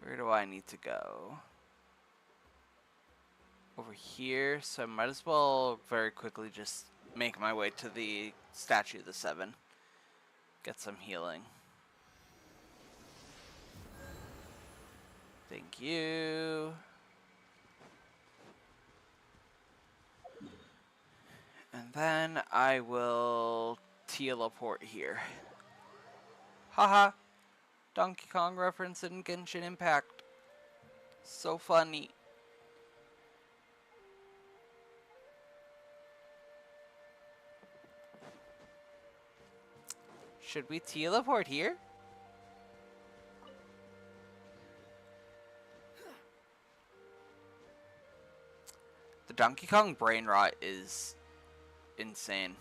where do I need to go? Over here, so I might as well very quickly just make my way to the Statue of the Seven. Get some healing. Thank you. And then I will teleport here. Haha. Donkey Kong reference in Genshin Impact. So funny. Should we teleport here? The Donkey Kong brain rot is insane.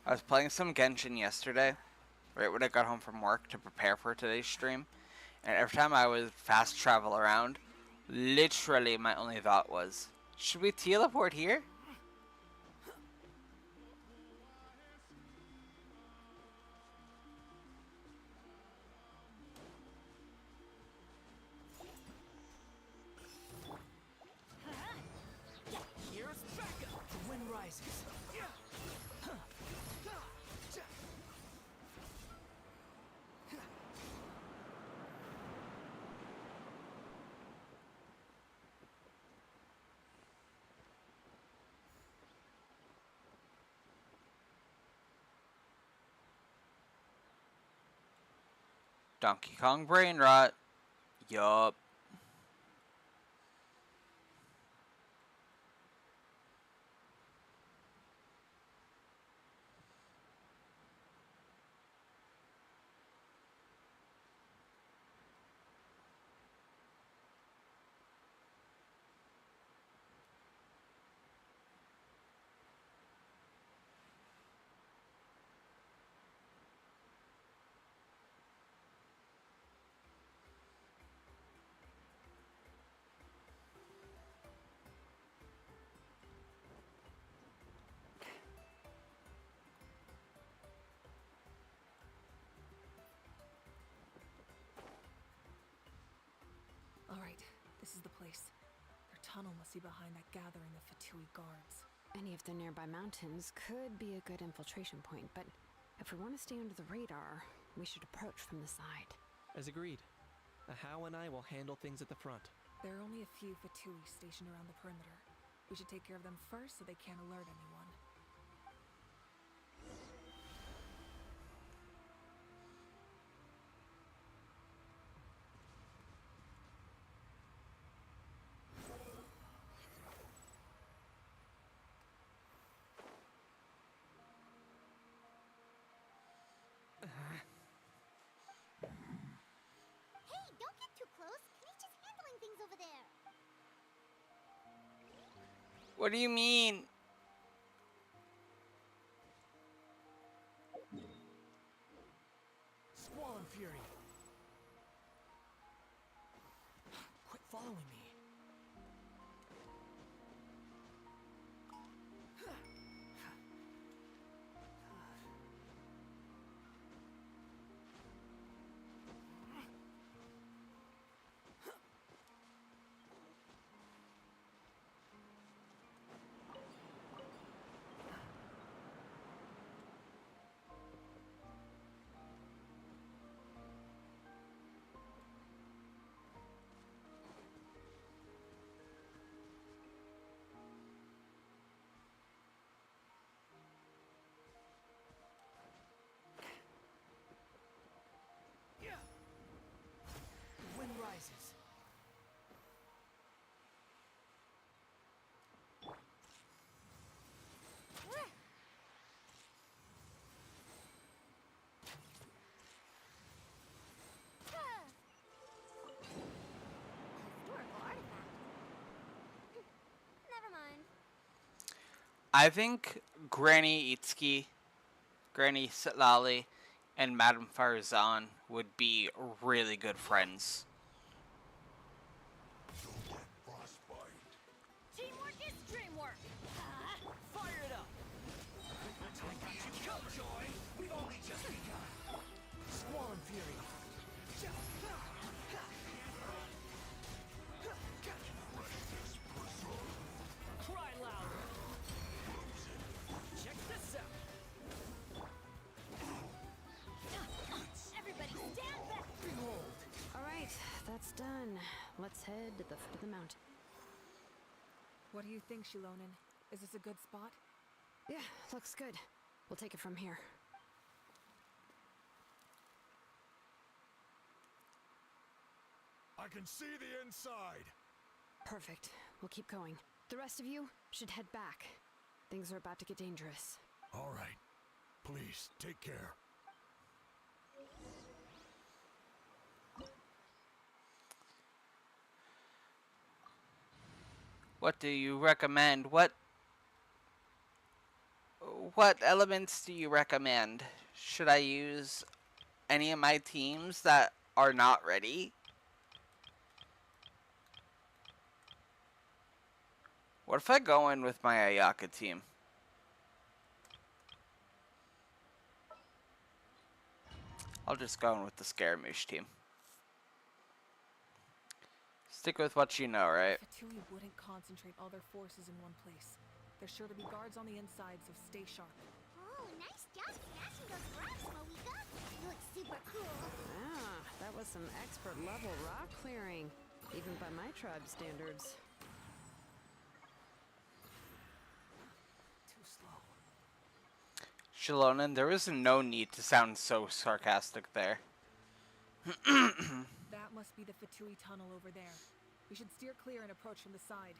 I was playing some Genshin yesterday, right when I got home from work to prepare for today's stream, and every time I would fast travel around, literally my only thought was, should we teleport here? Here's backup. The wind rises. Donkey Kong brain rot. Yup. Alright, this is the place. Their tunnel must be behind that gathering of Fatui guards. Any of the nearby mountains could be a good infiltration point, but if we want to stay under the radar, we should approach from the side. As agreed. Ahau and I will handle things at the front. There are only a few Fatui stationed around the perimeter. We should take care of them first so they can't alert anyone. Hey, don't get too close. He's just handling things over there. What do you mean? Squall Fury. Quit following me. I think Granny Itsuki, Granny Sitlali, and Madame Farzan would be really good friends. Teamwork is dreamwork! Fire it up! Killjoy! We've only just begun. Squall and Fury. Cry louder! Check this out! Everybody stand back! Behold. All right, that's done. Let's head to the foot of the mountain. What do you think, Shilonen? Is this a good spot? Yeah, looks good. We'll take it from here. I can see the inside. Perfect. We'll keep going. The rest of you should head back. Things are about to get dangerous. All right. Please, take care. What do you recommend? What elements do you recommend? Should I use any of my teams that are not ready? What if I go in with my Ayaka team? I'll just go in with the Scaramouche team. Stick with what you know, right? Fatui wouldn't concentrate all their forces in one place. There's sure to be guards on the inside, so stay sharp. Oh, nice job smashing those rocks, Moeka. You look super cool. Ah, that was some expert level rock clearing, even by my tribe standards. Too slow. Shilonen, there was no need to sound so sarcastic there. That must be the Fatui tunnel over there. We should steer clear and approach from the side.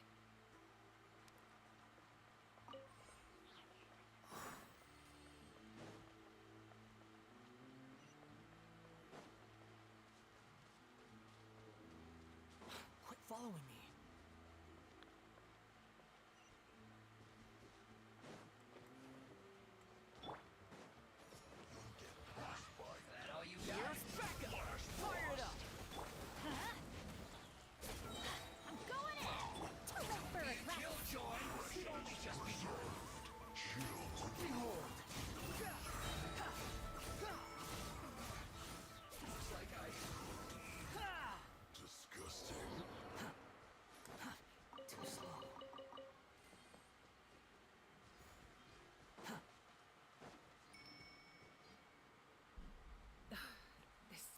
Quit following me.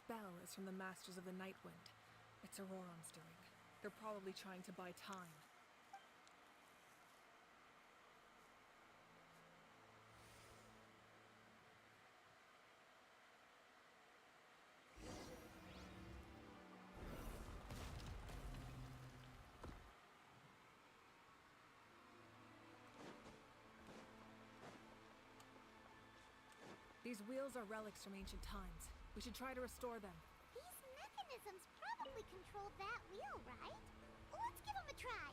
Spell is from the Masters of the Night Wind. It's Auroron's doing. They're probably trying to buy time. These wheels are relics from ancient times. We should try to restore them. These mechanisms probably control that wheel, right? Let's give them a try.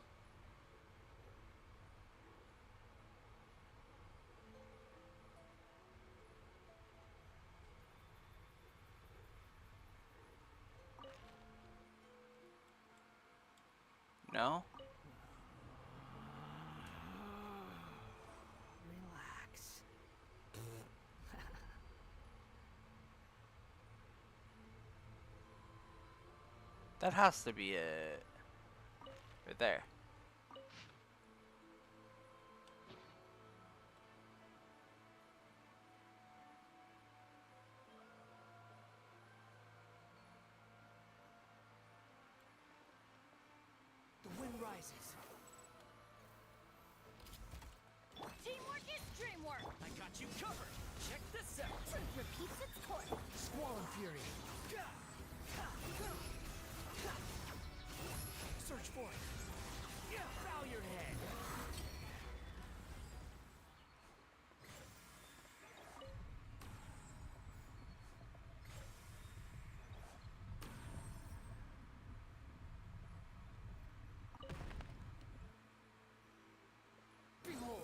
No? Relax. That has to be it. Right there. The wind rises. Teamwork is dreamwork! I got you covered. Check this out. Truth repeats its course. Squall and Fury. Search for it. Bow your head. Behold.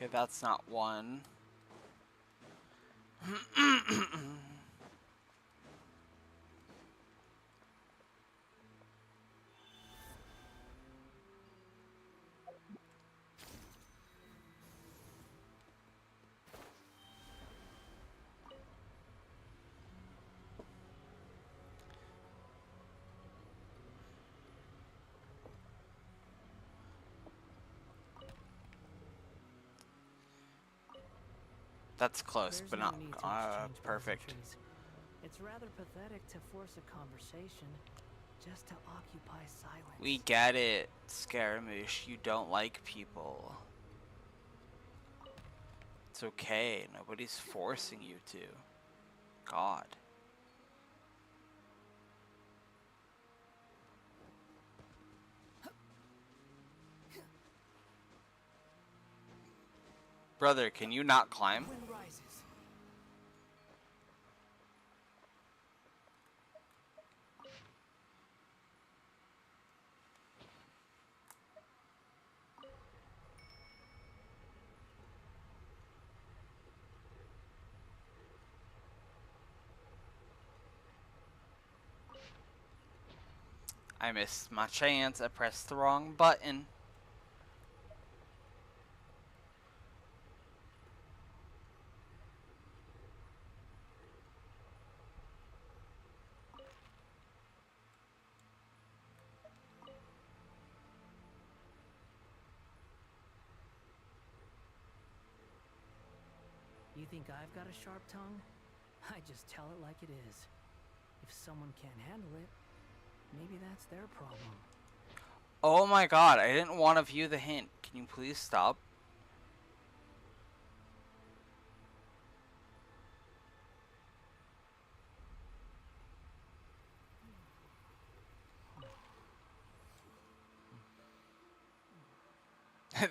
Okay, that's not one. That's close, There's but no not need to exchange perfect. pleasantries. It's rather pathetic to force a conversation just to occupy silence. We get it, Scaramouche. You don't like people. It's okay. Nobody's forcing you to. God. Brother, can you not climb? Wind rises. I missed my chance. I pressed the wrong button. You think I've got a sharp tongue? I just tell it like it is. If someone can't handle it, maybe that's their problem. Oh my god, I didn't want to view the hint. Can you please stop?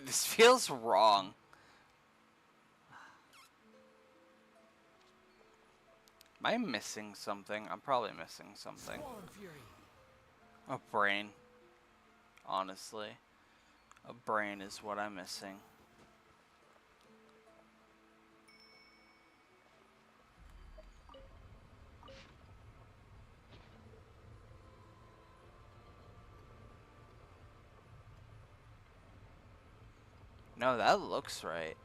This feels wrong. Am I missing something? I'm probably missing something. A brain. Honestly. A brain is what I'm missing. No, that looks right.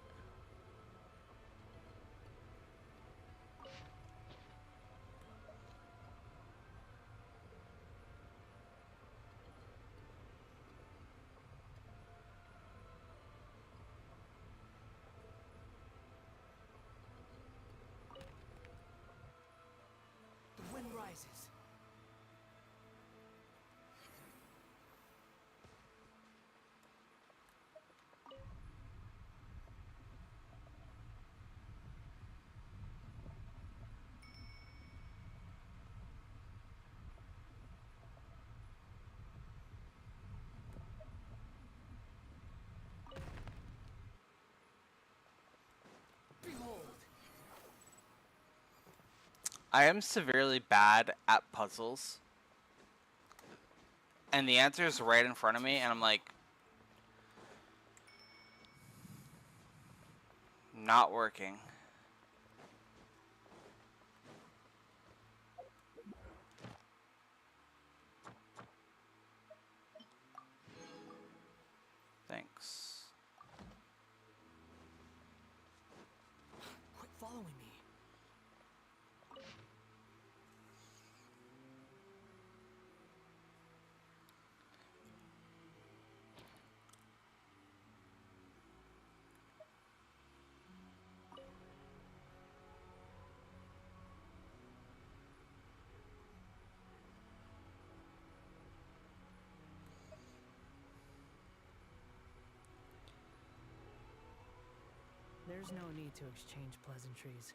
The wind rises. I am severely bad at puzzles. And the answer is right in front of me, and I'm like... not working. Thanks. Quit following me. There's no need to exchange pleasantries.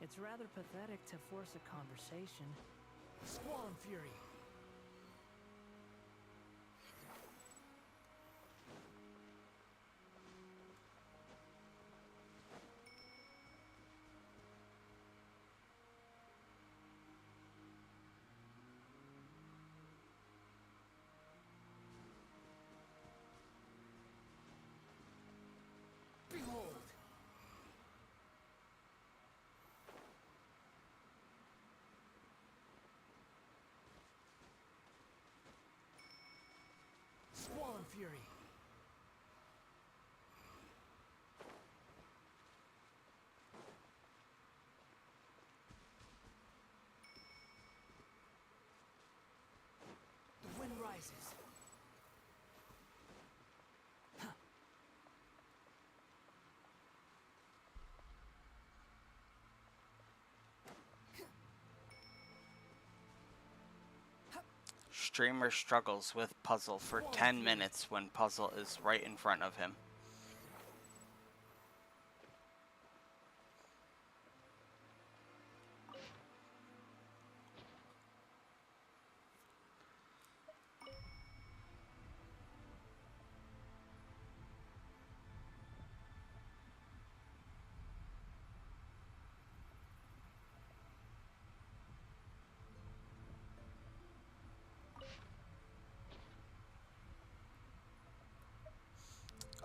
It's rather pathetic to force a conversation. Squall and fury. Behold! fury. The wind rises. Streamer struggles with puzzle for 10 minutes when puzzle is right in front of him.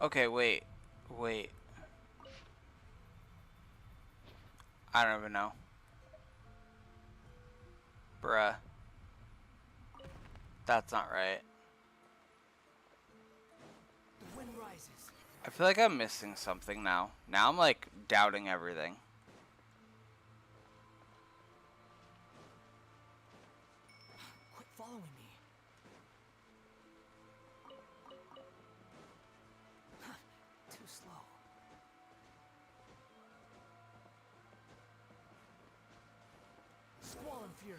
Okay, wait. I don't even know. Bruh. That's not right. The wind rises. I feel like I'm missing something now. Now I'm like doubting everything. Quit following me. Too slow. Squall and fury.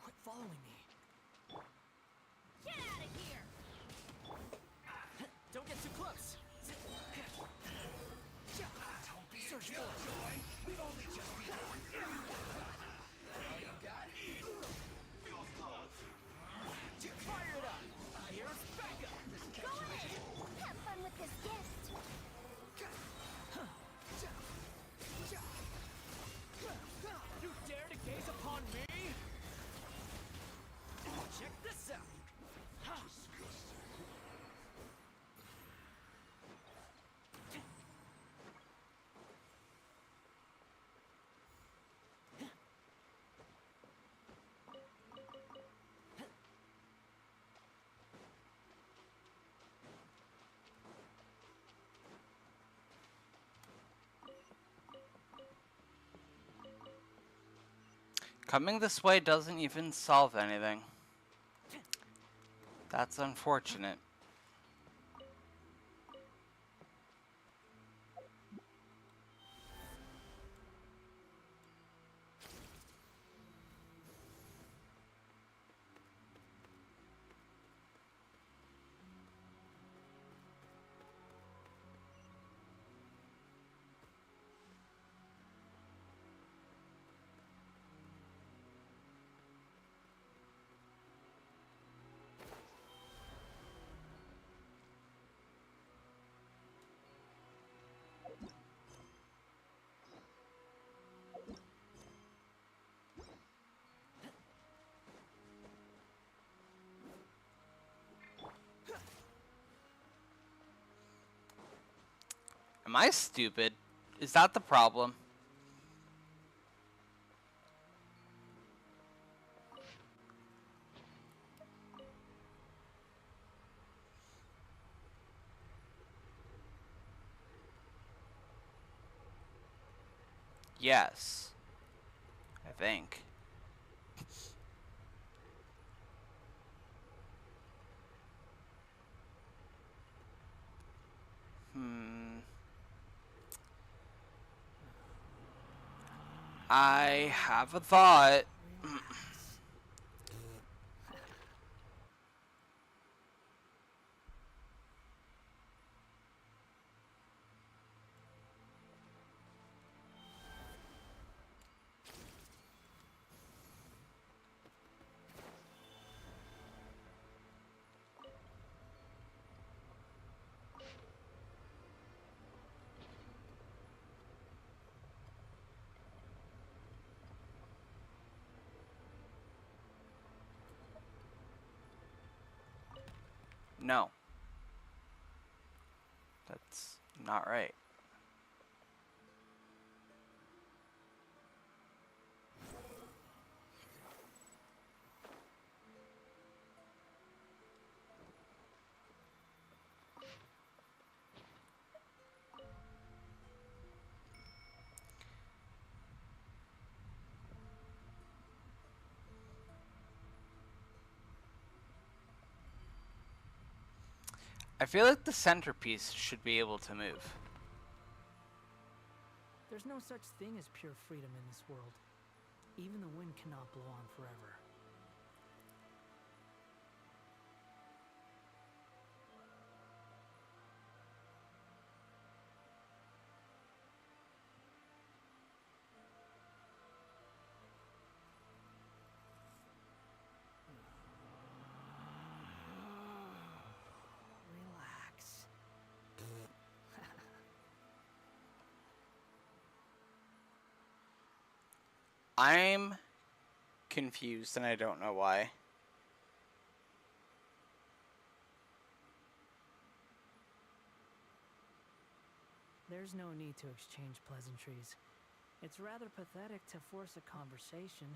Quit following me. Get out of here! Don't get too close. Search for it. We've only just begun. All you got? Feel close. Fire it up. Here's backup. Go ahead! Have fun with this gift! You dare to gaze upon me? Check this out. Coming this way doesn't even solve anything. That's unfortunate. Am I stupid? Is that the problem? Yes. I think. I have a thought. No. That's not right. I feel like the centerpiece should be able to move. There's no such thing as pure freedom in this world. Even the wind cannot blow on forever. Relax. I'm confused and I don't know why. There's no need to exchange pleasantries. It's rather pathetic to force a conversation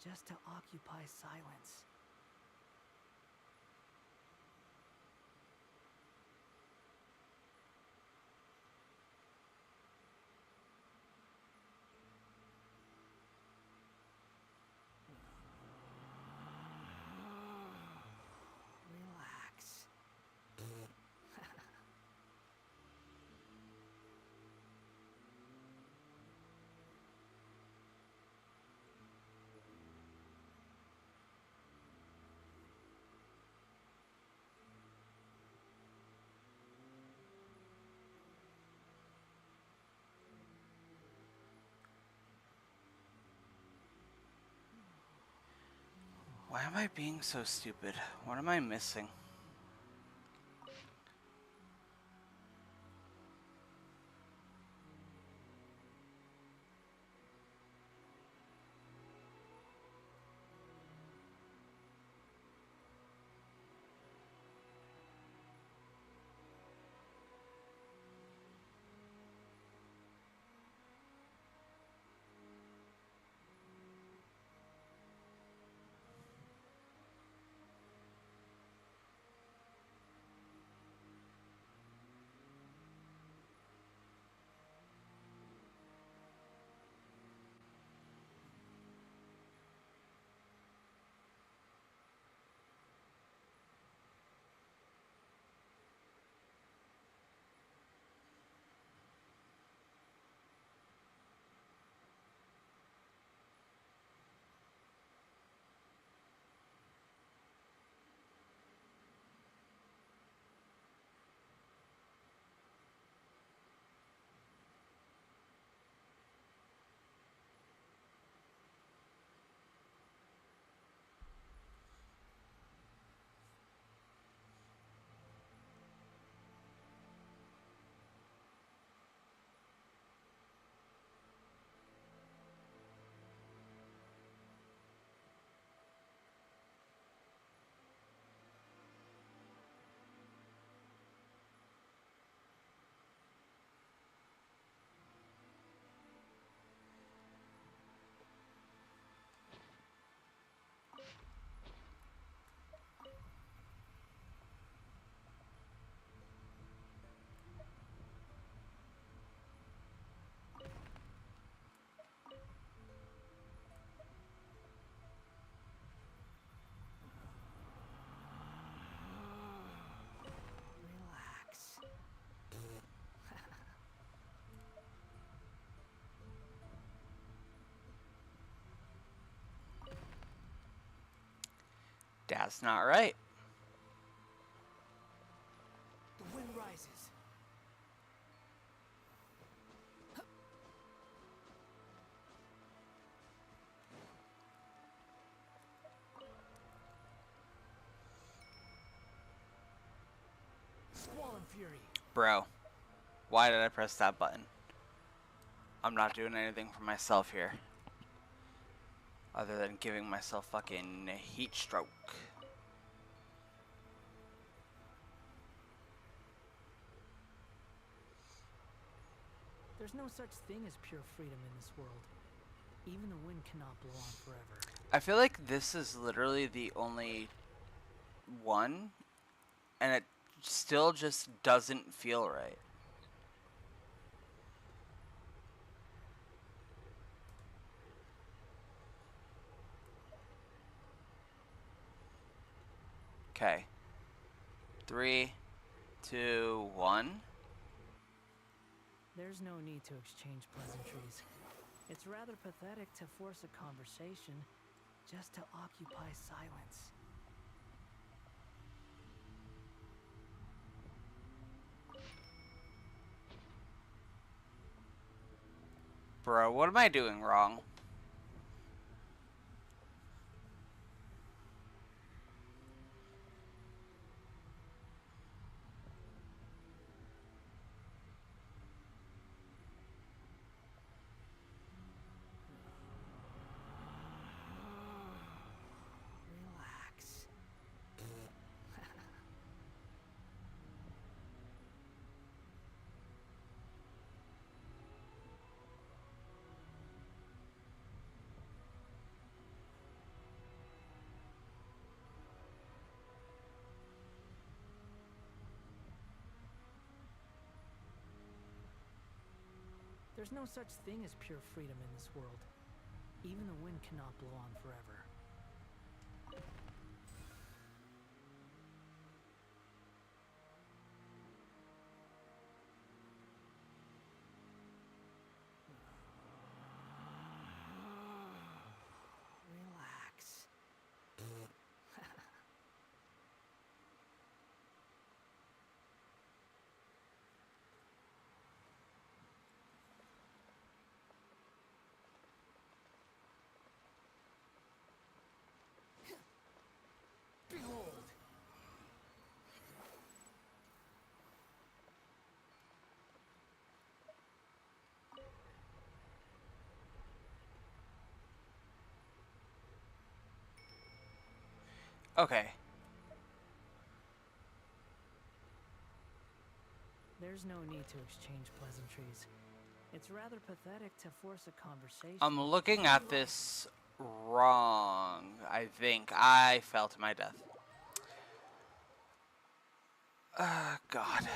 just to occupy silence. Relax. Why am I being so stupid? What am I missing? Relax. That's not right. The wind rises. Squall and fury. Bro, why did I press that button? I'm not doing anything for myself here. Other than giving myself fucking heat stroke. There's no such thing as pure freedom in this world. Even the wind cannot blow on forever. I feel like this is literally the only one, and it still just doesn't feel right. Okay. 3, 2, 1. There's no need to exchange pleasantries. It's rather pathetic to force a conversation just to occupy silence. Bro, what am I doing wrong? Relax. There's no such thing as pure freedom in this world. Even the wind cannot blow on forever. Relax. Behold! Okay. There's no need to exchange pleasantries. It's rather pathetic to force a conversation. I'm looking at this wrong. I think I fell to my death. God.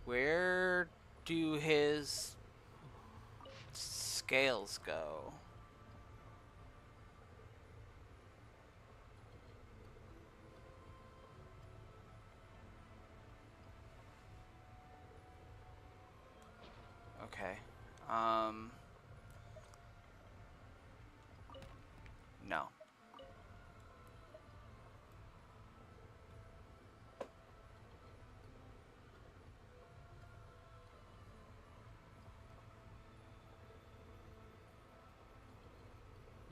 Where do his scales go? Okay. No.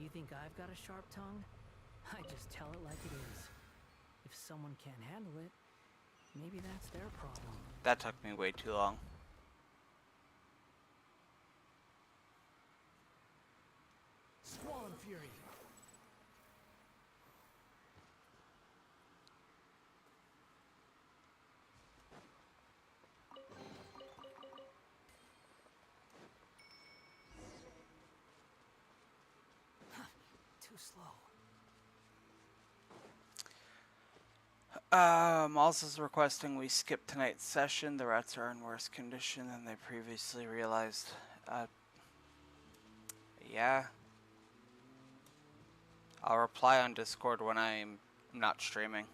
You think I've got a sharp tongue? I just tell it like it is. If someone can't handle it, maybe that's their problem. That took me way too long. Squall and Fury! Too slow. Malls is requesting we skip tonight's session. The rats are in worse condition than they previously realized. Yeah. I'll reply on Discord when I'm not streaming.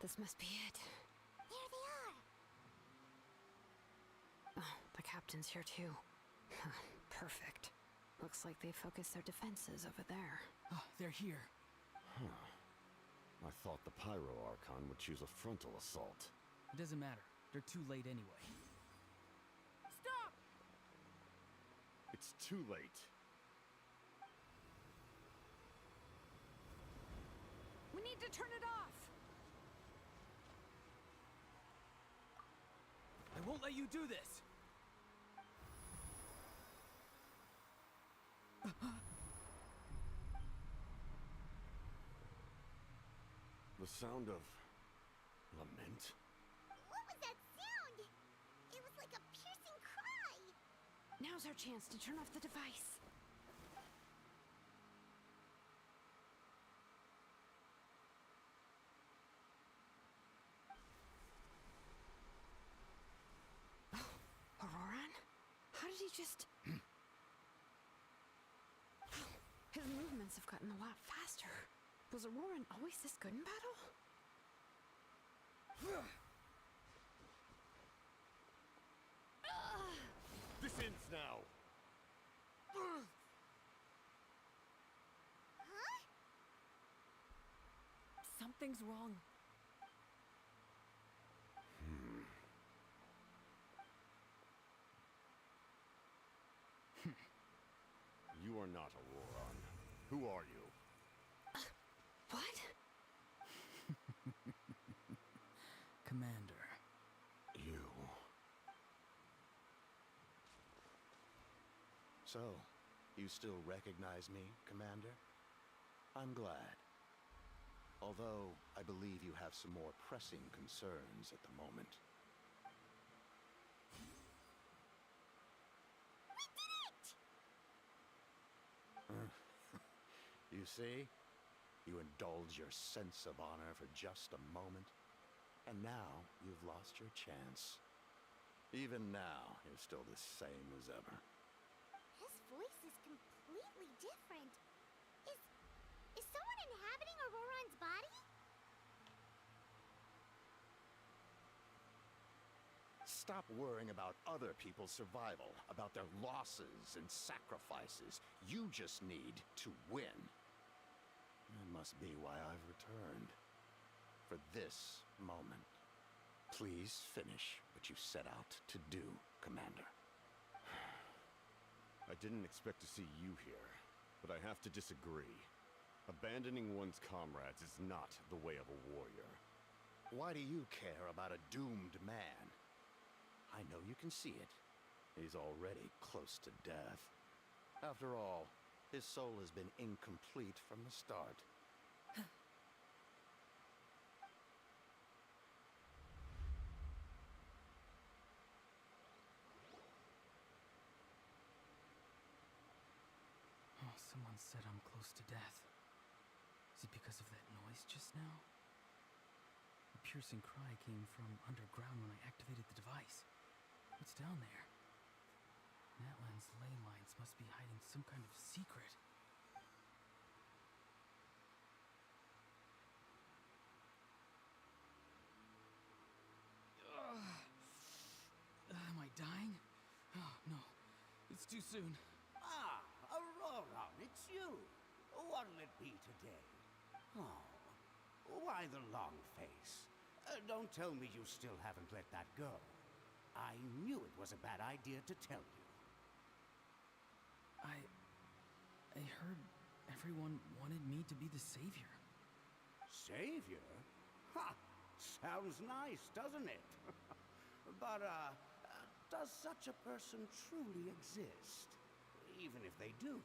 This must be it. Here they are. Oh, the captain's here too. Perfect. Looks like they focused their defenses over there. Oh, they're here. Huh. I thought the Pyro Archon would choose a frontal assault. It doesn't matter. They're too late anyway. Stop! It's too late. We need to turn it off! I won't let you do this! The sound of lament? What was that sound? It was like a piercing cry. Now's our chance to turn off the device. Oh, Auroran? How did he just... His movements have gotten a lot faster. Was Auroran always this good in battle? This ends now! Huh? Something's wrong. You are not Auroran. Who are you? What? Commander. You. So, you still recognize me, Commander? I'm glad. Although, I believe you have some more pressing concerns at the moment. We did it! You see? You indulge your sense of honor for just a moment, and now you've lost your chance. Even now, you're still the same as ever. His voice is completely different. Is someone inhabiting Auroran's body? Stop worrying about other people's survival, about their losses and sacrifices. You just need to win. That must be why I've returned. For this moment. Please finish what you set out to do, Commander. I didn't expect to see you here, but I have to disagree. Abandoning one's comrades is not the way of a warrior. Why do you care about a doomed man? I know you can see it. He's already close to death. After all, his soul has been incomplete from the start. Oh, someone said I'm close to death. Is it because of that noise just now? A piercing cry came from underground when I activated the device. What's down there? Natlan's ley lines must be hiding some kind of secret. Am I dying? Oh, no. It's too soon. Ah, Auroran, it's you. What'll it be today? Oh, why the long face? Don't tell me you still haven't let that go. I knew it was a bad idea to tell you. I heard everyone wanted me to be the savior. Savior? Ha! Sounds nice, doesn't it? But, does such a person truly exist? Even if they do,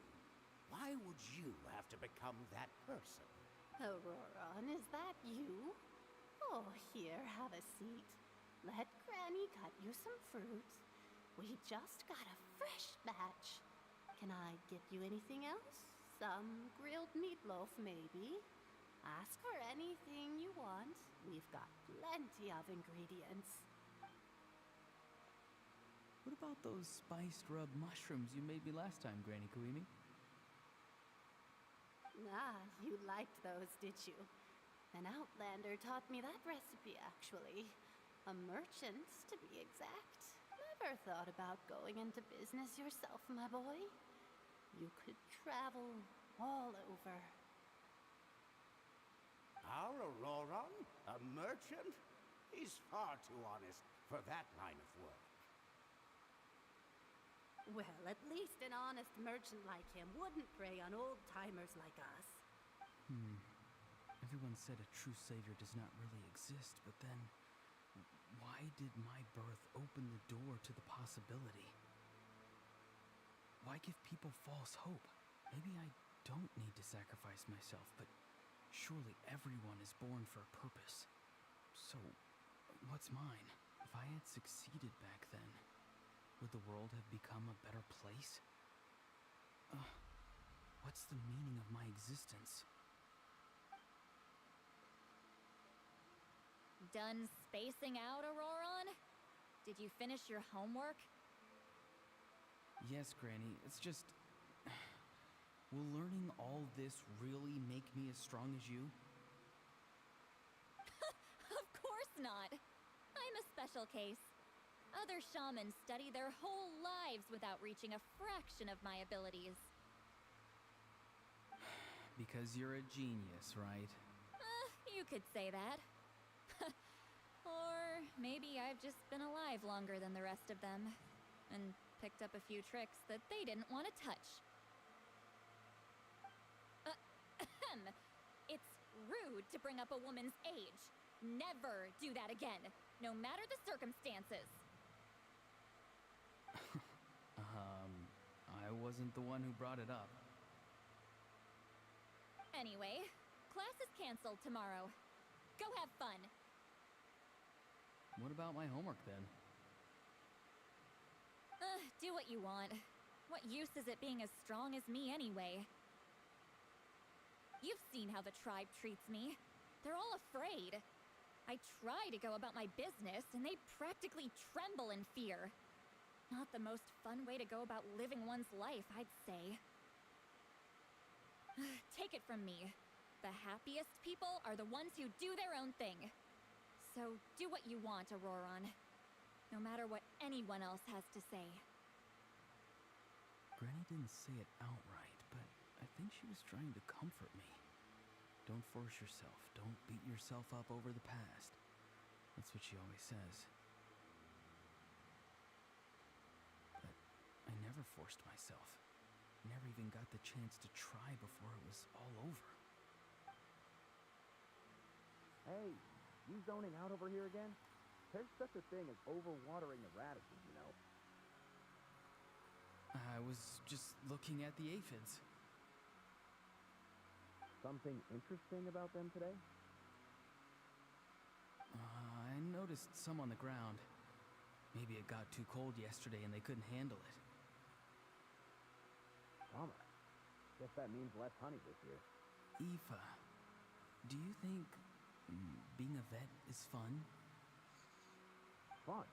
why would you have to become that person? Auroran, is that you? Oh, here, have a seat. Let Granny cut you some fruit. We just got a fresh batch. Can I get you anything else? Some grilled meatloaf, maybe? Ask for anything you want. We've got plenty of ingredients. What about those spiced rub mushrooms you made me last time, Granny Kuimi? Ah, you liked those, did you? An outlander taught me that recipe, actually. A merchant, to be exact. Never thought about going into business yourself, my boy. You could travel all over. Our Auroran A merchant? He's far too honest for that line of work. Well, at least an honest merchant like him wouldn't prey on old-timers like us. Everyone said a true savior does not really exist, but then why did my birth open the door to the possibility? Why give people false hope? Maybe I don't need to sacrifice myself, but surely everyone is born for a purpose. So, what's mine? If I had succeeded back then, would the world have become a better place? What's the meaning of my existence? Done spacing out, Auroron? Did you finish your homework? Yes, Granny, it's just... Will learning all this really make me as strong as you? Of course not. I'm a special case. Other shamans study their whole lives without reaching a fraction of my abilities. Because you're a genius, right? You could say that. Or maybe I've just been alive longer than the rest of them, and picked up a few tricks that they didn't want to touch. It's rude to bring up a woman's age. Never do that again, no matter the circumstances. I wasn't the one who brought it up. Anyway, class is canceled tomorrow. Go have fun. What about my homework then? Do what you want. What use is it being as strong as me anyway? You've seen how the tribe treats me. They're all afraid. I try to go about my business, and they practically tremble in fear. Not the most fun way to go about living one's life, I'd say. Take it from me. The happiest people are the ones who do their own thing. So do what you want, Auroron. No matter what anyone else has to say. Granny didn't say it outright, but I think she was trying to comfort me. Don't force yourself. Don't beat yourself up over the past. That's what she always says. But I never forced myself. Never even got the chance to try before it was all over. Hey, you zoning out over here again? There's such a thing as overwatering the radishes, you know? I was just looking at the aphids. Something interesting about them today? I noticed some on the ground. Maybe it got too cold yesterday and they couldn't handle it. Bummer. Guess that means less honey this year. Aoife, do you think being a vet is fun? Fun?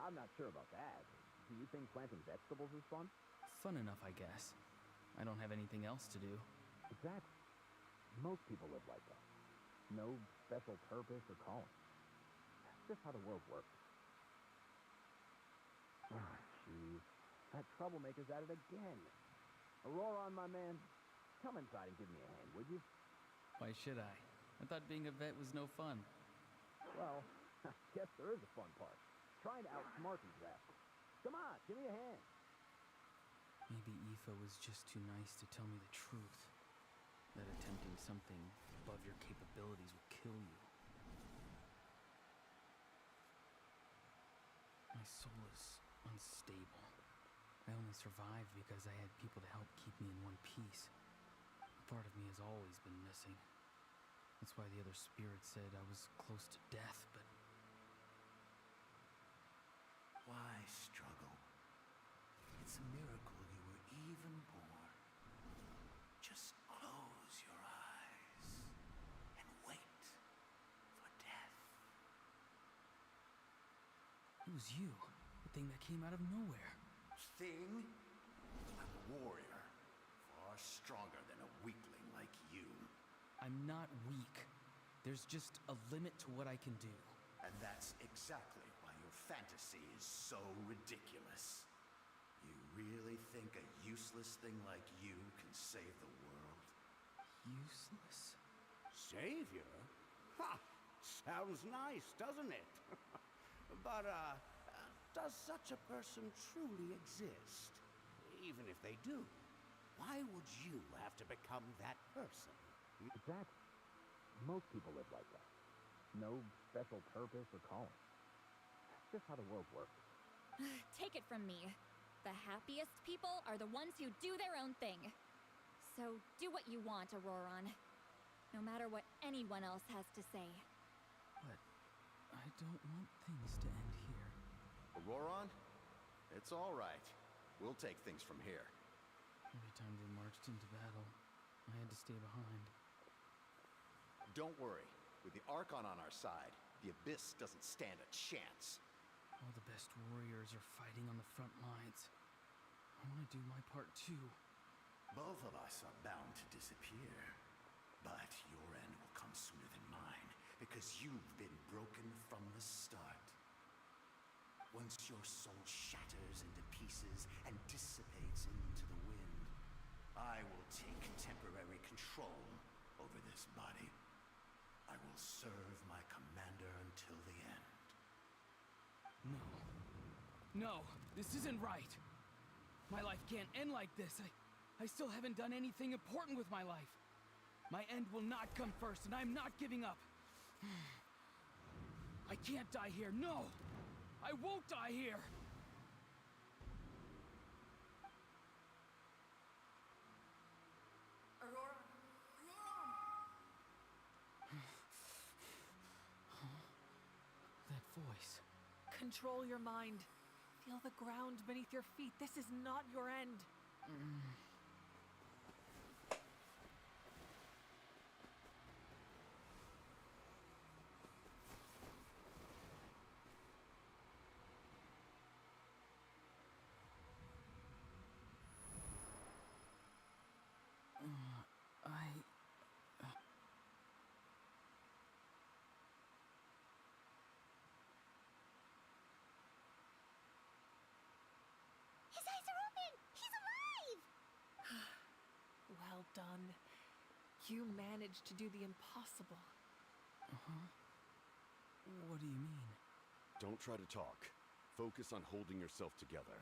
I'm not sure about that. Do you think planting vegetables is fun? Fun enough, I guess. I don't have anything else to do. Exactly. Most people live like that. No special purpose or calling. That's just how the world works. Ah, jeez. That troublemaker's at it again. Auroron, my man, come inside and give me a hand, would you? Why should I? I thought being a vet was no fun. Well, I guess there is a fun part. Trying to outsmart these rascals. Come on, give me a hand. Maybe Aoife was just too nice to tell me the truth. That attempting something above your capabilities will kill you. My soul is unstable. I only survived because I had people to help keep me in one piece. A part of me has always been missing. That's why the other spirits said I was close to death, but... Why struggle? It's a miracle you were even born. Just close your eyes and wait for death. It was you, the thing that came out of nowhere. Thing? I'm a warrior, far stronger than a weakling like you. I'm not weak. There's just a limit to what I can do. And that's exactly why your fantasy is so ridiculous. You really think a useless thing like you can save the world? Useless? Savior? Ha! Sounds nice, doesn't it? But, does such a person truly exist? Even if they do, why would you have to become that person? Exactly. Most people live like that. No special purpose or calling. That's just how the world works. Take it from me. The happiest people are the ones who do their own thing. So do what you want, Auroron. No matter what anyone else has to say. But I don't want things to end here. Auroron? It's all right. We'll take things from here. Every time they marched into battle, I had to stay behind. Don't worry. With the Archon on our side, the Abyss doesn't stand a chance. All the best warriors are fighting on the front lines. I want to do my part too. Both of us are bound to disappear. But your end will come sooner than mine, because you've been broken from the start. Once your soul shatters into pieces and dissipates into the wind, I will take temporary control over this body. I will serve my commander until the end. No. No, this isn't right. My life can't end like this. I still haven't done anything important with my life. My end will not come first, and I'm not giving up. I can't die here. No! I won't die here! Aurora! That voice. Control your mind. Feel the ground beneath your feet. This is not your end. His eyes are open! He's alive! Well done. You managed to do the impossible. Uh-huh. What do you mean? Don't try to talk. Focus on holding yourself together.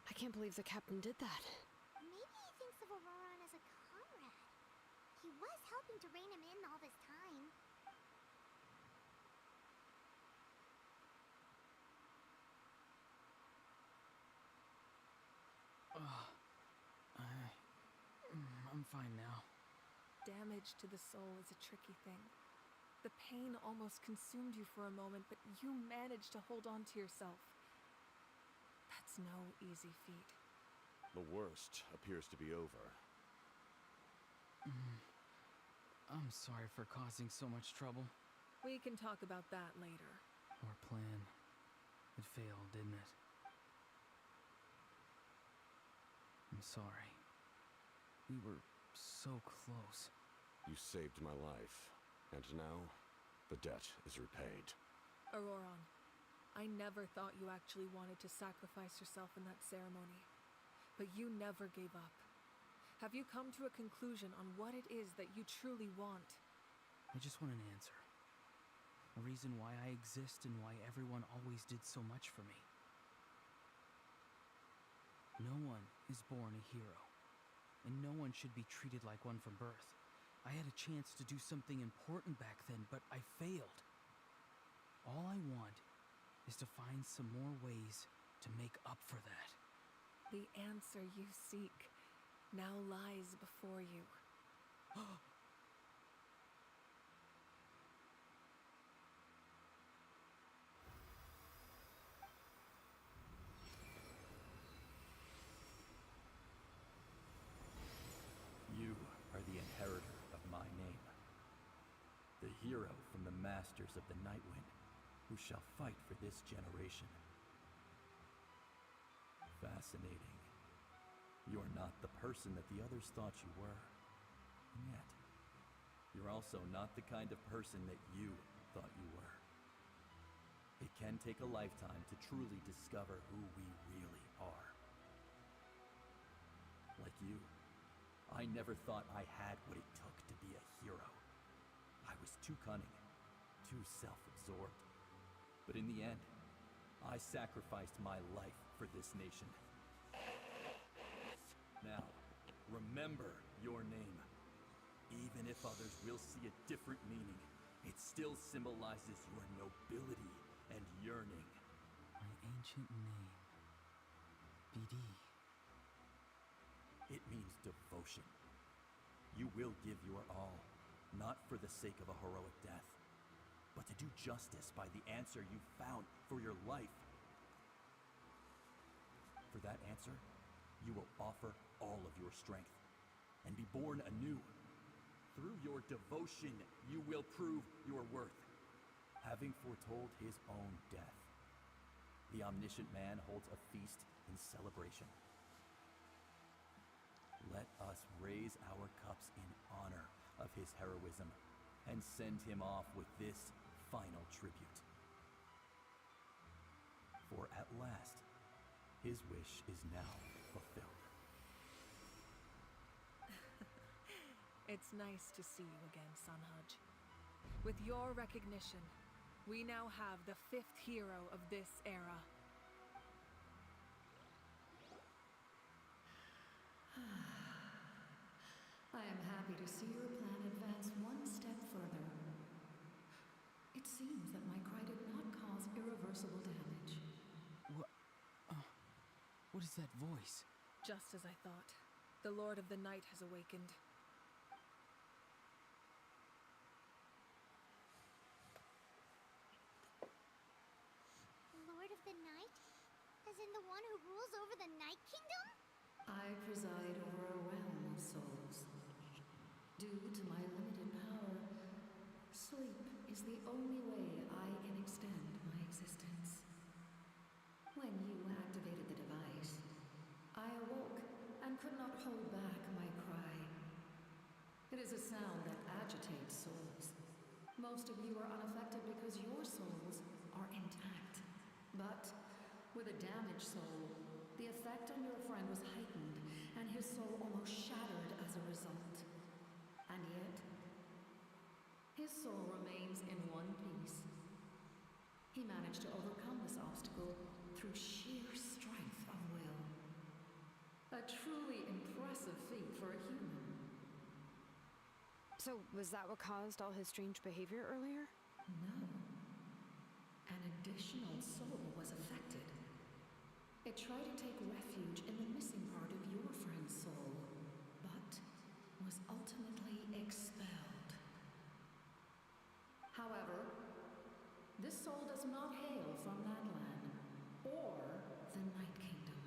I can't believe the captain did that. Maybe he thinks of Auroron as a comrade. He was helping to rein him in all this time. I'm fine now. Damage to the soul is a tricky thing. The pain almost consumed you for a moment, but you managed to hold on to yourself. That's no easy feat. The worst appears to be over. I'm sorry for causing so much trouble. We can talk about that later. Our plan. It failed, didn't it? I'm sorry. We were so close. You saved my life, and now the debt is repaid. Auroron, I never thought you actually wanted to sacrifice yourself in that ceremony. But you never gave up. Have you come to a conclusion on what it is that you truly want? I just want an answer. A reason why I exist and why everyone always did so much for me. No one is born a hero, and no one should be treated like one from birth. I had a chance to do something important back then, but I failed. All I want is to find some more ways to make up for that. The answer you seek now lies before you. You are the inheritor of my name. The hero from the masters of the Nightwind, who shall fight for this generation. Fascinating. You're not the person that the others thought you were. And yet, you're also not the kind of person that you thought you were. It can take a lifetime to truly discover who we really are. Like you, I never thought I had what it took to be a hero. I was too cunning, too self-absorbed. But in the end, I sacrificed my life for this nation. Now, remember your name. Even if others will see a different meaning, it still symbolizes your nobility and yearning. My ancient name. BD. It means devotion. You will give your all, not for the sake of a heroic death, but to do justice by the answer you found for your life. For that answer, you will offer all of your strength and be born anew. Through your devotion, you will prove your worth. Having foretold his own death, the omniscient man holds a feast in celebration. Let us raise our cups in honor of his heroism and send him off with this final tribute. For at last, his wish is now fulfilled. It's nice to see you again, Sunhudge. With your recognition, we now have the 5th hero of this era. I am happy to see your plan advance one step further. It seems that my cry did not cause irreversible damage. What is that voice? Just as I thought. The Lord of the Night has awakened. Lord of the Night? As in the one who rules over the Night Kingdom? I preside over a realm of souls. Due to my limited power, sleep is the only way I can extend my existence. When you activated the device, I awoke and could not hold back my cry. It is a sound that agitates souls. Most of you are unaffected because your souls are intact. But with a damaged soul, the effect on your friend was heightened, and his soul almost shattered as a result. And yet, his soul remains in one piece. He managed to overcome this obstacle through sheer strength of will. A truly impressive feat for a human. So, was that what caused all his strange behavior earlier? No. An additional soul was affected. It tried to take refuge in the missing part of your friend's soul, but was ultimately expelled. However, this soul does not hail from Natlan or the Night Kingdom.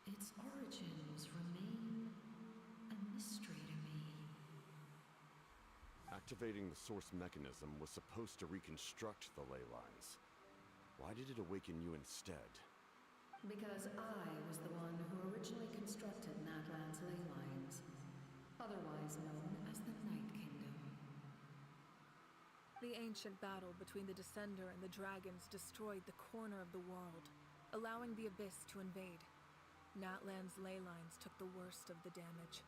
Its origins remain a mystery to me. Activating the source mechanism was supposed to reconstruct the ley lines. Why did it awaken you instead? Because I was the one who originally constructed Natlan's ley lines, otherwise known as the Night Kingdom. The ancient battle between the Descender and the dragons destroyed the corner of the world, allowing the Abyss to invade. Natlan's ley lines took the worst of the damage.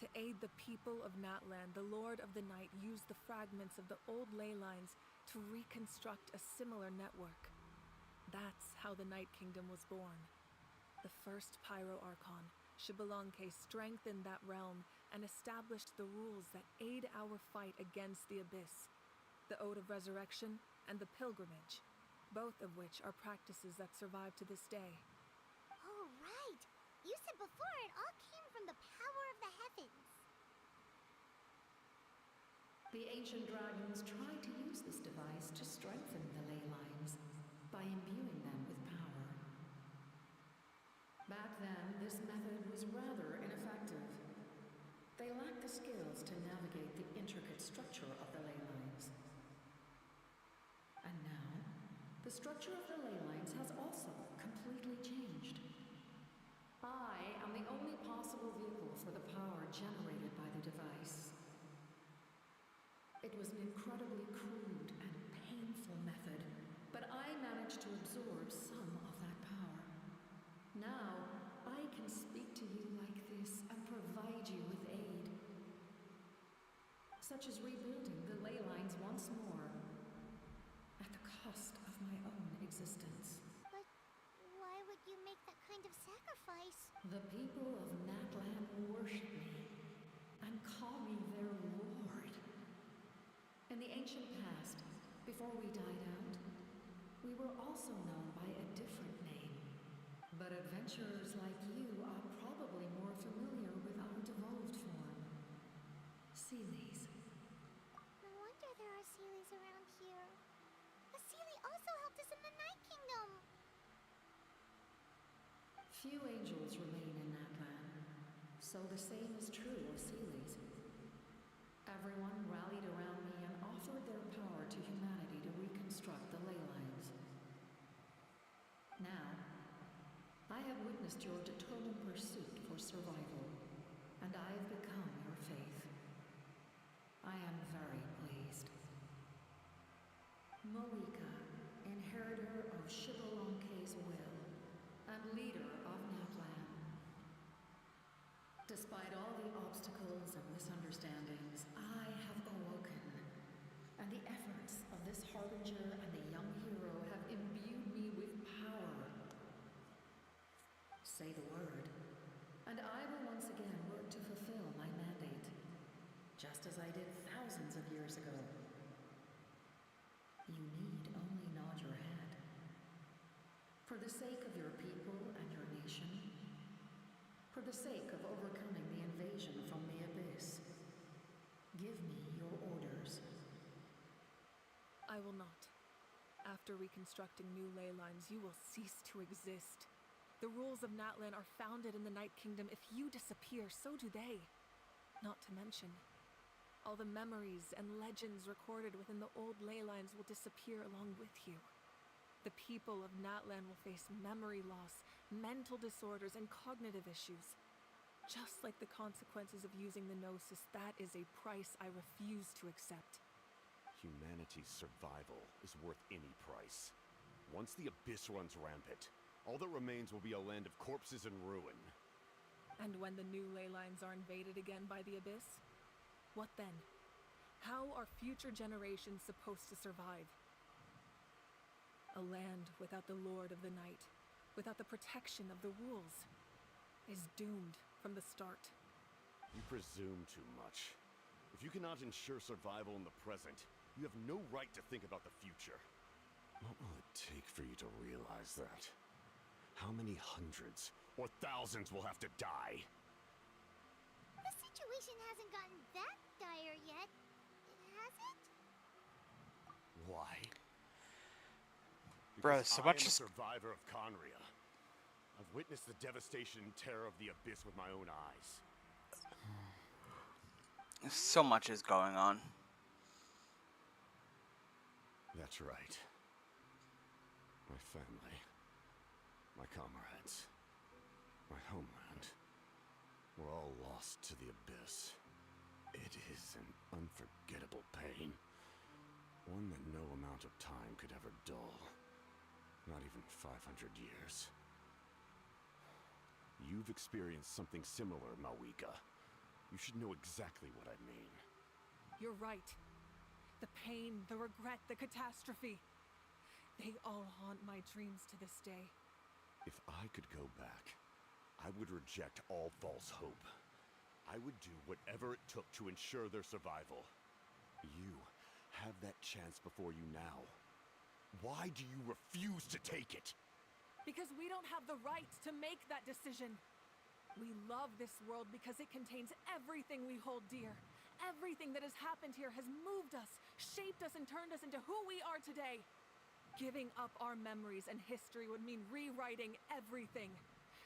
To aid the people of Natlan, the Lord of the Night used the fragments of the old ley lines to reconstruct a similar network. That's how the Night Kingdom was born. The first Pyro Archon, Xbalanque, strengthened that realm and established the rules that aid our fight against the Abyss. The Ode of Resurrection and the Pilgrimage, both of which are practices that survive to this day. Oh, right! You said before it all came from the power of the heavens. The ancient dragons tried to use this device to strengthen the ley lines by imbuing them with power. Back then, this method was rather ineffective. They lacked the skills to navigate the intricate structure of the ley lines. And now, the structure of the ley lines has also completely changed. I am the only possible vehicle for the power generated by the device. It was an incredibly crude and painful method, but I managed to absorb some of that power. Now, I can speak to you like this and provide such as rebuilding the ley lines once more, at the cost of my own existence. But why would you make that kind of sacrifice? The people of Natlan worship me and call me their lord. In the ancient past, before we died out, we were also known by a different name. But adventurers like you are probably more familiar with our devolved form. Seelies. No wonder there are Seelies around here. A Seelie also helped us in the Night Kingdom. Few angels remain in Natlan, so the same is true of Seelies. Everyone rallied around me and offered their power to humanity to reconstruct the ley lines. Now, I have witnessed your determined pursuit for survival, and I have become your faith. I am very pleased. Moika, inheritor of Shibalonke's will, and leader of Natlan. Despite all the obstacles and misunderstandings, I have awoken, and the efforts of this harbinger and the young hero have imbued me with power. Say the word, and I will once again work to fulfill my mandate, just as I did thousands of years ago. You need only nod your head. For the sake of your people and your nation, for the sake of overcoming the invasion from the Abyss, give me your orders. I will not. After reconstructing new ley lines, you will cease to exist. The rules of Natlan are founded in the Night Kingdom. If you disappear, so do they. Not to mention, all the memories and legends recorded within the old ley lines will disappear along with you. The people of Natlan will face memory loss, mental disorders, and cognitive issues. Just like the consequences of using the Gnosis, that is a price I refuse to accept. Humanity's survival is worth any price. Once the Abyss runs rampant, all that remains will be a land of corpses and ruin. And when the new ley lines are invaded again by the Abyss, what then? How are future generations supposed to survive? A land without the Lord of the Night, without the protection of the rules, is doomed from the start. You presume too much. If you cannot ensure survival in the present, you have no right to think about the future. What will it take for you to realize that? How many hundreds or thousands will have to die? The situation hasn't gotten that dire yet, has it? Why? Bro, Because so I much am a is survivor of Conria. I've witnessed the devastation and terror of the Abyss with my own eyes. so much is going on. That's right. My family, my comrades, my homeland, we're all lost to the Abyss. It is an unforgettable pain. One that no amount of time could ever dull. Not even 500 years. You've experienced something similar, Mawika. You should know exactly what I mean. You're right. The pain, the regret, the catastrophe. They all haunt my dreams to this day. If I could go back, I would reject all false hope. I would do whatever it took to ensure their survival. You have that chance before you now. Why do you refuse to take it? Because we don't have the right to make that decision. We love this world because it contains everything we hold dear. Everything that has happened here has moved us, shaped us, and turned us into who we are today. Giving up our memories and history would mean rewriting everything.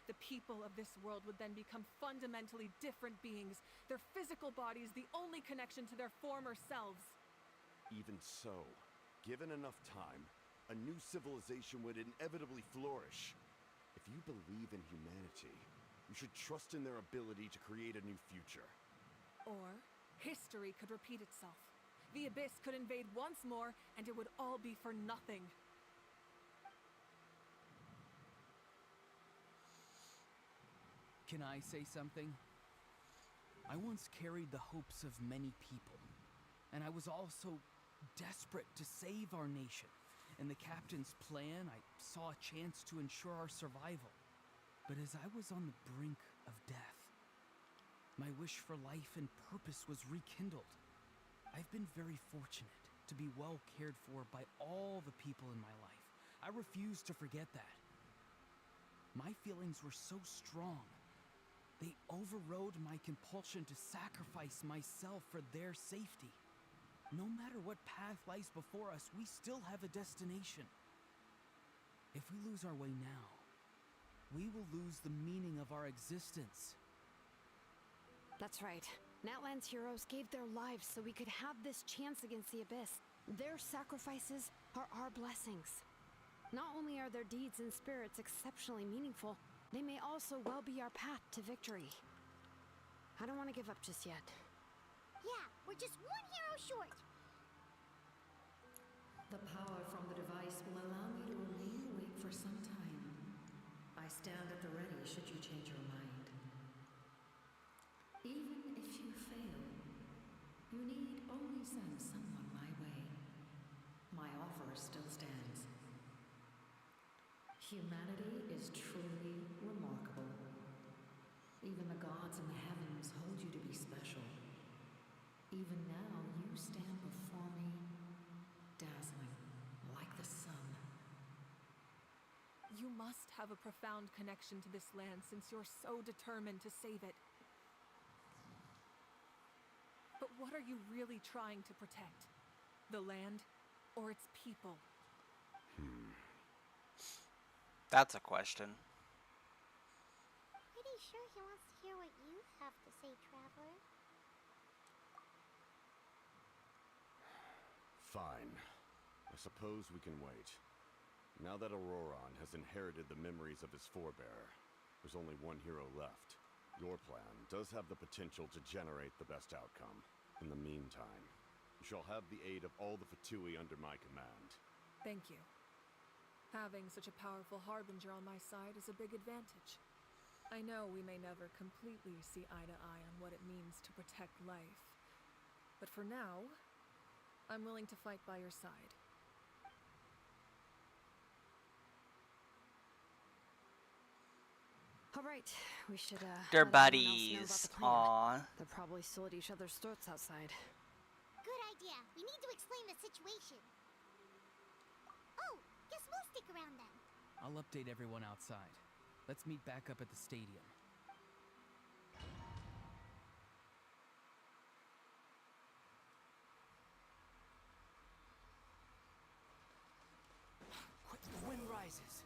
The people of this world would then become fundamentally different beings, their physical bodies the only connection to their former selves. Even so, given enough time, a new civilization would inevitably flourish. If you believe in humanity, you should trust in their ability to create a new future. Or history could repeat itself. The Abyss could invade once more, and it would all be for nothing. Can I say something? I once carried the hopes of many people, And I was also desperate to save our nation. In the captain's plan, I saw a chance to ensure our survival. But as I was on the brink of death, my wish for life and purpose was rekindled. I've been very fortunate to be well cared for by all the people in my life. I refuse to forget that. My feelings were so strong. They overrode my compulsion to sacrifice myself for their safety. No matter what path lies before us, we still have a destination. If we lose our way now, we will lose the meaning of our existence. That's right. Natlan's heroes gave their lives so we could have this chance against the Abyss. Their sacrifices are our blessings. Not only are their deeds and spirits exceptionally meaningful, they may also well be our path to victory. I don't want to give up just yet. Yeah, we're just one hero short. The power from the device will allow me to remain awake for some time. I stand at the ready should you change your mind. Even if you fail, you need only send someone my way. My offer still stands. Humanity is truly remarkable. Even the gods in the heavens hold you to be special. Even now, you stand before me, dazzling like the sun. You must have a profound connection to this land since you're so determined to save it. But what are you really trying to protect? The land or its people? That's a question. Pretty sure he wants to hear what you have to say, Traveler. Fine. I suppose we can wait. Now that Auroron has inherited the memories of his forebearer, there's only one hero left. Your plan does have the potential to generate the best outcome. In the meantime, you shall have the aid of all the Fatui under my command. Thank you. Having such a powerful harbinger on my side is a big advantage. I know we may never completely see eye to eye on what it means to protect life. But for now, I'm willing to fight by your side. All right, we should, They're let everyone else know about buddies. the plan. Aww. They'll probably still at each other's throats outside. Good idea. We need to explain the situation. Oh, guess we'll stick around then. I'll update everyone outside. Let's meet back up at the stadium. Quick, the wind rises.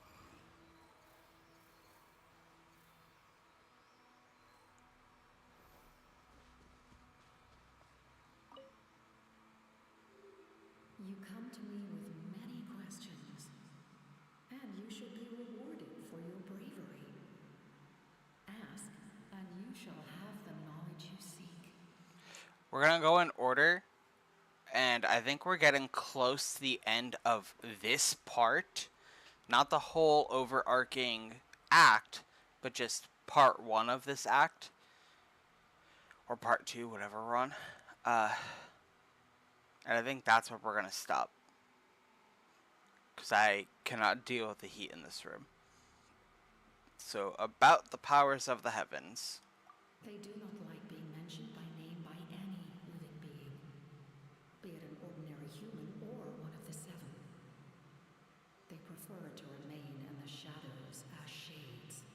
You come to me with many questions, and you should be rewarded for your bravery. Ask, and you shall have the knowledge you seek. We're gonna go in order, and I think we're getting close to the end of this part. Not the whole overarching act, but just part 1 of this act. Or part 2, whatever we're on. And I think that's where we're going to stop. Because I cannot deal with the heat in this room. So, about the powers of the heavens. They do not like being mentioned by name by any living being, be it an ordinary human or one of the 7. They prefer to remain in the shadows as shades.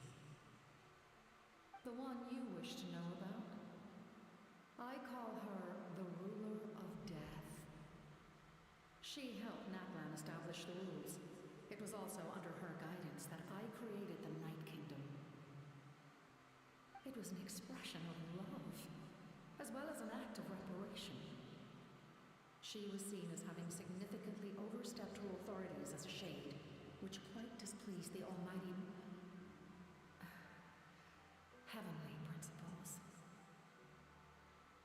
The one you wish to know about? I call her the ruler of death. She helped Natlan establish the rules. It was also under her guidance that I created the Night Kingdom. It was an expression of love, as well as an act of reparation. She was seen as having significantly overstepped her authorities as a shade, which quite displeased the almighty heavenly principles.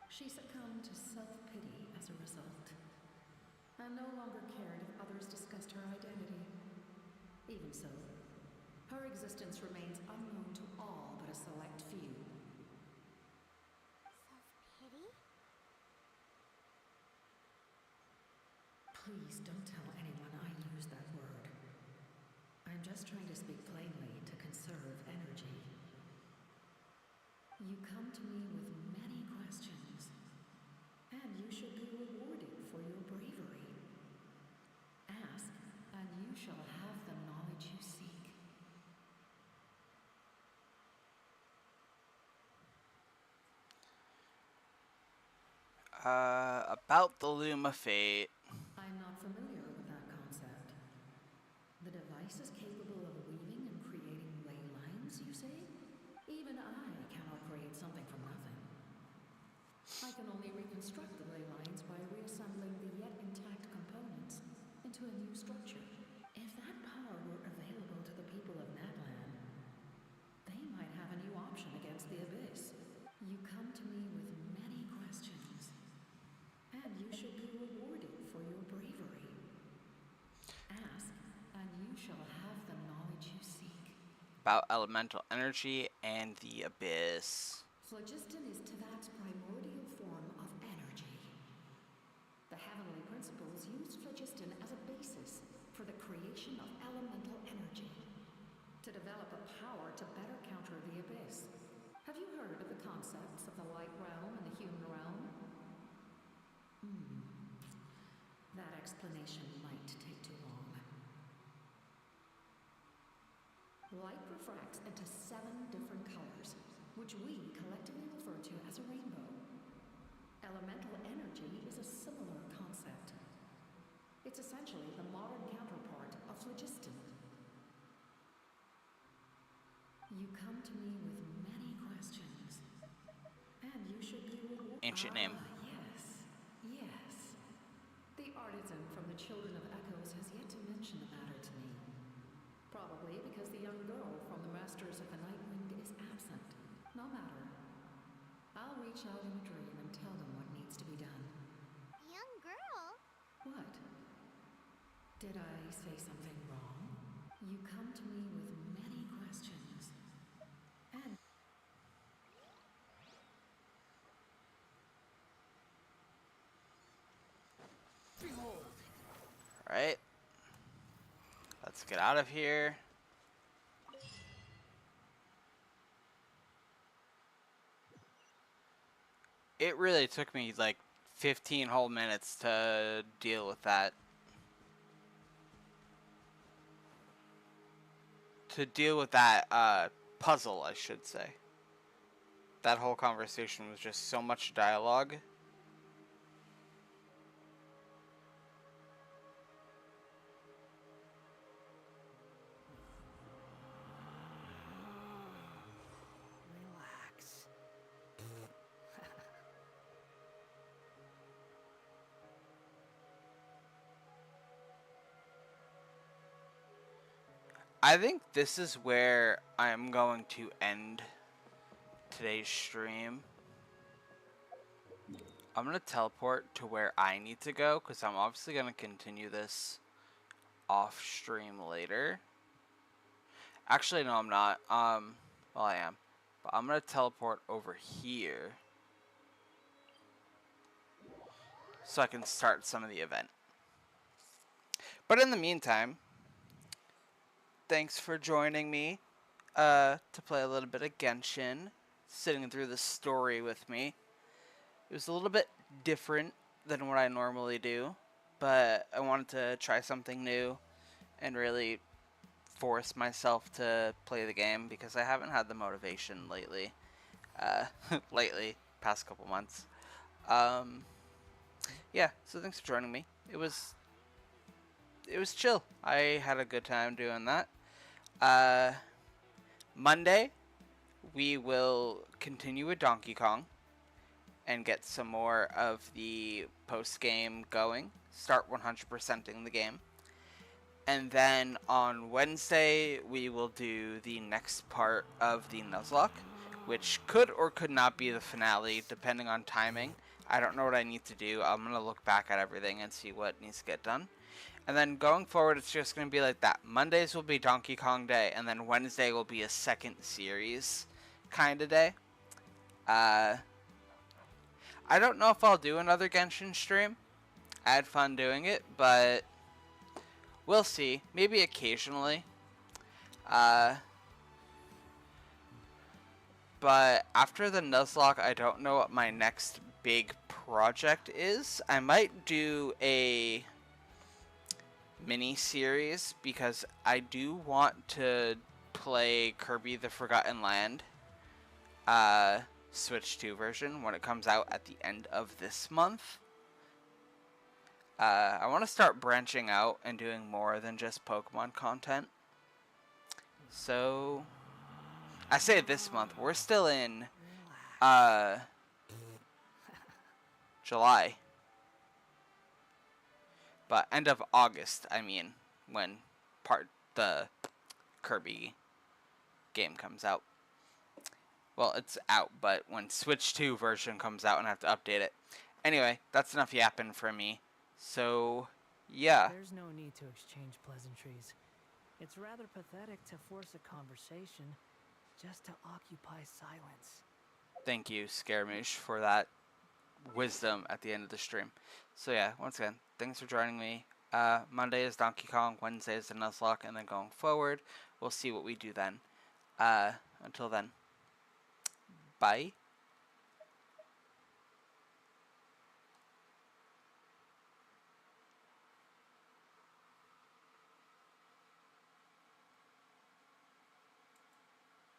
She succumbed to self-pity as a result, and no longer cared if others discussed her identity. Even so, her existence remains unknown to all but a select few. Self-pity? Please don't tell anyone I used that word. I'm just trying to speak plainly to conserve energy. You come to me with many questions, and you should be rewarded for your bravery. Ask, and you shall have the knowledge you seek. About the Loom of Fate. I'm not familiar with that concept. The device is capable of weaving and creating ley lines, you say? Even I cannot create something from nothing. I can only reconstruct the ley lines by reassembling the yet intact components into a new structure. If that power were available to the people of Natlan, they might have a new option against the Abyss. You come to me with many questions, and you should be rewarded for your bravery. Ask, and you shall have the knowledge you seek. About elemental energy and the Abyss. Phlogiston is Teyvat's primordial form of energy. The heavenly principles used phlogiston as a basis for the creation of elemental energy, to develop a power to better counter the Abyss. Have you heard of the concepts of the light realm and the human realm? That explanation might take too long. Light refracts into 7 different colors, which we collectively refer to as a rainbow. Elemental energy is a similar concept. It's essentially the modern counterpart of phlogiston. You come to me with many questions, and you should be rewarded. Ancient name. Yes. The artisan from the Children of Echoes has yet to mention the matter to me. Probably because the young girl from the Masters of the Nightwind is absent. No matter. I'll reach out in a dream and tell them what needs to be done. Young girl? What? Did I say something wrong? You come to me with many questions. And behold. Alright. Let's get out of here. It really took me like 15 whole minutes to deal with that. Puzzle, I should say. That whole conversation was just so much dialogue. Relax. I think this is where I'm going to end today's stream. I'm going to teleport to where I need to go, because I'm obviously going to continue this off stream later. Actually, no, I'm not. Well, I am. But I'm going to teleport over here so I can start some of the event. But in the meantime, thanks for joining me to play a little bit of Genshin, sitting through the story with me. It was a little bit different than what I normally do, but I wanted to try something new and really force myself to play the game because I haven't had the motivation lately. Past couple months. Yeah, so thanks for joining me. It was chill. I had a good time doing that. Monday, we will continue with Donkey Kong and get some more of the post-game going. Start 100%ing the game. And then on Wednesday, we will do the next part of the Nuzlocke, which could or could not be the finale, depending on timing. I don't know what I need to do. I'm going to look back at everything and see what needs to get done. And then going forward, it's just going to be like that. Mondays will be Donkey Kong Day, and then Wednesday will be a second series kind of day. I don't know if I'll do another Genshin stream. I had fun doing it, but we'll see. Maybe occasionally. But after the Nuzlocke, I don't know what my next big project is. I might do a mini series because I do want to play Kirby the Forgotten Land Switch 2 version when it comes out at the end of this month. I want to start branching out and doing more than just Pokemon content. So, I say this month. We're still in July. But end of August, I mean, when the Kirby game comes out. Well, it's out, but when Switch 2 version comes out and I have to update it. Anyway, that's enough yapping from me. So, yeah. There's no need to exchange pleasantries. It's rather pathetic to force a conversation just to occupy silence. Thank you, Scaramouche, for that wisdom at the end of the stream. So yeah, once again, thanks for joining me. Monday is Donkey Kong, Wednesday is the Nuzlocke, and then going forward, we'll see what we do then. Until then, bye.